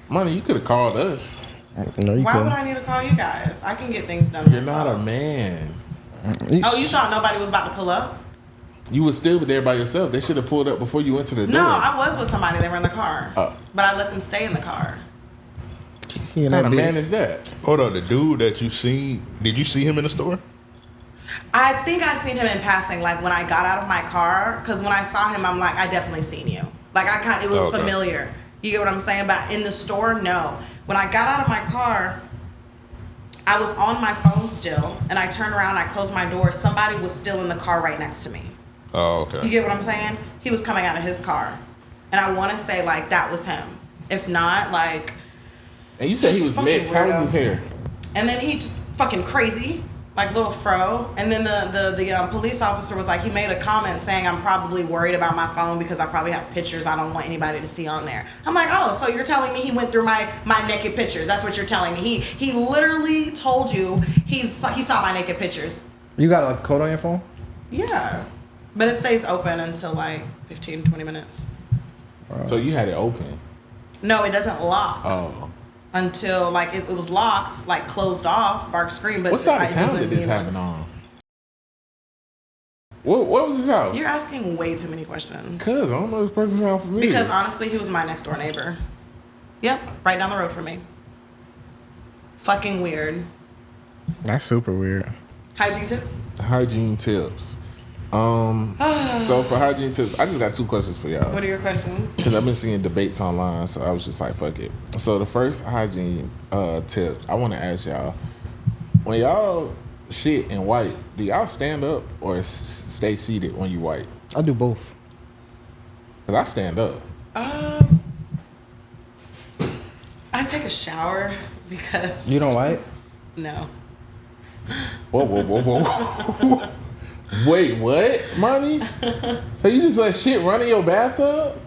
Money, you could have called us. No, you Why couldn't. would I need to call you guys? I can get things done. You're not a man. Oh, you thought nobody was about to pull up? You was still there by yourself. They should have pulled up before you went to the door. No, I was with somebody. They were in the car. Oh. But I let them stay in the car. He What kind of man is that? Hold on, the dude that you seen, did you see him in the store? I think I seen him in passing, like when I got out of my car. Because when I saw him, I'm like, I definitely seen you. Like it was familiar. You get what I'm saying? But in the store, no. When I got out of my car, I was on my phone still, and I turned around, I closed my door. Somebody was still in the car right next to me. Oh, okay. You get what I'm saying? He was coming out of his car. And I want to say, like, that was him. If not, like... And you said he was mixed. How was his hair? And then he just fucking crazy, like little fro. And then the police officer was like, he made a comment saying, I'm probably worried about my phone because I probably have pictures I don't want anybody to see on there. I'm like, oh, so you're telling me he went through my naked pictures? That's what you're telling me. He literally told you he saw my naked pictures. You got like a code on your phone? Yeah. But it stays open until like 15, 20 minutes. So you had it open? No, it doesn't lock. Oh. Until like it was locked, like closed off, bark screen. But what side of town did this happen on? What was his house? You're asking way too many questions. Cause I don't know this person's house for me. Because honestly, he was my next door neighbor. Yep, right down the road from me. Fucking weird. That's super weird. Hygiene tips? Hygiene tips. So for hygiene tips, I just got 2 questions for y'all. What are your questions? Because I've been seeing debates online, so I was just like, fuck it. So the first hygiene tip, I want to ask y'all, when y'all shit and wipe, do y'all stand up or stay seated when you wipe? I do both. Because I stand up. I take a shower because... You don't wipe? No. Whoa. Wait, what, Money? So you just let shit run in your bathtub?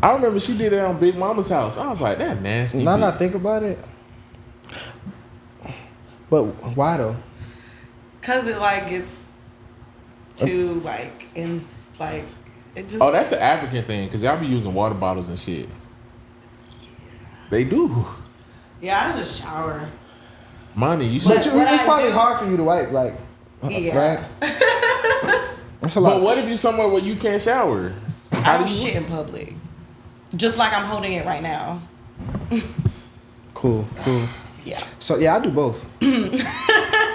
I remember she did it on Big Mama's house. I was like, that nasty. Now I think about it. But why though? Cause it like gets too like in like it just. Oh, that's an African thing, cause y'all be using water bottles and shit. Yeah. They do. Yeah, I just shower. Money, you But should. what It's I probably do- hard for you to wipe, like. Yeah. Right? That's a lot. But what if you somewhere where you can't shower? I don't shit in public. Just like I'm holding it right now. Cool. Yeah. So yeah, I do both.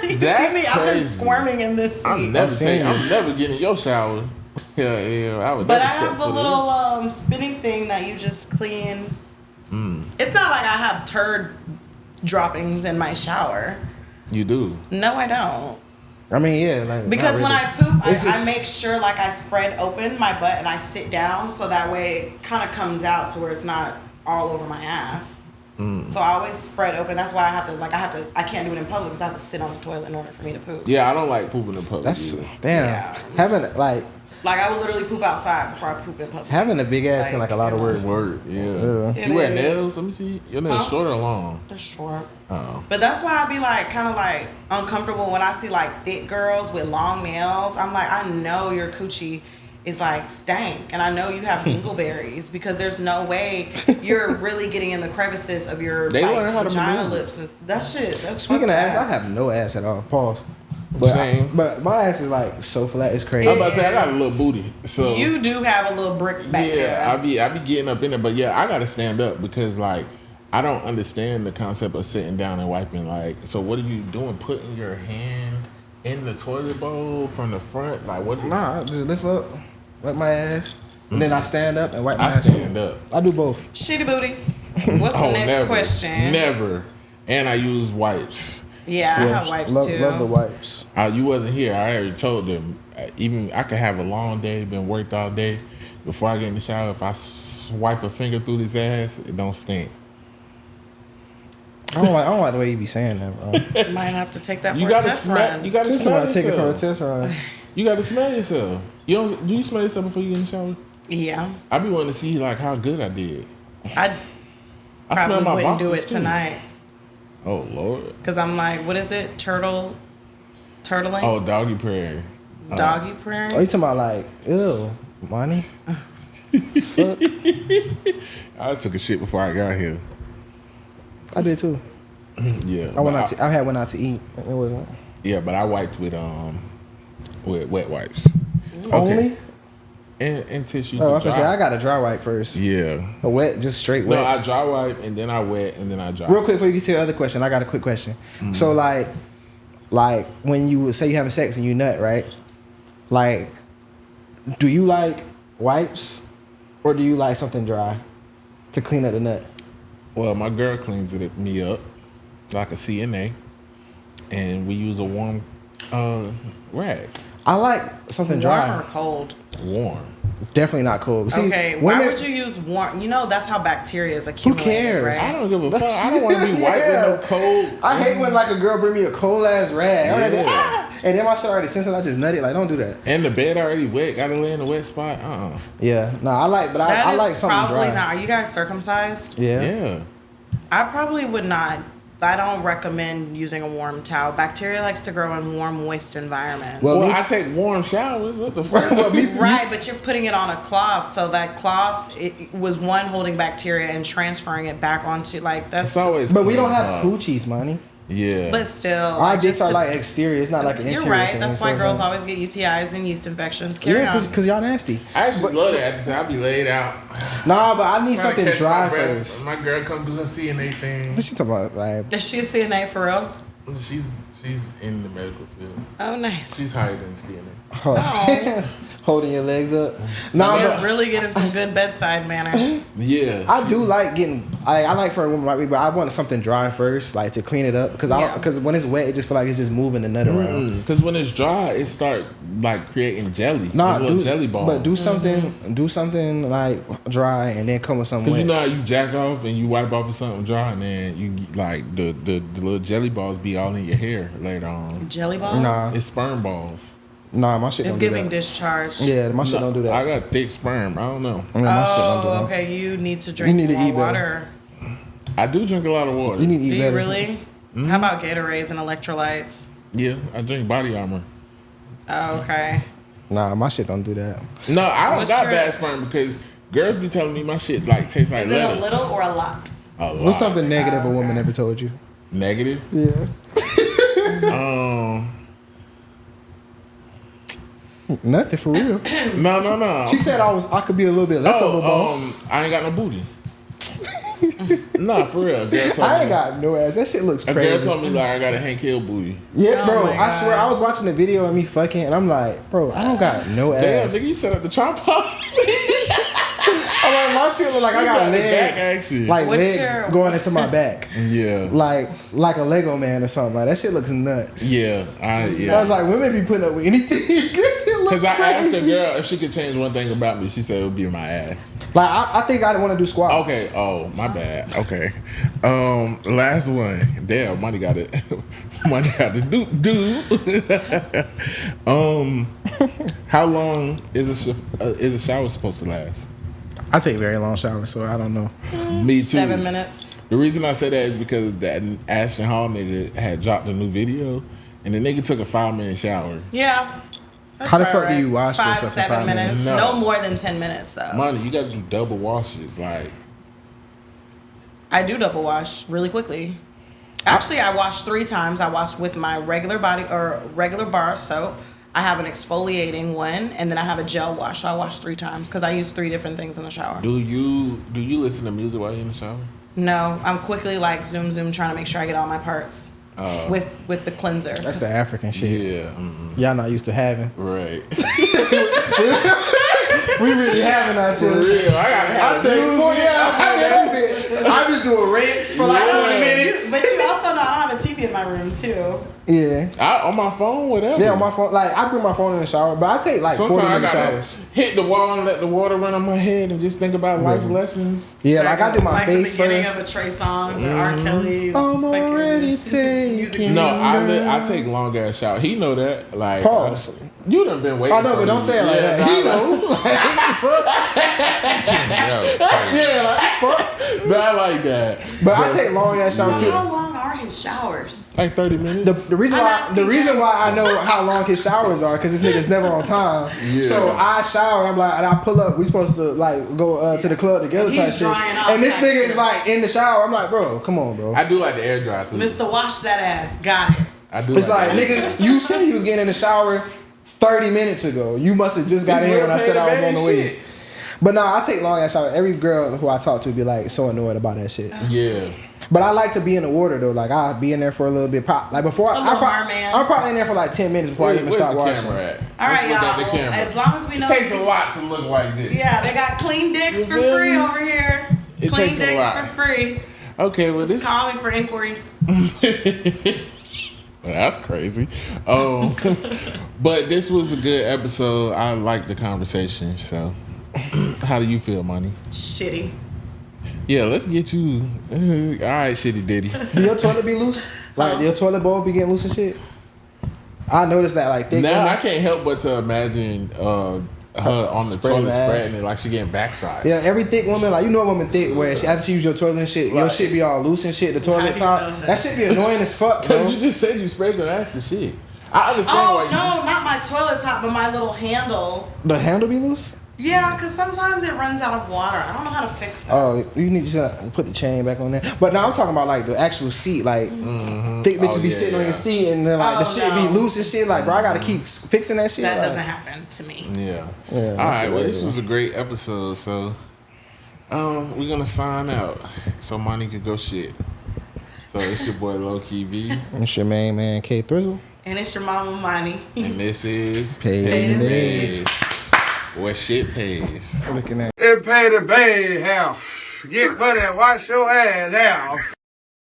You That's see me? I've been crazy. squirming in this seat. I'm never getting in your shower. Yeah, I would. But never I step have the foot in. little spinning thing that you just clean. It's not like I have turd droppings in my shower. You do. No, I don't. I mean, yeah, like Because not when really. I poop, It's I just- make sure like I spread open my butt and I sit down so that way it kind of comes out to where it's not all over my ass. So I always spread open. That's why I can't do it in public because I have to sit on the toilet in order for me to poop. Yeah, I don't like pooping in public. That's either. damn. Yeah. Having like Like I would literally poop outside before I poop in public. having a big ass in like a lot of work. Word. Yeah. It You wear is. nails? Let me see. Your nails Huh? short or long? They're short. Oh. But that's why I be like kind of like uncomfortable when I see like thick girls with long nails. I'm like, I know your coochie is like stank, and I know you have dingleberries because there's no way you're really getting in the crevices of your They like learn how to vagina maneuver. lips. And that shit. That's Speaking of fucked ass, up. I have no ass at all. Pause. But Same. but my ass is like so flat, it's crazy. I'm about to say I got a little booty. So You do have a little brick back there. I be getting up in it, but yeah, I gotta stand up because like I don't understand the concept of sitting down and wiping. Like, so what are you doing? Putting your hand in the toilet bowl from the front? Like, what? Nah, I just lift up, wipe my ass, and then I stand up and wipe my I ass. stand up. I do both. Shitty booties. What's the next never, question? Never. And I use wipes. Yeah, I have wipes love, too. Love the wipes. You wasn't here. I already told them. Even I could have a long day, been worked all day. Before I get in the shower, if I swipe a finger through this ass, it don't stink. I don't like the way you be saying that, bro. Might have to take that You for a gotta test smell. run. You gotta Since smell I take it for a yourself. test run. You gotta smell yourself. Do you smell yourself before you get in the shower? Yeah, I be wanting to see like how good I did. I I probably smell my wouldn't do boxes, it too. tonight Oh Lord. because I'm like, what is it? Turtling? Oh, doggy prayer. Doggy Oh, prayer? you talking about like, ew, money? Fuck. I took a shit before I got here. I did too. Yeah. I had went out to eat. It wasn't Yeah, but I wiped with wet wipes. only. And tissue. Oh, I was to gonna say dry. I got a dry wipe first. Yeah. A wet, just straight No, wet. I dry wipe and then I wet and then I dry. Real quick before you get to the other question, I got a quick question. So like when you say you having sex and you nut, right? Like, do you like wipes or do you like something dry to clean up the nut? Well, my girl cleans me up like a CNA, and we use a warm rag. I like something dry. Warm or cold? Warm. Definitely not cold. See, Okay, why would you use warm? You know that's how bacteria is accumulated, cares? right? I don't give a fuck. I don't want to be white Yeah. with no cold. I hate when like a girl bring me a cold ass rag. I'm like, Yeah. ah! And then my shit already since I just nutted. Like, don't do that. And the bed already wet. Gotta lay in a wet spot. Yeah, no, I like, but I like is something probably dry. not. Are you guys circumcised? Yeah. Yeah. I probably would not. I don't recommend using a warm towel. Bacteria likes to grow in warm, moist environments. Well, Well, me- I take warm showers. What the fuck? Right, but you're putting it on a cloth, so that cloth it was one holding bacteria and transferring it back onto like that's. It's always. But we don't have clean coochies, money. Yeah. But still, Our like, dicks just are to- like exterior. It's not like an You're interior right. thing, That's so why it's girls like- always get UTIs and yeast infections. Carry Yeah, on. because y'all nasty. I actually love that. I be laid out. Nah, but I need Trying to something catch dry my breath. first. My girl come do her CNA thing. What she talking about? Like, Is she a CNA for real? She's in the medical field. Oh, nice. She's higher than CNA. Oh. holding your legs up. So Nah, you're but really getting some good bedside manner. Yeah. I do like getting. I like for a woman like me, but I want something dry first, like to clean it up, because Yeah. because when it's wet, it just feel like it's just moving the nut around. Because when it's dry, it start like creating jelly. Nah, little do, jelly balls. but do something like dry, and then come with something Because wet. you know how you jack off and you wipe off with something dry, and then you like the little jelly balls be all in your hair later on. Jelly balls? Nah. It's sperm balls. Nah, my shit It's don't do giving that. discharge. Yeah, my shit No, don't do that. I got thick sperm. I don't know. I mean, my shit don't do Oh, that. okay. You need to drink need to more eat better. water. I do drink a lot of water. You need to Do eat you better. really? How about Gatorades and electrolytes? Yeah, I drink body armor. Oh, okay. Nah, my shit don't do that. No, I don't What's got your- bad sperm because girls be telling me my shit like tastes like Is it a lettuce. little or a lot? A lot. What's something negative a woman ever told you? Negative? Yeah. Nothing for real. No. She said I could be a little bit less of a boss. I ain't got no booty. Nah, for real. A girl told I ain't me, got no ass. That shit looks a crazy. girl told me like I got a Hank Hill booty. Yeah, Oh bro. my I God. swear, I was watching the video of me fucking, and I'm like, bro, I don't got no Damn, ass. nigga, you set up the tripod. I'm like, my shit look like I You got got the back legs, action. like What's legs your- going into my back, Yeah. like a Lego man or something. Like that shit looks nuts. Yeah. I was like, women be putting up with anything. This shit looks Because I asked the crazy. girl if she could change one thing about me. She said it would be my ass. Like I think I want to do squats. Okay. Oh, my bad. Okay. Last one. Damn, money got it. Money got to do. How long is a shower supposed to last? I take very long showers, so I don't know. Me too. 7 minutes. The reason I say that is because that Ashton Hall nigga had dropped a new video, and the nigga took a 5-minute shower. Yeah. That's How the about fuck do you wash 5, yourself in 7 5 minutes? minutes? No. No more than 10 minutes though. Money, you got to do double washes. Like, I do double wash really quickly. Actually, I wash 3 times. I wash with my regular bar soap. I have an exfoliating one, and then I have a gel wash. So I wash 3 times because I use 3 different things in the shower. do you listen to music while you're in the shower? No, I'm quickly like zoom trying to make sure I get all my parts with the cleanser. That's the African shit. Yeah. Y'all not used to having. Right. We really having our For children. real, I gotta have I take 40 hours. I just do a rinse for like 20 minutes. But you also know I don't have a TV in my room too. Yeah. on my phone, whatever. Yeah, on my phone. Like, I bring my phone in the shower, but I take like Sometimes 40 I minute gotta showers. hit the wall and let the water run on my head and just think about life lessons. Yeah, like I do my like face the beginning first. of a Trey Songz or R. Kelly. I'm already music. taking. No, I take long ass shower. He know that. Like, Pause. You done been waiting. Oh no, for but don't me. say it like that. He know. Yeah, like fuck. But I like that. But I take long ass showers So too. how long are his showers? Like 30 minutes. The reason I'm why asking the reason you. why I know how long his showers are because this nigga's never on time. Yeah. So I shower. I'm like, and I pull up. We supposed to like go to the club together He's type shit. drying off And this type nigga shit. is like in the shower. I'm like, bro, come on, bro. I do like the air dry too. Mr. Wash That Ass. Got it. I do. It's like, that. nigga, you said you was getting in the shower 30 minutes ago. You must have just got It's in here when I real said I was Paid on the N way. Bazed shit. But no, I take long ass shower. Every girl who I talk to be like so annoyed about that shit. Yeah. But I like to be in the water though. Like I'll be in there for a little bit. Like before, A Little Mermaid. I'm probably in there for like 10 minutes before I even Where's start the washing. camera at? All right, Let's look at y'all. the camera. As long as we know. It takes a lot to look like this. Yeah, they got clean dicks for You feel free me? over here. It Clean takes a dicks lot. for free. Okay, well Just this. call me for inquiries. Well, that's crazy. But this was a good episode. I liked the conversation. So, how do you feel, Money? Shitty. Yeah, let's get you. All right, shitty ditty. Do your toilet be loose? Like your toilet bowl be getting loose and shit? I noticed that like thick Now women- I can't help but to imagine her on the Spreading toilet ass. spreading it like she getting backside. Yeah, every thick woman, like you know a woman thick where she, after she use your toilet and shit, your Right. shit be all loose and shit, the How toilet do you top. know that? That shit be annoying as fuck, Because bro. you just said you sprayed your ass to shit. I understand Oh why you. no, not my toilet top, but my little handle. The handle be loose? Yeah, because sometimes it runs out of water. I don't know how to fix that. Oh, you need to put the chain back on there. But now I'm talking about like the actual seat, like thick bitches Oh, be yeah, sitting on yeah. your seat and then like Oh, the shit no. be loose and shit. Like, bro, I gotta keep fixing that shit. That like, doesn't happen to me. Yeah. Yeah, All that right. shit Well, right this there. was a great episode. So, we're gonna sign out so Money could go shit. So it's your boy Low Key V, It's your main man, K Thrizzle. And it's your mama money. and this is Paid N Bazed, where shit pays. Looking at It paid a bad house. Get money and wash your ass out.